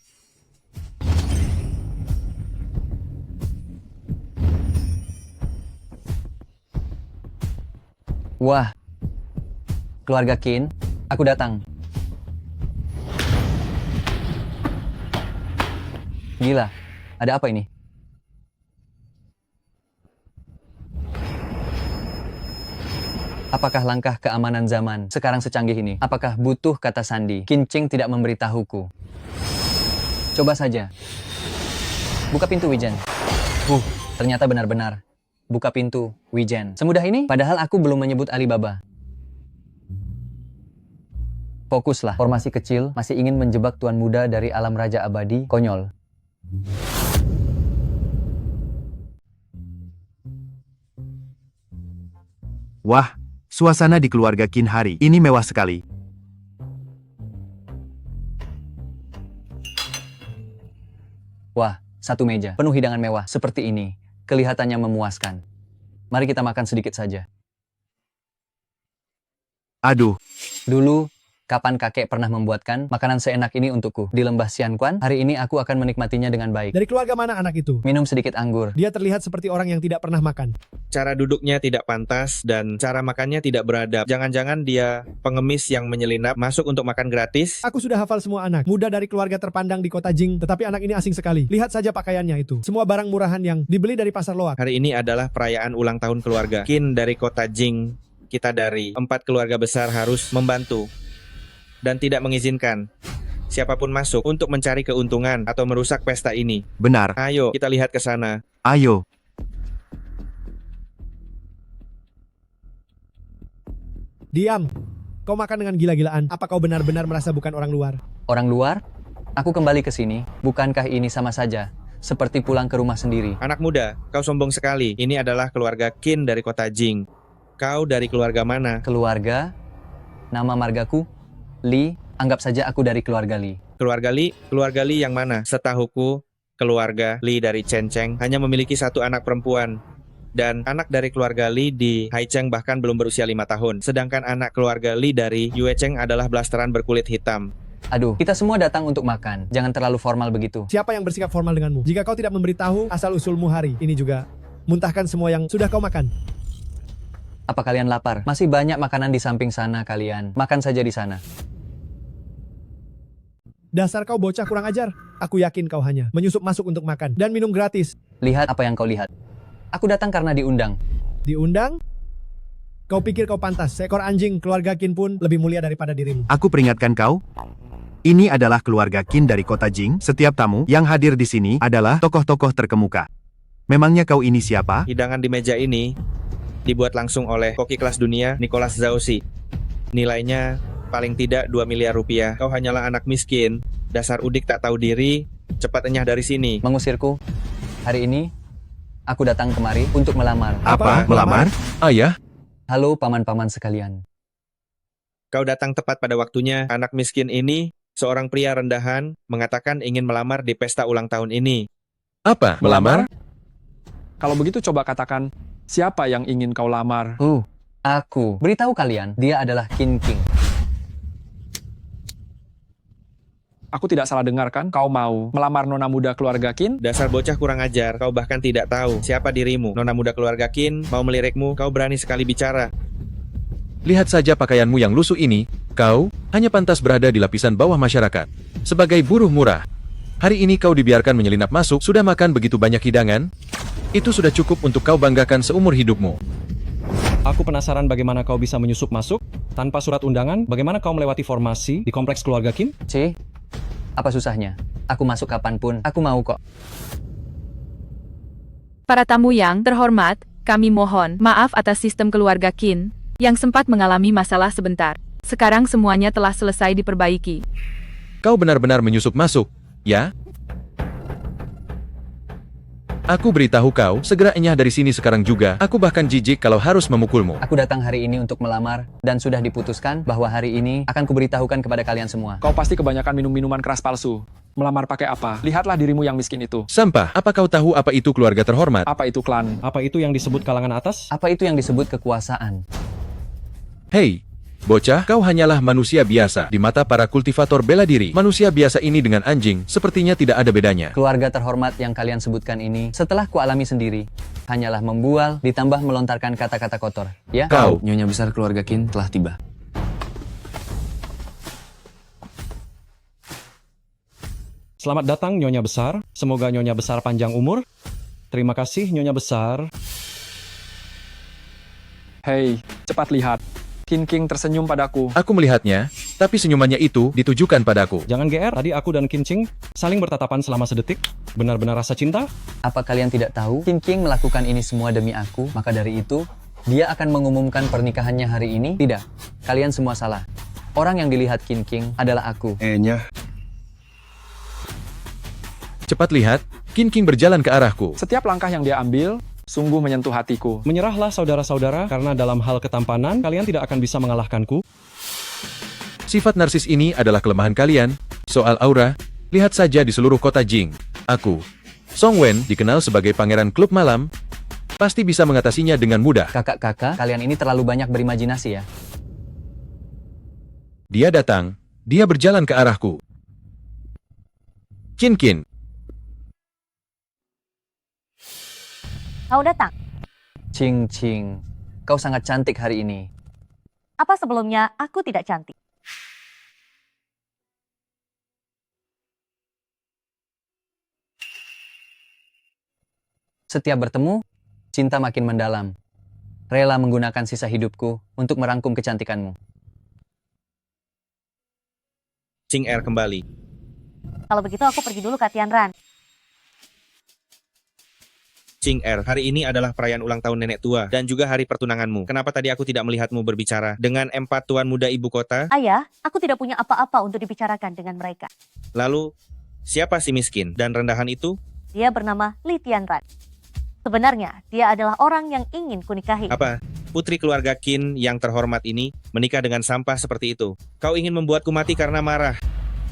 Wah, keluarga Qin, aku datang. Gila, ada apa ini? Apakah langkah keamanan zaman sekarang secanggih ini? Apakah butuh kata sandi? Kincing tidak memberitahuku. Coba saja. Buka pintu, Wijen. Ternyata benar-benar. Buka pintu, Wijen. Semudah ini? Padahal aku belum menyebut Alibaba. Fokuslah. Formasi kecil masih ingin menjebak tuan muda dari alam raja abadi. Konyol. Wah, suasana di keluarga Qin hari ini mewah sekali. Wah, satu meja penuh hidangan mewah seperti ini. Kelihatannya memuaskan. Mari kita makan sedikit saja. Aduh. Dulu, kapan kakek pernah membuatkan makanan seenak ini untukku di lembah Xianquan? Hari ini aku akan menikmatinya dengan baik. Dari keluarga mana anak itu? Minum sedikit anggur. Dia terlihat seperti orang yang tidak pernah makan. Cara duduknya tidak pantas dan cara makannya tidak beradab. Jangan-jangan dia pengemis yang menyelinap masuk untuk makan gratis? Aku sudah hafal semua anak. Muda dari keluarga terpandang di kota Jing, tetapi anak ini asing sekali. Lihat saja pakaiannya itu. Semua barang murahan yang dibeli dari pasar loak. Hari ini adalah perayaan ulang tahun keluarga Qin dari kota Jing. Kita dari 4 keluarga besar harus membantu dan tidak mengizinkan siapapun masuk untuk mencari keuntungan atau merusak pesta ini. Benar. Ayo, kita lihat ke sana. Ayo. Diam. Kau makan dengan gila-gilaan. Apa kau benar-benar merasa bukan orang luar? Orang luar? Aku kembali ke sini. Bukankah ini sama saja seperti pulang ke rumah sendiri? Anak muda, kau sombong sekali. Ini adalah keluarga Qin dari kota Jing. Kau dari keluarga mana? Keluarga? Nama margaku? Li. Anggap saja aku dari keluarga Li. Keluarga Li? Keluarga Li yang mana? Setahuku, keluarga Li dari Chen Cheng hanya memiliki 1 anak perempuan. Dan anak dari keluarga Li di Hai Cheng bahkan belum berusia 5 tahun. Sedangkan anak keluarga Li dari Yue Cheng adalah blasteran berkulit hitam. Aduh, kita semua datang untuk makan. Jangan terlalu formal begitu. Siapa yang bersikap formal denganmu? Jika kau tidak memberitahu asal-usulmu hari ini juga, muntahkan semua yang sudah kau makan. Apa kalian lapar? Masih banyak makanan di samping sana kalian. Makan saja di sana. Dasar kau bocah kurang ajar. Aku yakin kau hanya menyusup masuk untuk makan dan minum gratis. Lihat apa yang kau lihat. Aku datang karena diundang. Diundang? Kau pikir kau pantas? Seekor anjing keluarga Qin pun lebih mulia daripada dirimu. Aku peringatkan kau. Ini adalah keluarga Qin dari kota Jing. Setiap tamu yang hadir di sini adalah tokoh-tokoh terkemuka. Memangnya kau ini siapa? Hidangan di meja ini dibuat langsung oleh koki kelas dunia Nicholas Zhaoxi. Nilainya paling tidak 2 miliar rupiah. Kau hanyalah anak miskin. Dasar udik tak tahu diri. Cepat enyah dari sini. Mengusirku? Hari ini, aku datang kemari untuk melamar. Apa? Melamar? Ayah, Halo paman-paman sekalian. Kau datang tepat pada waktunya. Anak miskin ini, seorang pria rendahan, mengatakan ingin melamar di pesta ulang tahun ini. Apa? Melamar? Kalau begitu coba katakan, siapa yang ingin kau lamar? Aku. Beritahu kalian, dia adalah Kin King. Aku tidak salah dengar kan? Kau mau melamar nona muda keluarga Qin? Dasar bocah kurang ajar, kau bahkan tidak tahu siapa dirimu. Nona muda keluarga Qin mau melirikmu, kau berani sekali bicara. Lihat saja pakaianmu yang lusuh ini, kau hanya pantas berada di lapisan bawah masyarakat. Sebagai buruh murah, hari ini kau dibiarkan menyelinap masuk, sudah makan begitu banyak hidangan, itu sudah cukup untuk kau banggakan seumur hidupmu. Aku penasaran bagaimana kau bisa menyusup masuk tanpa surat undangan. Bagaimana kau melewati formasi di kompleks keluarga Qin? Apa susahnya? Aku masuk kapanpun, aku mau kok. Para tamu yang terhormat, kami mohon maaf atas sistem keluarga Qin yang sempat mengalami masalah sebentar. Sekarang semuanya telah selesai diperbaiki. Kau benar-benar menyusup masuk, ya? Aku beritahu kau, segera enyah dari sini sekarang juga. Aku bahkan jijik kalau harus memukulmu. Aku datang hari ini untuk melamar, dan sudah diputuskan bahwa hari ini akan kuberitahukan kepada kalian semua. Kau pasti kebanyakan minum minuman keras palsu. Melamar pakai apa? Lihatlah dirimu yang miskin itu. Sampah, apa kau tahu apa itu keluarga terhormat? Apa itu klan? Apa itu yang disebut kalangan atas? Apa itu yang disebut kekuasaan? Hei, bocah, kau hanyalah manusia biasa. Di mata para kultivator bela diri, manusia biasa ini dengan anjing sepertinya tidak ada bedanya. Keluarga terhormat yang kalian sebutkan ini, setelah kualami sendiri, hanyalah membual ditambah melontarkan kata-kata kotor. Ya? Kau, Nyonya Besar keluarga Qin telah tiba. Selamat datang Nyonya Besar. Semoga Nyonya Besar panjang umur. Terima kasih Nyonya Besar. Hei, cepat lihat. Qin King tersenyum padaku. Aku melihatnya, tapi senyumannya itu ditujukan padaku. Jangan GR, tadi aku dan Qin King saling bertatapan selama sedetik. Benar-benar rasa cinta? Apa kalian tidak tahu? Qin King melakukan ini semua demi aku, maka dari itu, dia akan mengumumkan pernikahannya hari ini? Tidak, kalian semua salah. Orang yang dilihat Qin King adalah aku. Cepat lihat, Qin King berjalan ke arahku. Setiap langkah yang dia ambil, sungguh menyentuh hatiku. Menyerahlah saudara-saudara, karena dalam hal ketampanan, kalian tidak akan bisa mengalahkanku. Sifat narsis ini adalah kelemahan kalian. Soal aura, lihat saja di seluruh kota Jing. Aku, Song Wen, dikenal sebagai pangeran klub malam, pasti bisa mengatasinya dengan mudah. Kakak-kakak, kalian ini terlalu banyak berimajinasi ya. Dia datang, dia berjalan ke arahku. Qin King. Kau datang. Cing Cing, kau sangat cantik hari ini. Apa sebelumnya aku tidak cantik? Setiap bertemu, cinta makin mendalam. Rela menggunakan sisa hidupku untuk merangkum kecantikanmu. Ching Er kembali. Kalau begitu aku pergi dulu ke Tianran. Ching Er, hari ini adalah perayaan ulang tahun nenek tua dan juga hari pertunanganmu. Kenapa tadi aku tidak melihatmu berbicara dengan empat tuan muda ibu kota? Ayah, aku tidak punya apa-apa untuk dibicarakan dengan mereka. Lalu, siapa si miskin dan rendahan itu? Dia bernama Li Tianran. Sebenarnya, dia adalah orang yang ingin kunikahi. Apa? Putri keluarga Qin yang terhormat ini menikah dengan sampah seperti itu. Kau ingin membuatku mati karena marah.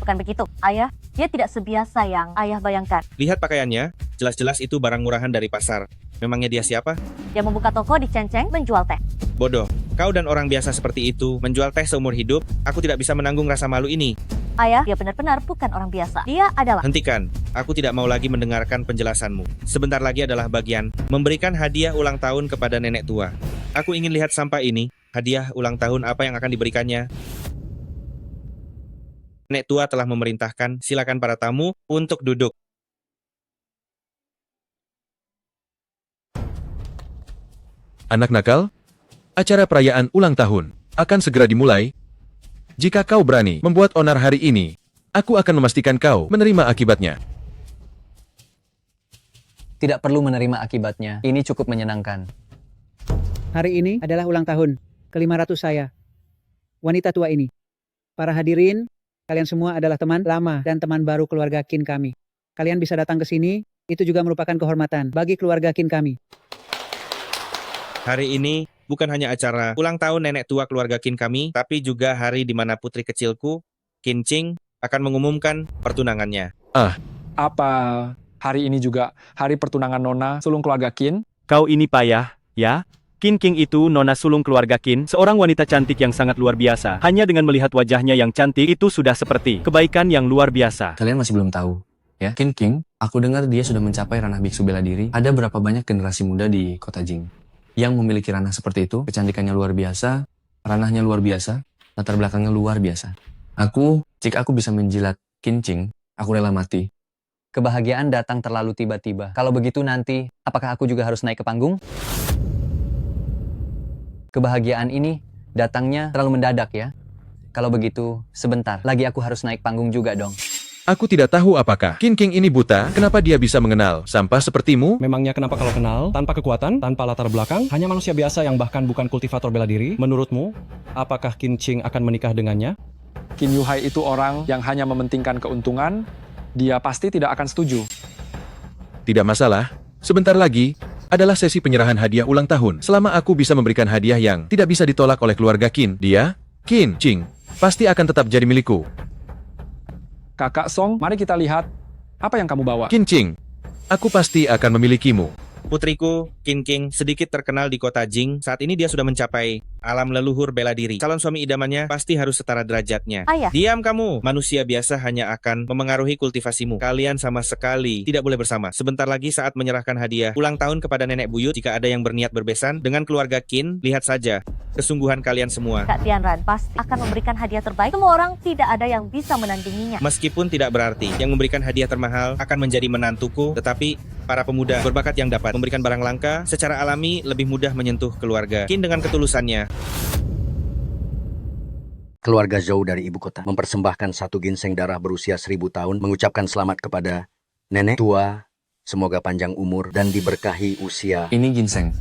Bukan begitu, ayah. Dia tidak sebiasa yang ayah bayangkan. Lihat pakaiannya, jelas-jelas itu barang murahan dari pasar. Memangnya dia siapa? Dia membuka toko di Cenceng menjual teh. Bodoh, kau dan orang biasa seperti itu menjual teh seumur hidup, aku tidak bisa menanggung rasa malu ini. Ayah, dia benar-benar bukan orang biasa. Dia adalah... Hentikan, aku tidak mau lagi mendengarkan penjelasanmu. Sebentar lagi adalah bagian memberikan hadiah ulang tahun kepada nenek tua. Aku ingin lihat sampah ini, hadiah ulang tahun apa yang akan diberikannya. Nenek tua telah memerintahkan, silakan para tamu untuk duduk. Anak nakal, acara perayaan ulang tahun akan segera dimulai. Jika kau berani membuat onar hari ini, aku akan memastikan kau menerima akibatnya. Tidak perlu menerima akibatnya, ini cukup menyenangkan. Hari ini adalah ulang tahun ke-500 saya, wanita tua ini. Para hadirin, kalian semua adalah teman lama dan teman baru keluarga Qin kami. Kalian bisa datang ke sini, itu juga merupakan kehormatan bagi keluarga Qin kami. Hari ini, bukan hanya acara ulang tahun nenek tua keluarga Qin kami, tapi juga hari di mana putri kecilku, Qin Ching, akan mengumumkan pertunangannya. Apa hari ini juga hari pertunangan Nona sulung keluarga Qin? Kau ini payah, ya? Qin King itu nona sulung keluarga Qin, seorang wanita cantik yang sangat luar biasa. Hanya dengan melihat wajahnya yang cantik, itu sudah seperti kebaikan yang luar biasa. Kalian masih belum tahu, ya? Qin King, aku dengar dia sudah mencapai ranah biksu bela diri. Ada berapa banyak generasi muda di kota Jing yang memiliki ranah seperti itu? Kecantikannya luar biasa, ranahnya luar biasa, latar belakangnya luar biasa. Jika aku bisa menjilat Qin Ching, aku rela mati. Kebahagiaan datang terlalu tiba-tiba. Kalau begitu nanti, apakah aku juga harus naik ke panggung? Kebahagiaan ini datangnya terlalu mendadak ya. Kalau begitu, sebentar lagi aku harus naik panggung juga dong. Aku tidak tahu apakah Qin King ini buta, kenapa dia bisa mengenal sampah sepertimu? Memangnya kenapa kalau kenal, tanpa kekuatan, tanpa latar belakang, hanya manusia biasa yang bahkan bukan kultivator bela diri? Menurutmu, apakah Qin Ching akan menikah dengannya? Qin Yuhai itu orang yang hanya mementingkan keuntungan, dia pasti tidak akan setuju. Tidak masalah, sebentar lagi adalah sesi penyerahan hadiah ulang tahun. Selama aku bisa memberikan hadiah yang tidak bisa ditolak oleh keluarga Qin, dia, Qin Ching, pasti akan tetap jadi milikku. Kakak Song, mari kita lihat apa yang kamu bawa. Qin Ching, aku pasti akan memilikimu. Putriku, Qin King, sedikit terkenal di kota Jing. Saat ini dia sudah mencapai alam leluhur bela diri. Calon suami idamannya pasti harus setara derajatnya. Ayah. Diam kamu. Manusia biasa hanya akan memengaruhi kultivasimu. Kalian sama sekali tidak boleh bersama. Sebentar lagi saat menyerahkan hadiah ulang tahun kepada nenek buyut, jika ada yang berniat berbesan dengan keluarga Qin, lihat saja kesungguhan kalian semua. Kak Tianran pasti akan memberikan hadiah terbaik. Semua orang tidak ada yang bisa menandinginya. Meskipun tidak berarti yang memberikan hadiah termahal akan menjadi menantuku, tetapi para pemuda berbakat yang dapat memberikan barang langka secara alami lebih mudah menyentuh keluarga Qin dengan ketulusannya. Keluarga Zhou dari ibu kota mempersembahkan satu ginseng darah berusia 1000 tahun, mengucapkan selamat kepada nenek tua, semoga panjang umur dan diberkahi usia. Ini ginseng.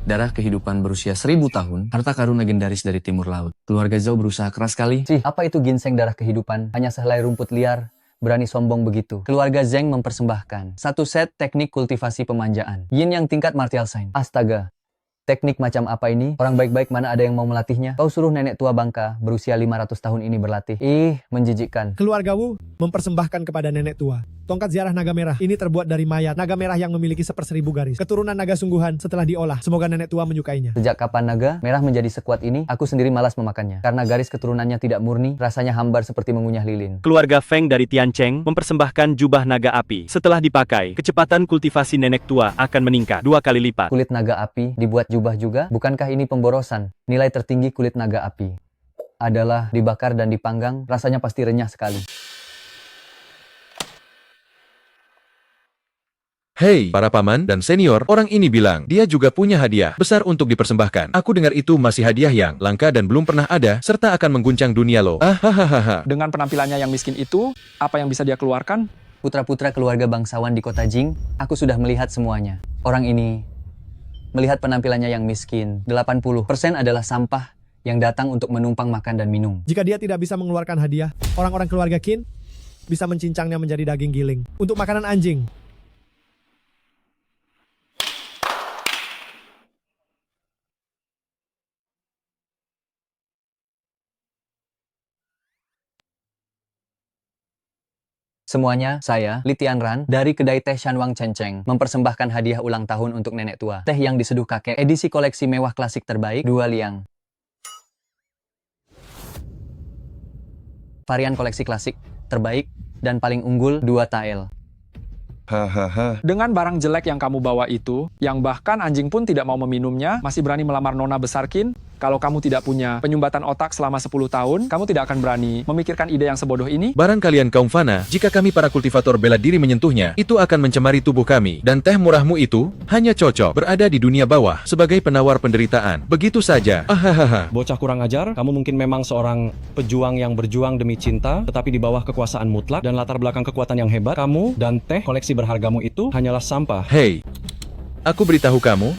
Darah kehidupan berusia 1000 tahun, harta karun legendaris dari timur laut. Keluarga Zhou berusaha keras sekali. Apa itu ginseng darah kehidupan? Hanya sehelai rumput liar. Berani sombong begitu. Keluarga Zheng mempersembahkan satu set teknik kultivasi pemanjaan. Yin yang tingkat martial sign. Astaga. Teknik macam apa ini? Orang baik-baik mana ada yang mau melatihnya? Kau suruh nenek tua bangka berusia 500 tahun ini berlatih. Menjijikkan. Keluarga Wu mempersembahkan kepada nenek tua tongkat ziarah naga merah. Ini terbuat dari mayat naga merah yang memiliki 1/1000 garis. Keturunan naga sungguhan setelah diolah. Semoga nenek tua menyukainya. Sejak kapan naga merah menjadi sekuat ini? Aku sendiri malas memakannya. Karena garis keturunannya tidak murni, rasanya hambar seperti mengunyah lilin. Keluarga Feng dari Tiancheng mempersembahkan jubah naga api. Setelah dipakai, kecepatan kultivasi nenek tua akan meningkat 2 kali lipat. Kulit naga api dibuat jubah juga? Bukankah ini pemborosan? Nilai tertinggi kulit naga api adalah dibakar dan dipanggang, rasanya pasti renyah sekali. Hei, para paman dan senior, orang ini bilang dia juga punya hadiah besar untuk dipersembahkan. Aku dengar itu masih hadiah yang langka dan belum pernah ada, serta akan mengguncang dunia loh. Dengan penampilannya yang miskin itu, apa yang bisa dia keluarkan? Putra-putra keluarga bangsawan di kota Jing, aku sudah melihat semuanya. Orang ini melihat penampilannya yang miskin, 80% adalah sampah yang datang untuk menumpang makan dan minum. Jika dia tidak bisa mengeluarkan hadiah, orang-orang keluarga Qin bisa mencincangnya menjadi daging giling untuk makanan anjing. Semuanya, saya, Li Tianran, dari kedai teh Shanwang Chenceng, mempersembahkan hadiah ulang tahun untuk nenek tua. Teh yang diseduh kakek, edisi koleksi mewah klasik terbaik, 2 liang. Varian koleksi klasik, terbaik, dan paling unggul, 2 tael. Dengan barang jelek yang kamu bawa itu, yang bahkan anjing pun tidak mau meminumnya, masih berani melamar nona besar Qin? Kalau kamu tidak punya penyumbatan otak selama 10 tahun, kamu tidak akan berani memikirkan ide yang sebodoh ini? Barang kalian kaum fana, jika kami para kultivator bela diri menyentuhnya, itu akan mencemari tubuh kami. Dan teh murahmu itu hanya cocok berada di dunia bawah sebagai penawar penderitaan. Begitu saja. Bocah kurang ajar, kamu mungkin memang seorang pejuang yang berjuang demi cinta, tetapi di bawah kekuasaan mutlak dan latar belakang kekuatan yang hebat, kamu dan teh koleksi berhargamu itu hanyalah sampah. Hei, aku beritahu kamu,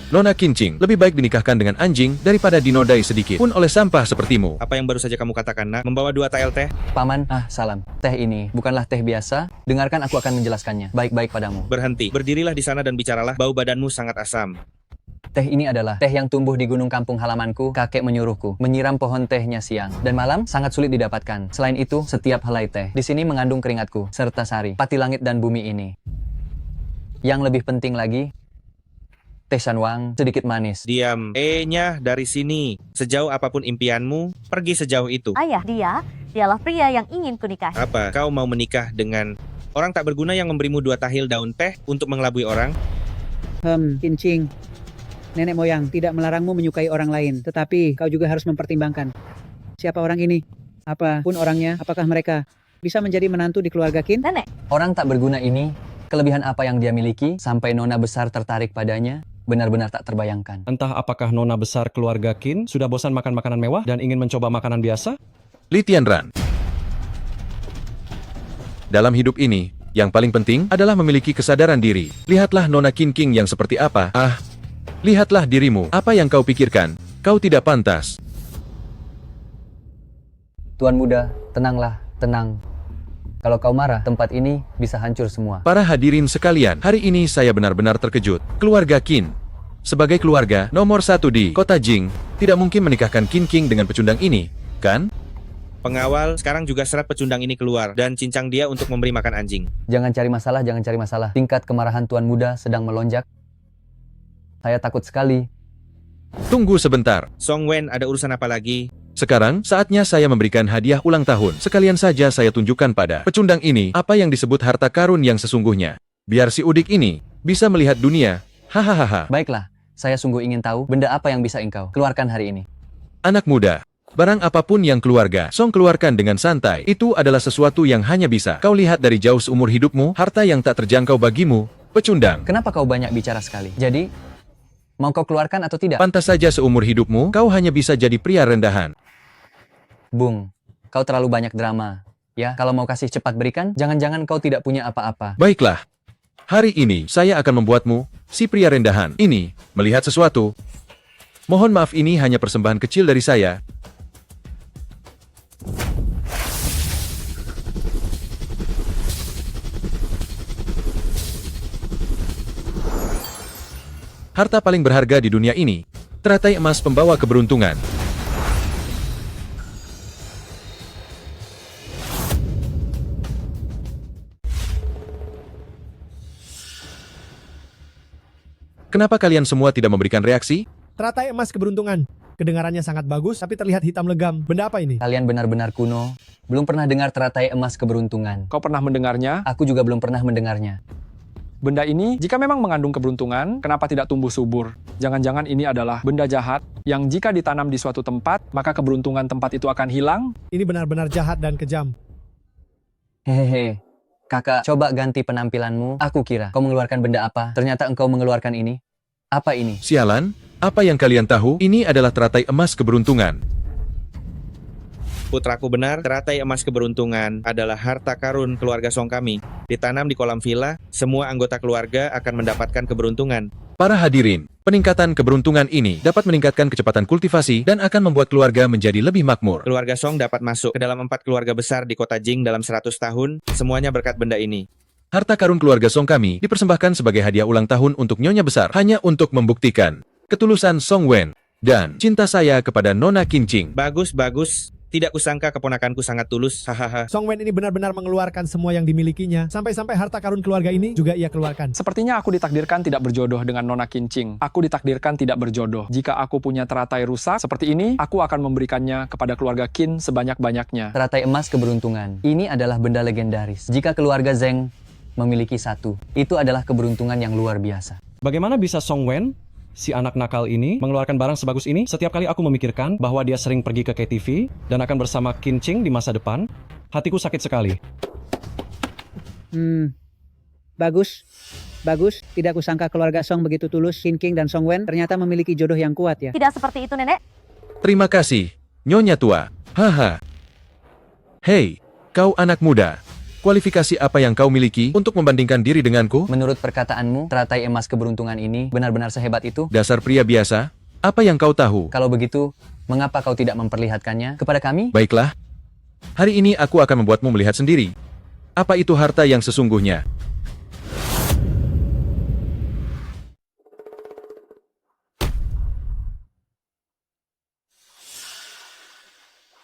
Nona Qin Ching lebih baik dinikahkan dengan anjing daripada dinodai sedikit pun oleh sampah sepertimu. Apa yang baru saja kamu katakan, nak? Membawa 2 tael teh? Paman, salam. Teh ini bukanlah teh biasa. Dengarkan, aku akan menjelaskannya. Baik-baik padamu. Berhenti. Berdirilah di sana dan bicaralah. Bau badanmu sangat asam. Teh ini adalah teh yang tumbuh di gunung kampung halamanku. Kakek menyuruhku menyiram pohon tehnya siang dan malam, sangat sulit didapatkan. Selain itu, setiap helai teh di sini mengandung keringatku serta sari pati langit dan bumi ini. Yang lebih penting lagi, teh Shanwang sedikit manis. Diam. E-nya dari sini. Sejauh apapun impianmu, pergi sejauh itu. Ayah, dialah pria yang ingin kunikahi. Apa? Kau mau menikah dengan orang tak berguna yang memberimu 2 tahil daun teh untuk mengelabui orang? Kincing. Nenek moyang tidak melarangmu menyukai orang lain, tetapi kau juga harus mempertimbangkan. Siapa orang ini? Apapun orangnya, apakah mereka bisa menjadi menantu di keluarga Qin? Nenek. Orang tak berguna ini, kelebihan apa yang dia miliki sampai nona besar tertarik padanya, benar-benar tak terbayangkan. Entah apakah nona besar keluarga Qin sudah bosan makan makanan mewah dan ingin mencoba makanan biasa? Li Tianran. Dalam hidup ini, yang paling penting adalah memiliki kesadaran diri. Lihatlah Nona Qin yang seperti apa. Lihatlah dirimu. Apa yang kau pikirkan? Kau tidak pantas. Tuan muda, tenanglah, tenang. Kalau kau marah, tempat ini bisa hancur semua. Para hadirin sekalian, hari ini saya benar-benar terkejut. Keluarga Qin, sebagai keluarga nomor 1 di kota Jing, tidak mungkin menikahkan Qin dengan pecundang ini, kan? Pengawal, sekarang juga seret pecundang ini keluar dan cincang dia untuk memberi makan anjing. Jangan cari masalah, jangan cari masalah. Tingkat kemarahan tuan muda sedang melonjak. Saya takut sekali. Tunggu sebentar. Song Wen, ada urusan apa lagi? Sekarang, saatnya saya memberikan hadiah ulang tahun. Sekalian saja saya tunjukkan pada pecundang ini apa yang disebut harta karun yang sesungguhnya. Biar si udik ini bisa melihat dunia. Hahaha. Baiklah, saya sungguh ingin tahu benda apa yang bisa engkau keluarkan hari ini. Anak muda, barang apapun yang keluarga Song keluarkan dengan santai, itu adalah sesuatu yang hanya bisa kau lihat dari jauh seumur hidupmu, harta yang tak terjangkau bagimu, pecundang. Kenapa kau banyak bicara sekali? Jadi, mau kau keluarkan atau tidak? Pantas saja seumur hidupmu, kau hanya bisa jadi pria rendahan. Bung, kau terlalu banyak drama. Ya, kalau mau kasih cepat berikan, jangan-jangan kau tidak punya apa-apa. Baiklah, hari ini saya akan membuatmu, si pria rendahan ini, melihat sesuatu. Mohon maaf, ini hanya persembahan kecil dari saya. Harta paling berharga di dunia ini, teratai emas pembawa keberuntungan. Kenapa kalian semua tidak memberikan reaksi? Teratai emas keberuntungan. Kedengarannya sangat bagus, tapi terlihat hitam legam. Benda apa ini? Kalian benar-benar kuno. Belum pernah dengar teratai emas keberuntungan. Kau pernah mendengarnya? Aku juga belum pernah mendengarnya. Benda ini, jika memang mengandung keberuntungan, kenapa tidak tumbuh subur? Jangan-jangan ini adalah benda jahat yang jika ditanam di suatu tempat, maka keberuntungan tempat itu akan hilang? Ini benar-benar jahat dan kejam. Hehehe. Kakak, coba ganti penampilanmu. Aku kira kau mengeluarkan benda apa. Ternyata engkau mengeluarkan ini. Apa ini? Sialan, apa yang kalian tahu? Ini adalah teratai emas keberuntungan. Putraku benar, teratai emas keberuntungan adalah harta karun keluarga Song kami. Ditanam di kolam villa, semua anggota keluarga akan mendapatkan keberuntungan. Para hadirin, peningkatan keberuntungan ini dapat meningkatkan kecepatan kultivasi dan akan membuat keluarga menjadi lebih makmur. Keluarga Song dapat masuk ke dalam 4 keluarga besar di kota Jing dalam 100 tahun, semuanya berkat benda ini. Harta karun keluarga Song kami dipersembahkan sebagai hadiah ulang tahun untuk Nyonya Besar, hanya untuk membuktikan ketulusan Song Wen dan cinta saya kepada Nona Qin. Bagus, bagus. Tidak kusangka keponakanku sangat tulus, hahaha. Song Wen ini benar-benar mengeluarkan semua yang dimilikinya, sampai-sampai harta karun keluarga ini juga ia keluarkan. Sepertinya aku ditakdirkan tidak berjodoh dengan Nona Qin. Aku ditakdirkan tidak berjodoh. Jika aku punya teratai rusak seperti ini, aku akan memberikannya kepada keluarga Qin sebanyak-banyaknya. Teratai emas keberuntungan. Ini adalah benda legendaris. Jika keluarga Zeng memiliki satu, itu adalah keberuntungan yang luar biasa. Bagaimana bisa Song Wen, si anak nakal ini, mengeluarkan barang sebagus ini? Setiap kali aku memikirkan bahwa dia sering pergi ke KTV dan akan bersama Qin di masa depan, hatiku sakit sekali. Bagus. Bagus, tidak kusangka keluarga Song begitu tulus. Qin dan Song Wen ternyata memiliki jodoh yang kuat ya. Tidak seperti itu, Nenek. Terima kasih, Nyonya tua. Haha. Hei, kau anak muda. Kualifikasi apa yang kau miliki untuk membandingkan diri denganku? Menurut perkataanmu, teratai emas keberuntungan ini benar-benar sehebat itu? Dasar pria biasa, apa yang kau tahu? Kalau begitu, mengapa kau tidak memperlihatkannya kepada kami? Baiklah. Hari ini aku akan membuatmu melihat sendiri. Apa itu harta yang sesungguhnya?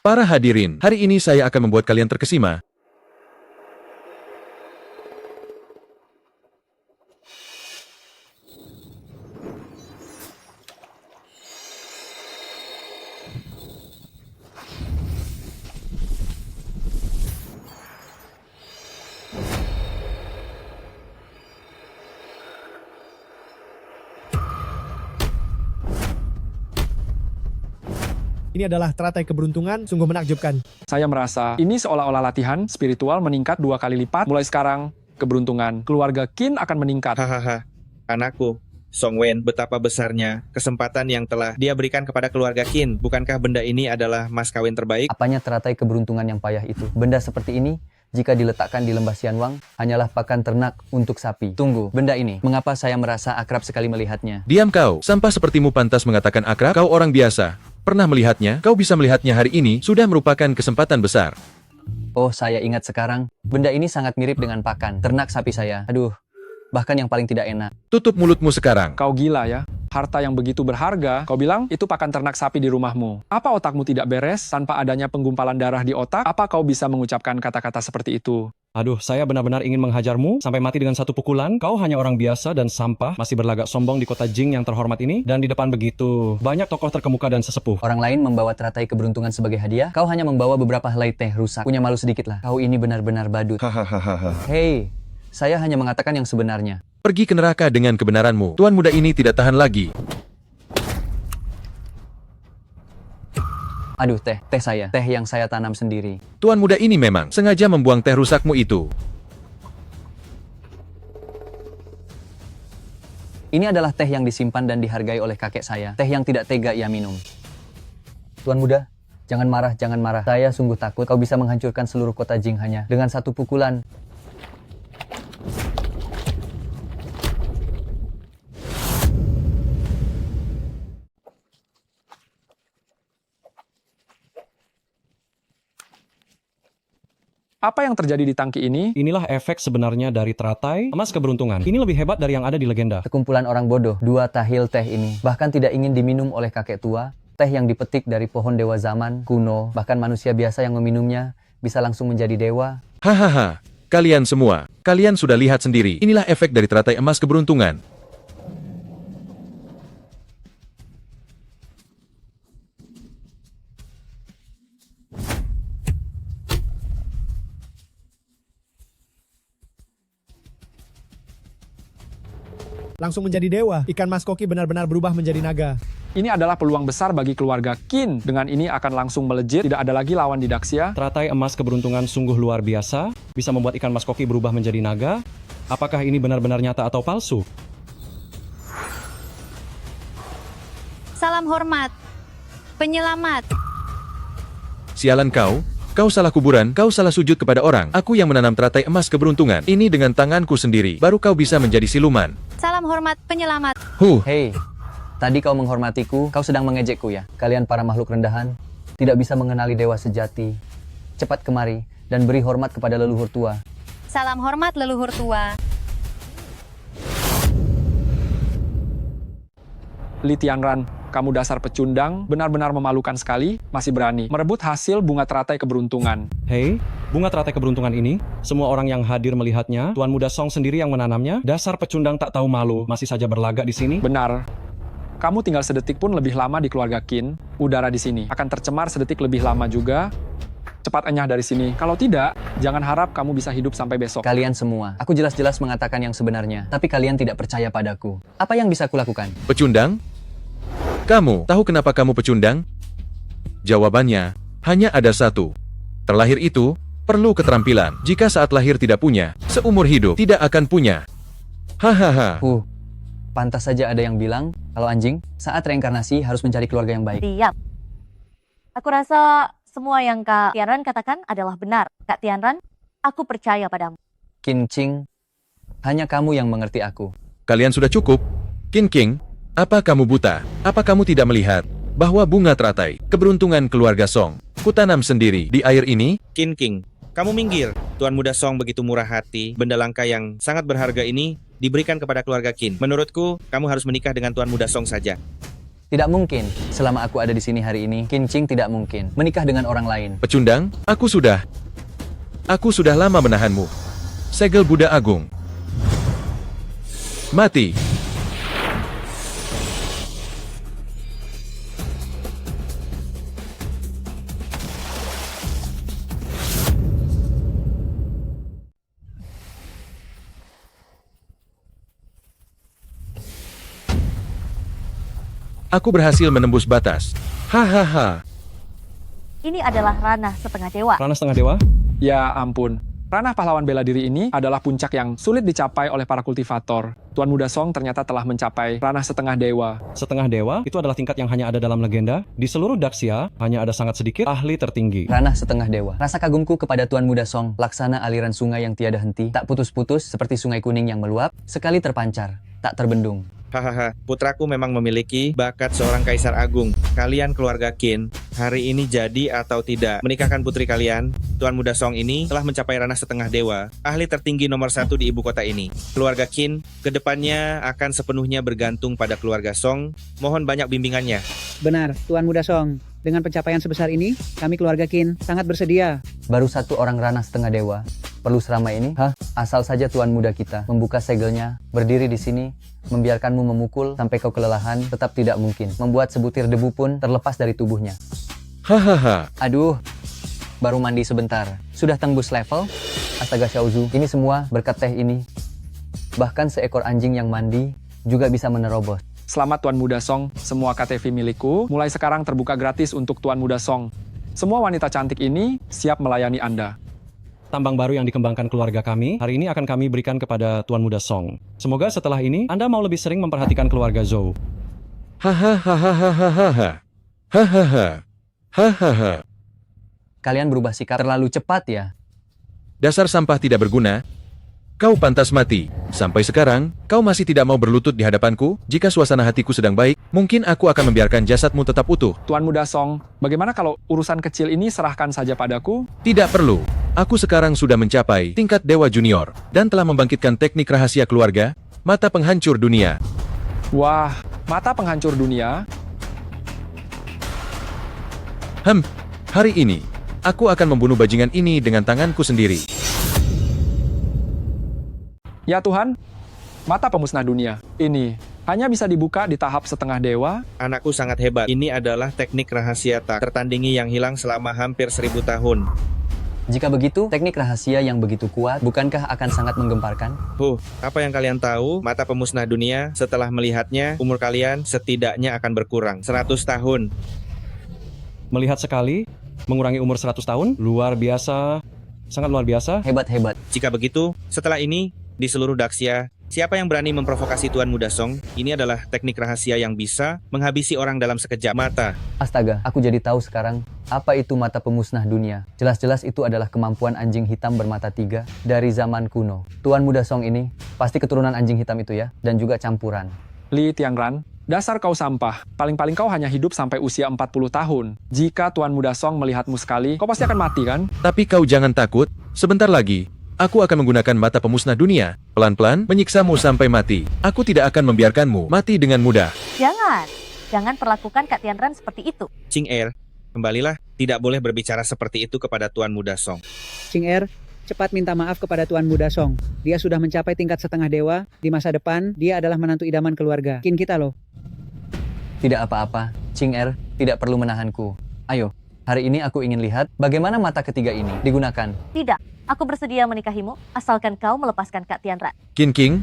Para hadirin, hari ini saya akan membuat kalian terkesima. Ini adalah teratai keberuntungan, sungguh menakjubkan. Saya merasa ini seolah-olah latihan spiritual meningkat 2 kali lipat. Mulai sekarang, keberuntungan keluarga Qin akan meningkat. Hahaha, anakku, Song Wen, betapa besarnya kesempatan yang telah dia berikan kepada keluarga Qin. Bukankah benda ini adalah mas kawin terbaik? Apanya teratai keberuntungan yang payah itu? Benda seperti ini, jika diletakkan di lembah Xianwang, hanyalah pakan ternak untuk sapi. Tunggu, benda ini, mengapa saya merasa akrab sekali melihatnya? Diam kau, sampah sepertimu pantas mengatakan akrab, kau orang biasa. Pernah melihatnya, kau bisa melihatnya hari ini, sudah merupakan kesempatan besar. Oh, saya ingat sekarang, benda ini sangat mirip dengan pakan ternak sapi saya. Aduh, bahkan yang paling tidak enak. Tutup mulutmu sekarang. Kau gila ya? Harta yang begitu berharga, kau bilang itu pakan ternak sapi di rumahmu. Apa otakmu tidak beres tanpa adanya penggumpalan darah di otak? Apa kau bisa mengucapkan kata-kata seperti itu? Aduh, saya benar-benar ingin menghajarmu sampai mati dengan satu pukulan. Kau hanya orang biasa dan sampah, masih berlagak sombong di kota Jing yang terhormat ini. Dan di depan begitu banyak tokoh terkemuka dan sesepuh. Orang lain membawa teratai keberuntungan sebagai hadiah, kau hanya membawa beberapa helai teh rusak. Punya malu sedikit lah. Kau ini benar-benar badut. Hei, saya hanya mengatakan yang sebenarnya. Pergi ke neraka dengan kebenaranmu. Tuan muda ini tidak tahan lagi. Aduh, teh saya, teh yang saya tanam sendiri. Tuan muda ini memang sengaja membuang teh rusakmu itu. Ini adalah teh yang disimpan dan dihargai oleh kakek saya. Teh yang tidak tega ia minum. Tuan muda, jangan marah, jangan marah. Saya sungguh takut kau bisa menghancurkan seluruh kota Jing hanya dengan satu pukulan. Apa yang terjadi di tangki ini? Inilah efek sebenarnya dari teratai emas keberuntungan. Ini lebih hebat dari yang ada di legenda. Sekumpulan orang bodoh, 2 tahil teh ini bahkan tidak ingin diminum oleh kakek tua. Teh yang dipetik dari pohon dewa zaman kuno, bahkan manusia biasa yang meminumnya bisa langsung menjadi dewa. Hahaha, kalian semua, kalian sudah lihat sendiri. Inilah efek dari teratai emas keberuntungan. Langsung menjadi dewa, ikan mas koki benar-benar berubah menjadi naga. Ini adalah peluang besar bagi keluarga Qin. Dengan ini akan langsung melejit, tidak ada lagi lawan di Daxia. Teratai emas keberuntungan sungguh luar biasa, bisa membuat ikan mas koki berubah menjadi naga. Apakah ini benar-benar nyata atau palsu? Salam hormat, penyelamat. Sialan kau salah kuburan, kau salah sujud kepada orang. Aku yang menanam teratai emas keberuntungan. Ini dengan tanganku sendiri, baru kau bisa menjadi siluman. Salam hormat, penyelamat. Hei, tadi kau menghormatiku, kau sedang mengejekku ya? Kalian para makhluk rendahan, tidak bisa mengenali dewa sejati. Cepat kemari, dan beri hormat kepada leluhur tua. Salam hormat leluhur tua. Li Tianran, kamu dasar pecundang, benar-benar memalukan sekali, masih berani merebut hasil bunga teratai keberuntungan. Hei, bunga teratai keberuntungan ini, semua orang yang hadir melihatnya, Tuan Muda Song sendiri yang menanamnya, dasar pecundang tak tahu malu, masih saja berlagak di sini. Benar. Kamu tinggal sedetik pun lebih lama di keluarga Qin, udara di sini akan tercemar sedetik lebih lama juga. Cepat enyah dari sini. Kalau tidak, jangan harap kamu bisa hidup sampai besok. Kalian semua, aku jelas-jelas mengatakan yang sebenarnya, tapi kalian tidak percaya padaku. Apa yang bisa kulakukan? Pecundang? Kamu tahu kenapa kamu pecundang? Jawabannya hanya ada satu. Terlahir itu perlu keterampilan. Jika saat lahir tidak punya, seumur hidup tidak akan punya. Hahaha. Pantas saja ada yang bilang, kalau anjing, saat reinkarnasi harus mencari keluarga yang baik. Diam. Aku rasa semua yang Kak Tianran katakan adalah benar. Kak Tianran, aku percaya padamu. Qin Qing, hanya kamu yang mengerti aku. Kalian sudah cukup. Qin Qing, apa kamu buta? Apa kamu tidak melihat bahwa bunga teratai, keberuntungan keluarga Song, kutanam sendiri di air ini? Qin Qing, kamu minggir. Tuan Muda Song begitu murah hati, benda langka yang sangat berharga ini diberikan kepada keluarga Qin. Menurutku, kamu harus menikah dengan Tuan Muda Song saja. Tidak mungkin. Selama aku ada di sini hari ini, Qin Ching tidak mungkin menikah dengan orang lain. Pecundang, aku sudah lama menahanmu. Segel Buddha Agung. Mati. Aku berhasil menembus batas. Hahaha. Ini adalah ranah setengah dewa. Ranah setengah dewa? Ya ampun. Ranah pahlawan bela diri ini adalah puncak yang sulit dicapai oleh para kultivator. Tuan Muda Song ternyata telah mencapai ranah setengah dewa. Setengah dewa itu adalah tingkat yang hanya ada dalam legenda. Di seluruh Daxia, hanya ada sangat sedikit ahli tertinggi. Ranah setengah dewa. Rasa kagumku kepada Tuan Muda Song, laksana aliran sungai yang tiada henti, tak putus-putus seperti sungai kuning yang meluap, sekali terpancar, tak terbendung. Hahaha, putraku memang memiliki bakat seorang kaisar agung. Kalian keluarga Qin, hari ini jadi atau tidak menikahkan putri kalian? Tuan Muda Song ini telah mencapai ranah setengah dewa, ahli tertinggi nomor 1 di ibu kota ini. Keluarga Qin, kedepannya akan sepenuhnya bergantung pada keluarga Song. Mohon banyak bimbingannya. Benar, Tuan Muda Song. Dengan pencapaian sebesar ini, kami keluarga Qin sangat bersedia. Baru satu orang ranah setengah dewa. Perlu seramai ini? Hah? Asal saja Tuan Muda kita membuka segelnya, berdiri di sini, membiarkanmu memukul sampai kau kelelahan, tetap tidak mungkin. Membuat sebutir debu pun terlepas dari tubuhnya. Hahaha. Aduh, baru mandi sebentar. Sudah tembus level? Astaga Xiaozu, ini semua berkat teh ini. Bahkan seekor anjing yang mandi juga bisa menerobos. Selamat Tuan Muda Song, semua KTV milikku mulai sekarang terbuka gratis untuk Tuan Muda Song. Semua wanita cantik ini siap melayani Anda. Tambang baru yang dikembangkan keluarga kami, hari ini akan kami berikan kepada Tuan Muda Song. Semoga setelah ini, Anda mau lebih sering memperhatikan keluarga Zhou. Hahaha. Hahaha. Hahaha. Kalian berubah sikap terlalu cepat ya. Dasar sampah tidak berguna. Kau pantas mati. Sampai sekarang, kau masih tidak mau berlutut di hadapanku? Jika suasana hatiku sedang baik, mungkin aku akan membiarkan jasadmu tetap utuh. Tuan Muda Song, bagaimana kalau urusan kecil ini serahkan saja padaku? Tidak perlu. Aku sekarang sudah mencapai tingkat Dewa Junior, dan telah membangkitkan teknik rahasia keluarga, mata penghancur dunia. Wah, mata penghancur dunia? Hari ini, aku akan membunuh bajingan ini dengan tanganku sendiri. Ya Tuhan, mata pemusnah dunia. Ini hanya bisa dibuka di tahap setengah dewa. Anakku sangat hebat. Ini adalah teknik rahasia tak tertandingi yang hilang selama hampir 1000 tahun. Jika begitu, teknik rahasia yang begitu kuat, bukankah akan sangat menggemparkan? Apa yang kalian tahu? Mata pemusnah dunia, setelah melihatnya, umur kalian setidaknya akan berkurang 100 tahun. Melihat sekali, mengurangi umur 100 tahun, luar biasa. Sangat luar biasa. Hebat. Jika begitu, setelah ini, di seluruh Daxia, siapa yang berani memprovokasi Tuan Muda Song? Ini adalah teknik rahasia yang bisa menghabisi orang dalam sekejap mata. Astaga, aku jadi tahu sekarang apa itu mata pemusnah dunia. Jelas-jelas itu adalah kemampuan anjing hitam bermata 3 dari zaman kuno. Tuan Muda Song ini pasti keturunan anjing hitam itu ya, dan juga campuran. Li Tiangran, dasar kau sampah. Paling-paling kau hanya hidup sampai usia 40 tahun. Jika Tuan Muda Song melihatmu sekali, kau pasti akan mati kan? Tapi kau jangan takut, sebentar lagi. Aku akan menggunakan mata pemusnah dunia, pelan-pelan menyiksamu sampai mati. Aku tidak akan membiarkanmu mati dengan mudah. Jangan perlakukan Kak Tianran seperti itu. Ching Er, kembalilah. Tidak boleh berbicara seperti itu kepada Tuan Muda Song. Ching Er, cepat minta maaf kepada Tuan Muda Song. Dia sudah mencapai tingkat setengah dewa. Di masa depan, dia adalah menantu idaman keluarga Qin kita loh. Tidak apa-apa, Ching Er tidak perlu menahanku. Ayo, hari ini aku ingin lihat bagaimana mata ketiga ini digunakan. Tidak. Aku bersedia menikahimu, asalkan kau melepaskan Kak Tianran. Qin King,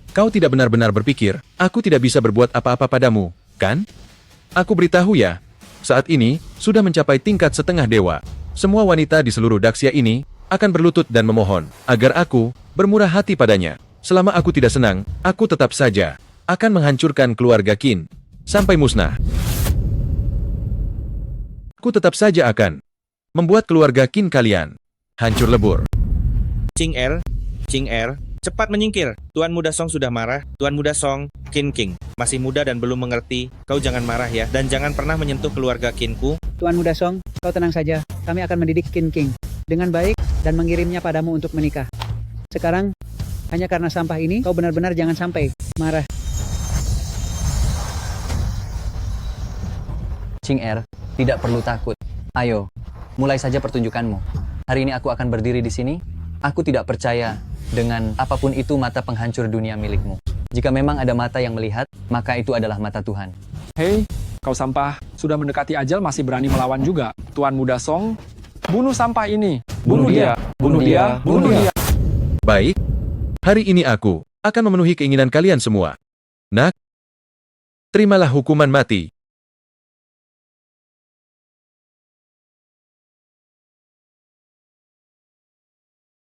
kau tidak benar-benar berpikir, aku tidak bisa berbuat apa-apa padamu, kan? Aku beritahu ya, saat ini, sudah mencapai tingkat setengah dewa. Semua wanita di seluruh Daxia ini, akan berlutut dan memohon, agar aku, bermurah hati padanya. Selama aku tidak senang, aku tetap saja, akan menghancurkan keluarga Qin, sampai musnah. Aku tetap saja akan membuat keluarga Qin kalian hancur lebur. Ching Er, cepat menyingkir. Tuan Muda Song sudah marah. Tuan Muda Song, Qin King, masih muda dan belum mengerti. Kau jangan marah ya, dan jangan pernah menyentuh keluarga Qinku. Tuan Muda Song, kau tenang saja. Kami akan mendidik Qin King dengan baik dan mengirimnya padamu untuk menikah. Sekarang, Hanya karena sampah ini, kau benar-benar jangan sampai marah. Ching Er, tidak perlu takut. Ayo, mulai saja pertunjukanmu. Hari ini aku akan berdiri di sini. Aku tidak percaya dengan apapun itu mata penghancur dunia milikmu. Jika memang ada mata yang melihat, maka itu adalah mata Tuhan. Hei, kau sampah, sudah mendekati ajal masih berani melawan juga. Tuan Muda Song, bunuh sampah ini. Bunuh dia, bunuh dia, bunuh dia. Baik, hari ini aku akan memenuhi keinginan kalian semua. Nak, terimalah hukuman mati.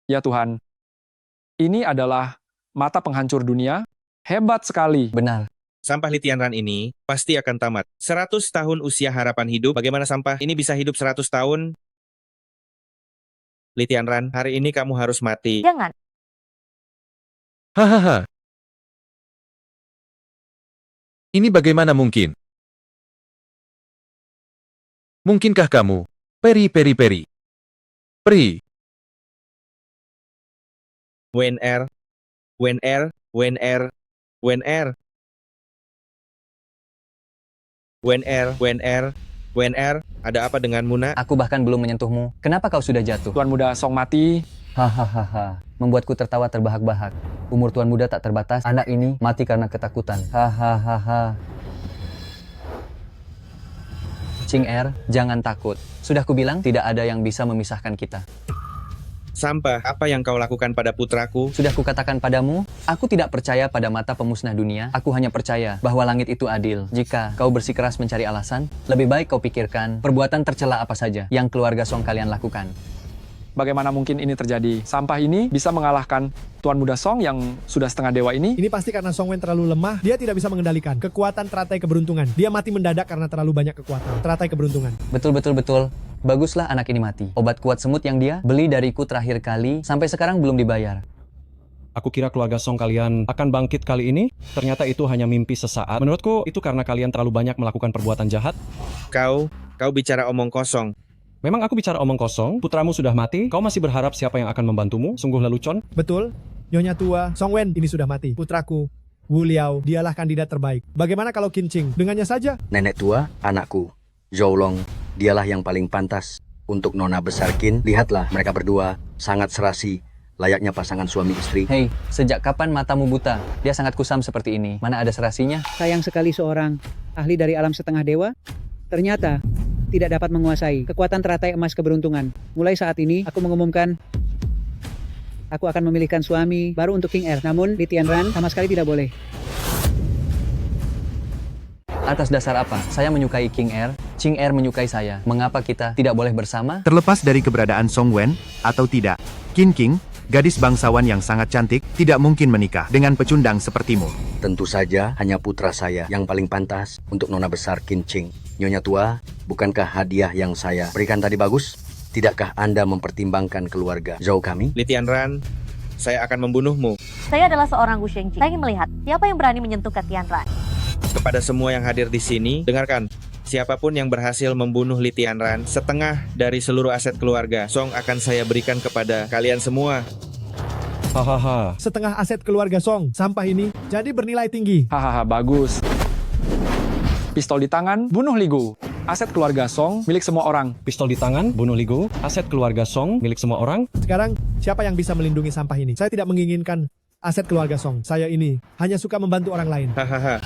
Ya Tuhan, ini adalah mata penghancur dunia. Hebat sekali. Benar. Sampah Litianran ini pasti akan tamat. 100 tahun usia harapan hidup. Bagaimana sampah ini bisa hidup 100 tahun? Litianran, hari ini kamu harus mati. Jangan. Hahaha. Ini bagaimana mungkin? Mungkinkah kamu? Peri. Pri. WNR. WNR, ada apa denganmu, nak? Aku bahkan belum menyentuhmu. Kenapa kau sudah jatuh? Tuan Muda Song mati. Hahaha. Membuatku tertawa terbahak-bahak. Umur Tuan Muda tak terbatas. Anak ini mati karena ketakutan. Hahaha. Ching Er, jangan takut. Sudah kubilang tidak ada yang bisa memisahkan kita. Sampah, apa yang kau lakukan pada putraku? Sudah kukatakan padamu, aku tidak percaya pada mata pemusnah dunia. Aku hanya percaya bahwa langit itu adil. Jika kau bersikeras mencari alasan, lebih baik kau pikirkan perbuatan tercela apa saja yang keluarga Song kalian lakukan. Bagaimana mungkin ini terjadi? Sampah ini bisa mengalahkan Tuan Muda Song yang sudah setengah dewa ini? Ini pasti karena Song Wen terlalu lemah, dia tidak bisa mengendalikan kekuatan teratai keberuntungan. Dia mati mendadak karena terlalu banyak kekuatan teratai keberuntungan. Betul. Baguslah anak ini mati. Obat kuat semut yang dia beli dariku terakhir kali sampai sekarang belum dibayar. Aku kira keluarga Song kalian akan bangkit kali ini. Ternyata itu hanya mimpi sesaat. Menurutku itu karena kalian terlalu banyak melakukan perbuatan jahat. Kau bicara omong kosong. Memang aku bicara omong kosong, putramu sudah mati, kau masih berharap siapa yang akan membantumu? Sungguh lelucon. Betul, Nyonya tua, Song Wen ini sudah mati. Putraku, Wu Liao, dialah kandidat terbaik. Bagaimana kalau Qin Ching? Dengannya saja. Nenek tua, anakku, Zhou Long, dialah yang paling pantas untuk nona besar Qin. Lihatlah, mereka berdua sangat serasi, layaknya pasangan suami istri. Hei, sejak kapan matamu buta? Dia sangat kusam seperti ini. Mana ada serasinya? Sayang sekali seorang ahli dari alam setengah dewa, ternyata tidak dapat menguasai kekuatan teratai emas keberuntungan. Mulai saat ini, aku mengumumkan, aku akan memilihkan suami baru untuk King Er. Namun, di Tianran sama sekali tidak boleh. Atas dasar apa? Saya menyukai King Er, Ching Er menyukai saya. Mengapa kita tidak boleh bersama? Terlepas dari keberadaan Song Wen atau tidak, Qin King, gadis bangsawan yang sangat cantik, tidak mungkin menikah dengan pecundang sepertimu. Tentu saja hanya putra saya yang paling pantas untuk nona besar Qin Ching. Nyonya tua, bukankah hadiah yang saya berikan tadi bagus? Tidakkah Anda mempertimbangkan keluarga Zhou kami? Litianran, saya akan membunuhmu. Saya adalah seorang Gu Shengji. Saya ingin melihat siapa yang berani menyentuh ke Tianran. Kepada semua yang hadir di sini, dengarkan. Siapapun yang berhasil membunuh Litianran, setengah dari seluruh aset keluarga Song akan saya berikan kepada kalian semua. Hahaha. Setengah aset keluarga Song, sampah ini, jadi bernilai tinggi. Hahaha, bagus. Pistol di tangan, bunuh Ligu. Aset keluarga Song, milik semua orang. Pistol di tangan, bunuh Ligu. Aset keluarga Song, milik semua orang. Sekarang, siapa yang bisa melindungi sampah ini? Saya tidak menginginkan aset keluarga Song. Saya ini hanya suka membantu orang lain. Hahaha.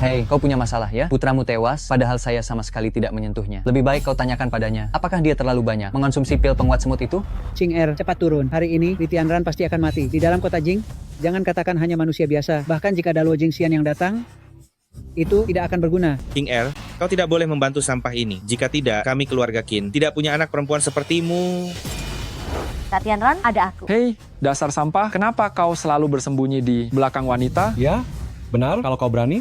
Hei, kau punya masalah ya? Putramu tewas, padahal saya sama sekali tidak menyentuhnya. Lebih baik kau tanyakan padanya, apakah dia terlalu banyak mengonsumsi pil penguat semut itu? Ching Er, cepat turun. Hari ini, di Tianran pasti akan mati. Di dalam kota Jing, jangan katakan hanya manusia biasa. Bahkan jika ada Luo Jingxian yang datang, itu tidak akan berguna. King Er, kau tidak boleh membantu sampah ini. Jika tidak, kami keluarga Qin tidak punya anak perempuan sepertimu. Kak Tianran, ada aku. Hei, dasar sampah, kenapa kau selalu bersembunyi di belakang wanita? Ya, benar. Kalau kau berani,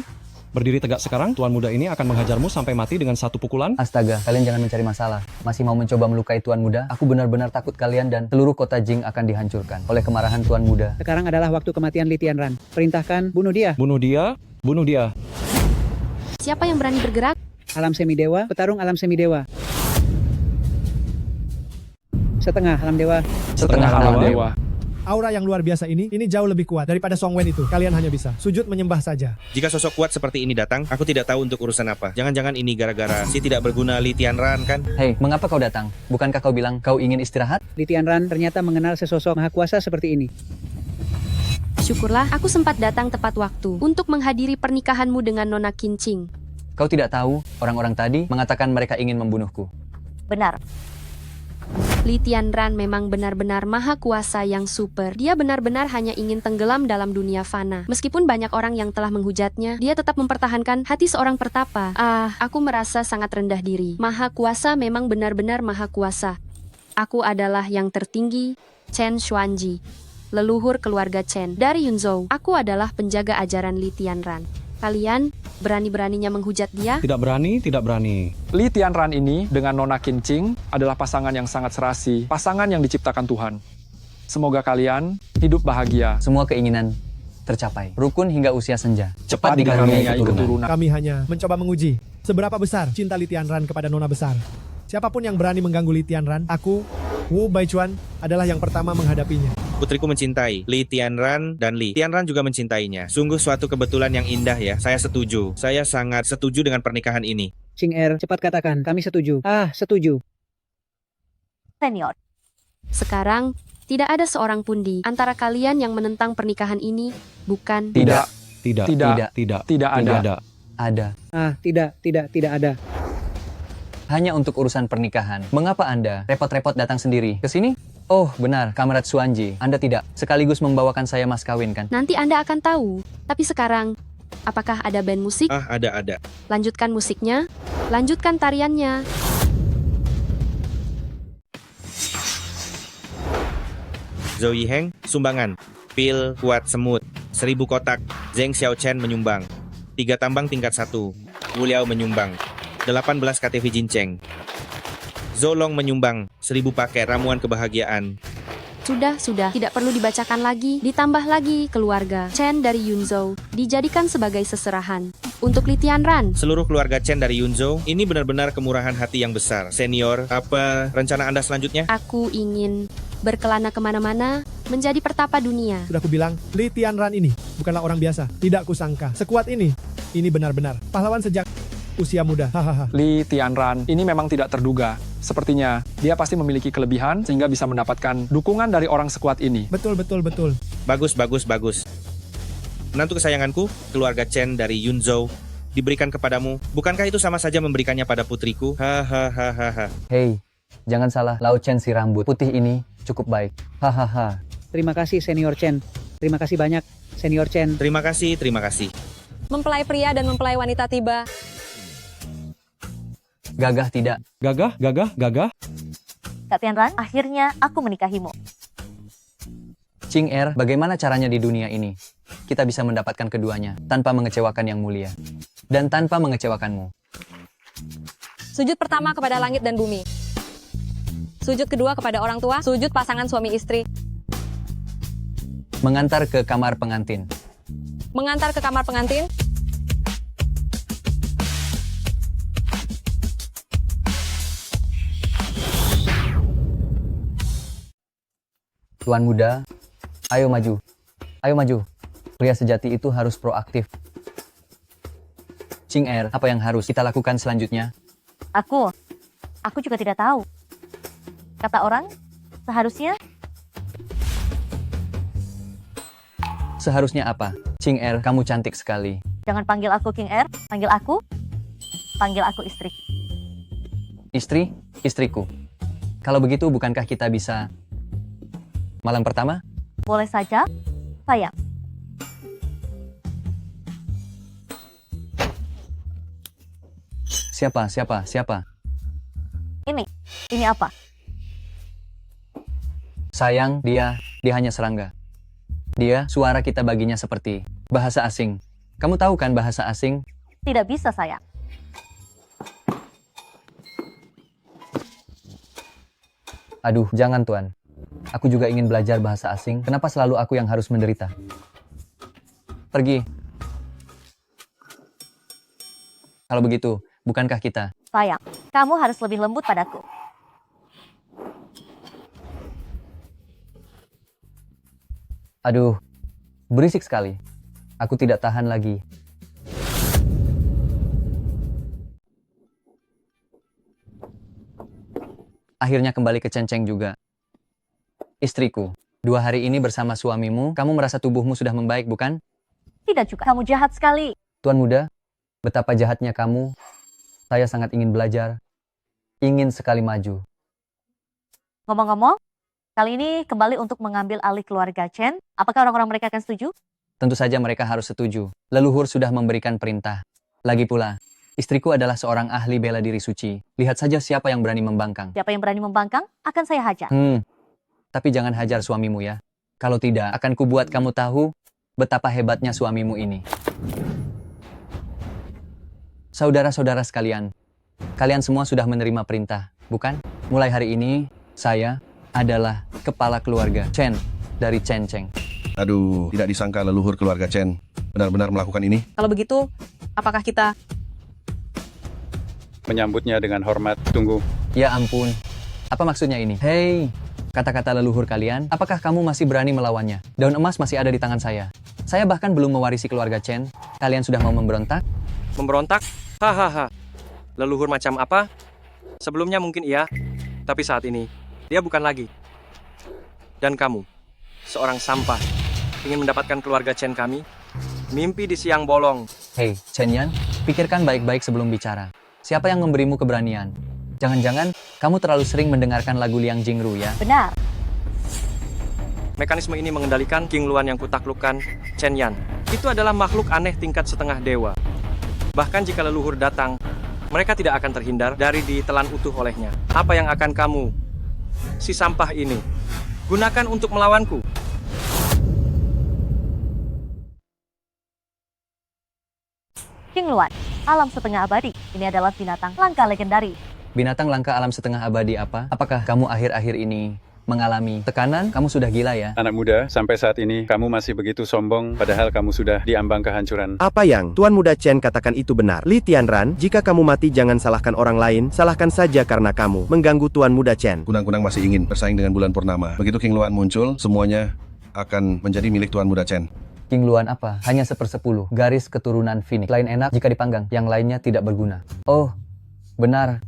berdiri tegak sekarang, Tuan Muda ini akan menghajarmu sampai mati dengan satu pukulan. Astaga, kalian jangan mencari masalah. Masih mau mencoba melukai Tuan Muda? Aku benar-benar takut kalian dan seluruh kota Jing akan dihancurkan oleh kemarahan Tuan Muda. Sekarang adalah waktu kematian Litianran. Perintahkan, bunuh dia. Bunuh dia, bunuh dia. Siapa yang berani bergerak? Alam semidewa, petarung alam semidewa. Setengah alam dewa. Setengah alam dewa. Aura yang luar biasa ini jauh lebih kuat daripada Song Wen itu. Kalian hanya bisa sujud menyembah saja. Jika sosok kuat seperti ini datang, aku tidak tahu untuk urusan apa. Jangan-jangan ini gara-gara si tidak berguna Li Tianran kan? Hei, mengapa kau datang? Bukankah kau bilang kau ingin istirahat? Li Tianran ternyata mengenal sesosok maha kuasa seperti ini. Syukurlah aku sempat datang tepat waktu untuk menghadiri pernikahanmu dengan Nona Kincing. Kau tidak tahu, orang-orang tadi mengatakan mereka ingin membunuhku. Benar. Li Tianran memang benar-benar maha kuasa yang super. Dia benar-benar hanya ingin tenggelam dalam dunia fana. Meskipun banyak orang yang telah menghujatnya, dia tetap mempertahankan hati seorang pertapa. Aku merasa sangat rendah diri. Maha kuasa memang benar-benar maha kuasa. Aku adalah yang tertinggi, Chen Xuanji, leluhur keluarga Chen dari Yunzhou. Aku adalah penjaga ajaran Li Tianran. Kalian berani-beraninya menghujat dia? Tidak berani, tidak berani. Li Tianran ini dengan Nona Kincing adalah pasangan yang sangat serasi, pasangan yang diciptakan Tuhan. Semoga kalian hidup bahagia. Semua keinginan tercapai. Rukun hingga usia senja. Cepat dikaruniai keturunan. Kami hanya mencoba menguji seberapa besar cinta Li Tianran kepada Nona besar. Siapapun yang berani mengganggu Li Tianran, aku, Wu Baichuan, adalah yang pertama menghadapinya. Putriku mencintai Li Tianran dan Li Tianran juga mencintainya. Sungguh suatu kebetulan yang indah ya. Saya setuju. Saya sangat setuju dengan pernikahan ini. Qing Er, cepat katakan, kami setuju. Setuju. Senior. Sekarang, tidak ada seorang pun di antara kalian yang menentang pernikahan ini, bukan? Tidak Tidak ada. Ada. Tidak ada. Hanya untuk urusan pernikahan. Mengapa Anda repot-repot datang sendiri ke sini? Oh, benar, Kamerat Xuanji. Anda tidak sekaligus membawakan saya mas kawin, kan? Nanti Anda akan tahu. Tapi sekarang, apakah ada band musik? Ada. Lanjutkan musiknya, lanjutkan tariannya. Zhou Yiheng, sumbangan. Pil, kuat semut. 1000 kotak. Zheng Xiaochen menyumbang. 3 tambang tingkat 1. Wu Liao menyumbang. 18 KTV Jinceng. Zolong menyumbang 1000 paket ramuan kebahagiaan. Sudah, tidak perlu dibacakan lagi. Ditambah lagi, keluarga Chen dari Yunzhou dijadikan sebagai seserahan untuk Li Tianran. Seluruh keluarga Chen dari Yunzhou, ini benar-benar kemurahan hati yang besar. Senior, apa rencana Anda selanjutnya? Aku ingin berkelana kemana-mana, menjadi pertapa dunia. Sudah kubilang, Li Tianran ini bukanlah orang biasa. Tidak kusangka sekuat ini. Ini benar-benar pahlawan sejak usia muda. Hahaha. Li Tianran ini memang tidak terduga. Sepertinya dia pasti memiliki kelebihan sehingga bisa mendapatkan dukungan dari orang sekuat ini. Betul. Bagus. Menantu kesayanganku, keluarga Chen dari Yunzhou, diberikan kepadamu. Bukankah itu sama saja memberikannya pada putriku? Hahaha. Hei, jangan salah. Lao Chen si rambut putih ini cukup baik. Hahaha. Terima kasih Senior Chen. Terima kasih banyak Senior Chen. Terima kasih. Mempelai pria dan mempelai wanita tiba. Gagah tidak. Gagah. Kak Tianran, akhirnya aku menikahimu. Qing Er, bagaimana caranya di dunia ini? Kita bisa mendapatkan keduanya tanpa mengecewakan yang mulia. Dan tanpa mengecewakanmu. Sujud pertama kepada langit dan bumi. Sujud kedua kepada orang tua. Sujud pasangan suami istri. Mengantar ke kamar pengantin. Mengantar ke kamar pengantin. Tuan muda, ayo maju. Pria sejati itu harus proaktif. Qing Er, apa yang harus kita lakukan selanjutnya? Aku juga tidak tahu. Kata orang, Seharusnya apa? Qing Er, kamu cantik sekali. Jangan panggil aku King Er, panggil aku istri. Istri? Istriku. Kalau begitu, bukankah kita bisa malam pertama? Boleh saja, sayang. Siapa? Ini apa? Sayang, dia hanya serangga. Dia, suara kita baginya seperti bahasa asing. Kamu tahu kan bahasa asing? Tidak bisa, sayang. Aduh, jangan Tuan. Aku juga ingin belajar bahasa asing. Kenapa selalu aku yang harus menderita? Pergi. Kalau begitu, bukankah kita? Sayang, kamu harus lebih lembut padaku. Aduh, berisik sekali. Aku tidak tahan lagi. Akhirnya kembali ke Cenceng juga. Istriku, 2 hari ini bersama suamimu, kamu merasa tubuhmu sudah membaik, bukan? Tidak juga. Kamu jahat sekali. Tuan muda, betapa jahatnya kamu. Saya sangat ingin belajar. Ingin sekali maju. Ngomong-ngomong, kali ini kembali untuk mengambil alih keluarga Chen. Apakah orang-orang mereka akan setuju? Tentu saja mereka harus setuju. Leluhur sudah memberikan perintah. Lagi pula, istriku adalah seorang ahli bela diri suci. Lihat saja siapa yang berani membangkang. Siapa yang berani membangkang, akan saya hajar. Tapi jangan hajar suamimu ya. Kalau tidak, akan kubuat kamu tahu betapa hebatnya suamimu ini. Saudara-saudara sekalian, kalian semua sudah menerima perintah, bukan? Mulai hari ini, saya adalah kepala keluarga Chen dari Cenceng. Aduh, tidak disangka leluhur keluarga Chen benar-benar melakukan ini. Kalau begitu, apakah kita Menyambutnya dengan hormat. Tunggu. Ya ampun, apa maksudnya ini? Hei, kata-kata leluhur kalian, apakah kamu masih berani melawannya? Daun emas masih ada di tangan saya. Saya bahkan belum mewarisi keluarga Chen. Kalian sudah mau memberontak? Memberontak? Hahaha. Leluhur macam apa? Sebelumnya mungkin iya, tapi saat ini, dia bukan lagi. Dan kamu, seorang sampah, ingin mendapatkan keluarga Chen kami? Mimpi di siang bolong. Hei, Chen Yan, pikirkan baik-baik sebelum bicara. Siapa yang memberimu keberanian? Jangan-jangan kamu terlalu sering mendengarkan lagu Liang Jingru ya? Benar. Mekanisme ini mengendalikan King Luan yang kutaklukkan, Chen Yan. Itu adalah makhluk aneh tingkat setengah dewa. Bahkan jika leluhur datang, mereka tidak akan terhindar dari ditelan utuh olehnya. Apa yang akan kamu, si sampah ini, gunakan untuk melawanku? King Luan, alam setengah abadi. Ini adalah binatang langka legendaris. Binatang langka alam setengah abadi apa? Apakah kamu akhir-akhir ini mengalami tekanan? Kamu sudah gila ya? Anak muda, sampai saat ini kamu masih begitu sombong, padahal kamu sudah diambang kehancuran. Apa yang Tuan Muda Chen katakan itu benar? Li Tianran, jika kamu mati jangan salahkan orang lain, salahkan saja karena kamu mengganggu Tuan Muda Chen. Kunang-kunang masih ingin bersaing dengan bulan purnama. Begitu King Luan muncul, semuanya akan menjadi milik Tuan Muda Chen. King Luan apa? Hanya 1/10 garis keturunan Phoenix. Lain enak jika dipanggang, yang lainnya tidak berguna. Oh, benar.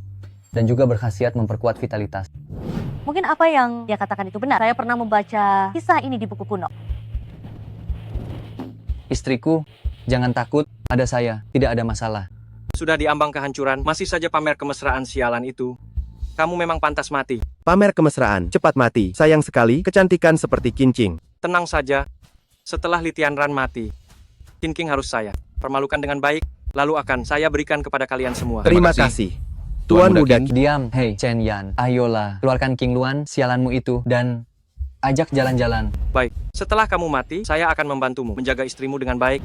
Dan juga berkhasiat memperkuat vitalitas. Mungkin apa yang dia katakan itu benar. Saya pernah membaca kisah ini di buku kuno. Istriku, jangan takut, ada saya, tidak ada masalah. Sudah diambang kehancuran, masih saja pamer kemesraan sialan itu. Kamu memang pantas mati. Pamer kemesraan, cepat mati. Sayang sekali, kecantikan seperti Kincing. Tenang saja, setelah Li Tianran mati, Qin King harus saya permalukan dengan baik, lalu akan saya berikan kepada kalian semua. Terima kasih. Tuan Muda King. Diam, hei Chen Yan, ayolah, keluarkan King Luan, sialanmu itu, dan ajak jalan-jalan. Baik, setelah kamu mati, saya akan membantumu menjaga istrimu dengan baik.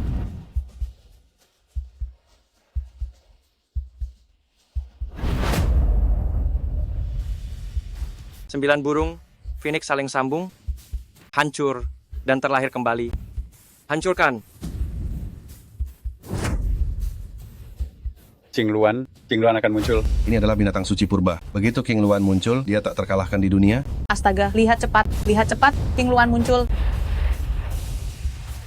Sembilan burung, Phoenix saling sambung, hancur, dan terlahir kembali. Hancurkan. King Luan akan muncul. Ini adalah binatang suci purba. Begitu King Luan muncul, dia tak terkalahkan di dunia. Astaga, lihat cepat, King Luan muncul.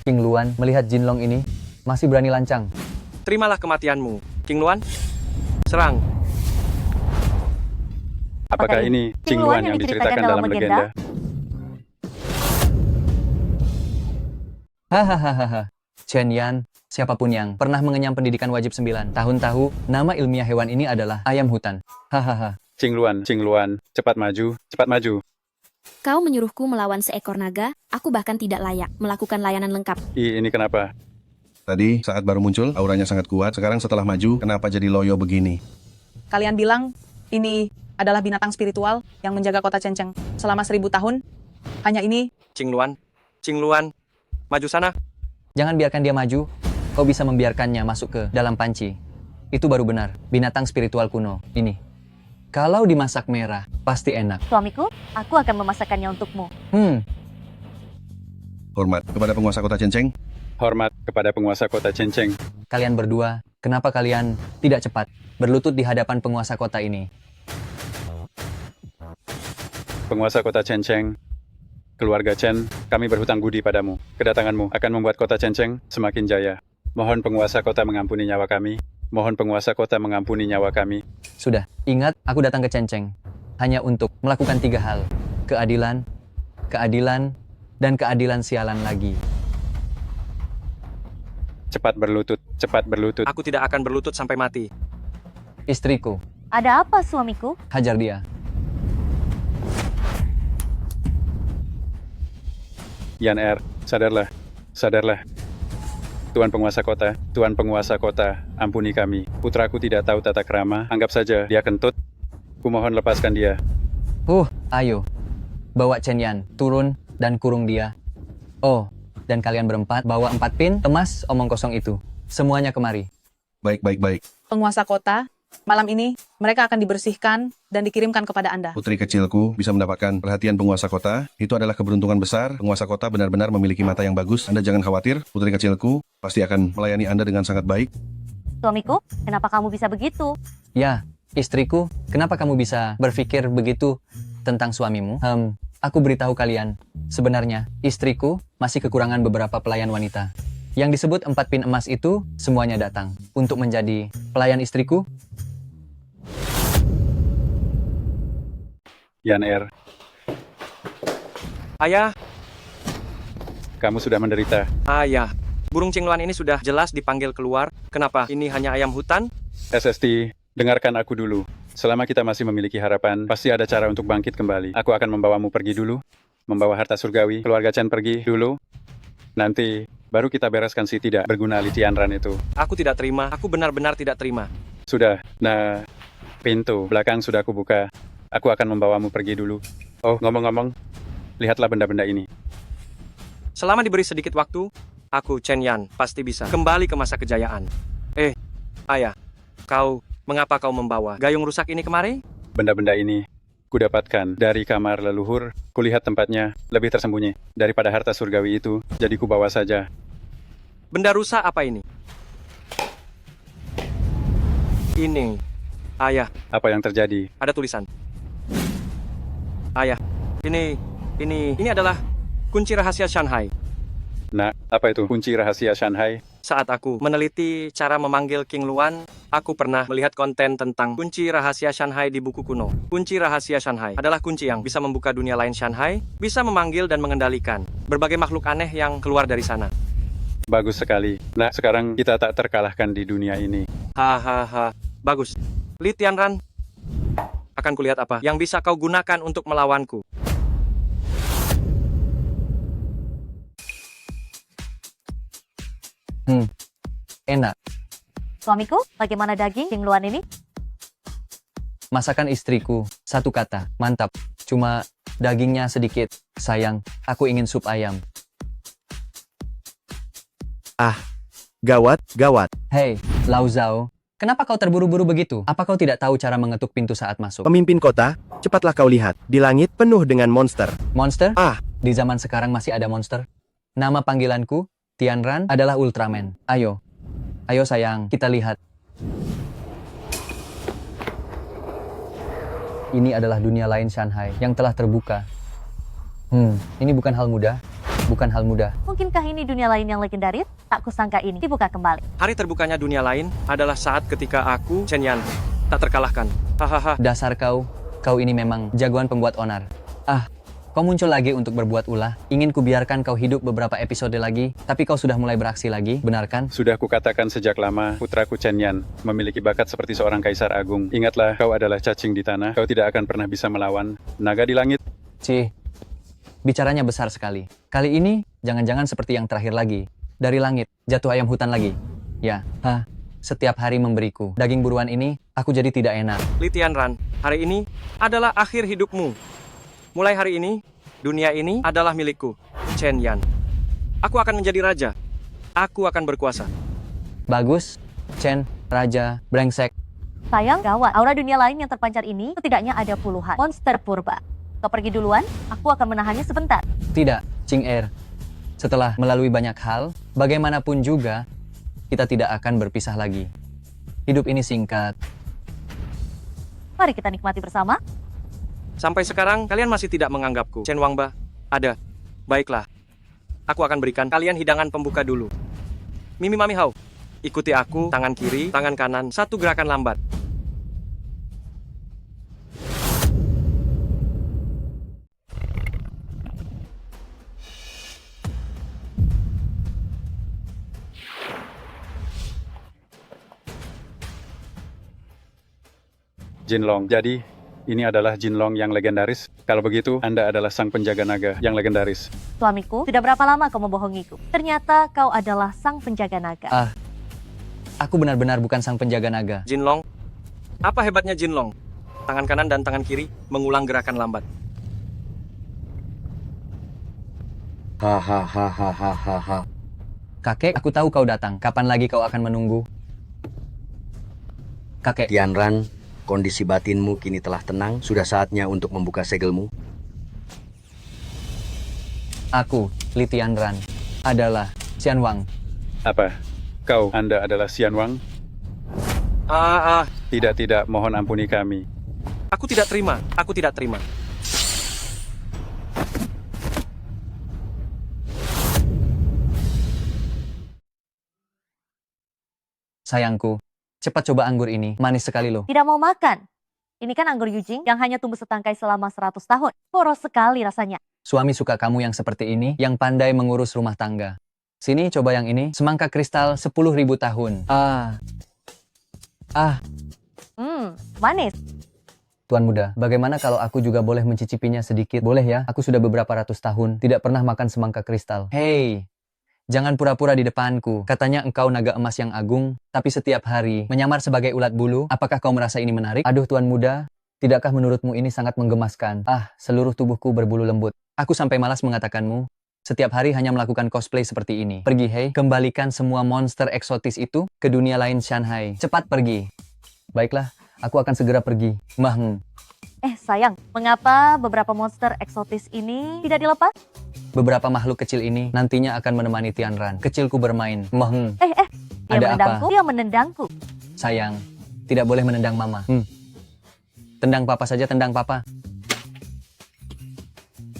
King Luan melihat Jinlong ini, masih berani lancang. Terimalah kematianmu, King Luan. Serang. Apakah ini King Luan yang diceritakan dalam legenda? Hahaha. Chen Yan, siapapun yang pernah mengenyam pendidikan wajib 9 tahun tahu, nama ilmiah hewan ini adalah ayam hutan. Hahaha. King Luan, cepat maju, cepat maju. Kau menyuruhku melawan seekor naga, aku bahkan tidak layak melakukan layanan lengkap. Ini kenapa? Tadi saat baru muncul, auranya sangat kuat. Sekarang setelah maju, kenapa jadi loyo begini? Kalian bilang ini adalah binatang spiritual yang menjaga kota Cenceng selama 1000 tahun. Hanya ini. King Luan, maju sana. Jangan biarkan dia maju. Kau bisa membiarkannya masuk ke dalam panci. Itu baru benar. Binatang spiritual kuno. Ini. Kalau dimasak merah, pasti enak. Suamiku, aku akan memasakkannya untukmu. Hormat kepada penguasa kota Cenceng. Hormat kepada penguasa kota Cenceng. Kalian berdua, kenapa kalian tidak cepat berlutut di hadapan penguasa kota ini? Penguasa kota Cenceng, Keluarga Chen, kami berhutang budi padamu. Kedatanganmu akan membuat kota Chenceng semakin jaya. Mohon penguasa kota mengampuni nyawa kami. Mohon penguasa kota mengampuni nyawa kami. Sudah, ingat aku datang ke Chenceng hanya untuk melakukan 3 hal. Keadilan, keadilan, dan keadilan sialan lagi. Cepat berlutut, cepat berlutut. Aku tidak akan berlutut sampai mati. Istriku, Ada apa suamiku? hajar dia. Yan Er, sadarlah, sadarlah. Tuan penguasa kota, ampuni kami. Putraku tidak tahu tata krama, anggap saja dia kentut. Kumohon lepaskan dia. Ayo. Bawa Chen Yan, turun dan kurung dia. Oh, dan kalian berempat bawa 4 pin emas omong kosong itu. Semuanya kemari. Baik. Penguasa kota, malam ini mereka akan dibersihkan dan dikirimkan kepada Anda. Putri kecilku bisa mendapatkan perhatian penguasa kota. Itu adalah keberuntungan besar. Penguasa kota benar-benar memiliki mata yang bagus. Anda jangan khawatir. Putri kecilku pasti akan melayani Anda dengan sangat baik. Suamiku, kenapa kamu bisa begitu? Ya, istriku, kenapa kamu bisa berpikir begitu tentang suamimu? Aku beritahu kalian, sebenarnya istriku masih kekurangan beberapa pelayan wanita. Yang disebut 4 pin emas itu semuanya datang untuk menjadi pelayan istriku. Yan Er, Ayah, kamu sudah menderita. ayah. Burung cingluan ini sudah jelas dipanggil keluar. Kenapa ini hanya ayam hutan? SST, dengarkan aku dulu. Selama kita masih memiliki harapan, pasti ada cara untuk bangkit kembali. Aku akan membawamu pergi dulu. Membawa harta surgawi, keluarga Chen pergi dulu. Nanti, baru kita bereskan si tidak berguna Li Tianran itu. Aku tidak terima. Aku benar-benar tidak terima. Sudah, nah, pintu belakang sudah aku buka. Aku akan membawamu pergi dulu. Oh, ngomong-ngomong, lihatlah benda-benda ini. Selama diberi sedikit waktu, aku, Chen Yan, pasti bisa kembali ke masa kejayaan. Ayah, mengapa kau membawa gayung rusak ini kemari? Benda-benda ini kudapatkan dari kamar leluhur. Kulihat tempatnya lebih tersembunyi daripada harta surgawi itu, jadi kubawa saja. Benda rusak apa ini? Ini, ayah. Apa yang terjadi? Ada tulisan. Ayah, ini adalah kunci rahasia Shanghai. Nah, apa itu kunci rahasia Shanghai? Saat aku meneliti cara memanggil King Luan, aku pernah melihat konten tentang kunci rahasia Shanghai di buku kuno. Kunci rahasia Shanghai adalah kunci yang bisa membuka dunia lain Shanghai, bisa memanggil dan mengendalikan berbagai makhluk aneh yang keluar dari sana. Bagus sekali. Nah, sekarang kita tak terkalahkan di dunia ini. Hahaha, bagus. Li Tianran, akan kulihat apa yang bisa kau gunakan untuk melawanku. Enak. Suamiku, bagaimana daging King Luan ini? Masakan istriku, 1 kata, mantap. Cuma dagingnya sedikit. Sayang, aku ingin sup ayam. Gawat. Hei, Lao Zhao, kenapa kau terburu-buru begitu? Apa kau tidak tahu cara mengetuk pintu saat masuk? Pemimpin kota, cepatlah kau lihat. Di langit penuh dengan monster. Monster? Di zaman sekarang masih ada monster. Nama panggilanku, Tianran, adalah Ultraman. Ayo sayang, kita lihat. Ini adalah dunia lain Shanghai yang telah terbuka. Ini bukan hal mudah. Mungkinkah ini dunia lain yang legendaris? Tak kusangka ini dibuka kembali. Hari terbukanya dunia lain adalah saat ketika aku, Chen Yan, tak terkalahkan. Hahaha. Dasar kau ini memang jagoan pembuat onar. Kau muncul lagi untuk berbuat ulah. Ingin kubiarkan kau hidup beberapa episode lagi, tapi kau sudah mulai beraksi lagi, benar kan? Sudah kukatakan sejak lama, putraku Chen Yan memiliki bakat seperti seorang kaisar agung. Ingatlah, kau adalah cacing di tanah. Kau tidak akan pernah bisa melawan naga di langit. Bicaranya besar sekali. Kali ini, jangan-jangan seperti yang terakhir lagi. Dari langit, jatuh ayam hutan lagi. Ya, setiap hari memberiku daging buruan ini, aku jadi tidak enak. Li Tianran, hari ini adalah akhir hidupmu. Mulai hari ini, dunia ini adalah milikku, Chen Yan. Aku akan menjadi raja. Aku akan berkuasa. Bagus, Chen, raja, brengsek. Sayang, gawat. Aura dunia lain yang terpancar ini setidaknya ada puluhan monster purba. Kau pergi duluan, aku akan menahannya sebentar. Tidak, Ching Er. Setelah melalui banyak hal, bagaimanapun juga, kita tidak akan berpisah lagi. Hidup ini singkat. Mari kita nikmati bersama. Sampai sekarang, kalian masih tidak menganggapku Chen Wangba. Ada. Baiklah. Aku akan berikan kalian hidangan pembuka dulu. Mimi Mami Hao, ikuti aku, tangan kiri, tangan kanan, satu gerakan lambat. Jinlong. Jadi, ini adalah Jinlong yang legendaris. Kalau begitu, Anda adalah sang penjaga naga yang legendaris. Suamiku, sudah berapa lama kau membohongiku? Ternyata kau adalah sang penjaga naga. Aku benar-benar bukan sang penjaga naga. Jinlong. Apa hebatnya Jinlong? Tangan kanan dan tangan kiri mengulang gerakan lambat. Hahaha. Kakek, aku tahu kau datang. Kapan lagi kau akan menunggu? Kakek. Tianran, kondisi batinmu kini telah tenang. Sudah saatnya untuk membuka segelmu. Aku, Li Tianran, adalah Xian Wang. Apa? Anda adalah Xian Wang? Tidak, mohon ampuni kami. Aku tidak terima. Sayangku, cepat coba anggur ini. Manis sekali loh. Tidak mau makan. Ini kan anggur Yujing yang hanya tumbuh setangkai selama 100 tahun. Poros sekali rasanya. Suami suka kamu yang seperti ini, yang pandai mengurus rumah tangga. Sini coba yang ini, semangka kristal 10.000 tahun. Manis. Tuan muda, bagaimana kalau aku juga boleh mencicipinya sedikit? Boleh ya? Aku sudah beberapa ratus tahun tidak pernah makan semangka kristal. Hei, jangan pura-pura di depanku. Katanya engkau naga emas yang agung, tapi setiap hari menyamar sebagai ulat bulu. Apakah kau merasa ini menarik? Aduh tuan muda, tidakkah menurutmu ini sangat menggemaskan? Seluruh tubuhku berbulu lembut. Aku sampai malas mengatakanmu. Setiap hari hanya melakukan cosplay seperti ini. Pergi hei, kembalikan semua monster eksotis itu ke dunia lain Shanghai. Cepat pergi. Baiklah, aku akan segera pergi. Sayang, mengapa beberapa monster eksotis ini tidak dilepas? Beberapa makhluk kecil ini nantinya akan menemani Tianran. Kecilku bermain. Dia menendangku. Sayang, tidak boleh menendang mama. Tendang papa saja, tendang papa.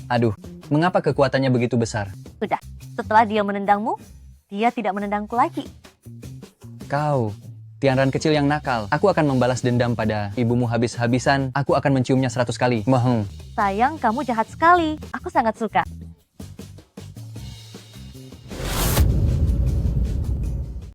Aduh, mengapa kekuatannya begitu besar? Sudah, setelah dia menendangmu, dia tidak menendangku lagi. Kau, Tianran kecil yang nakal. Aku akan membalas dendam pada ibumu habis-habisan. Aku akan menciumnya 100 kali. Sayang, kamu jahat sekali. Aku sangat suka.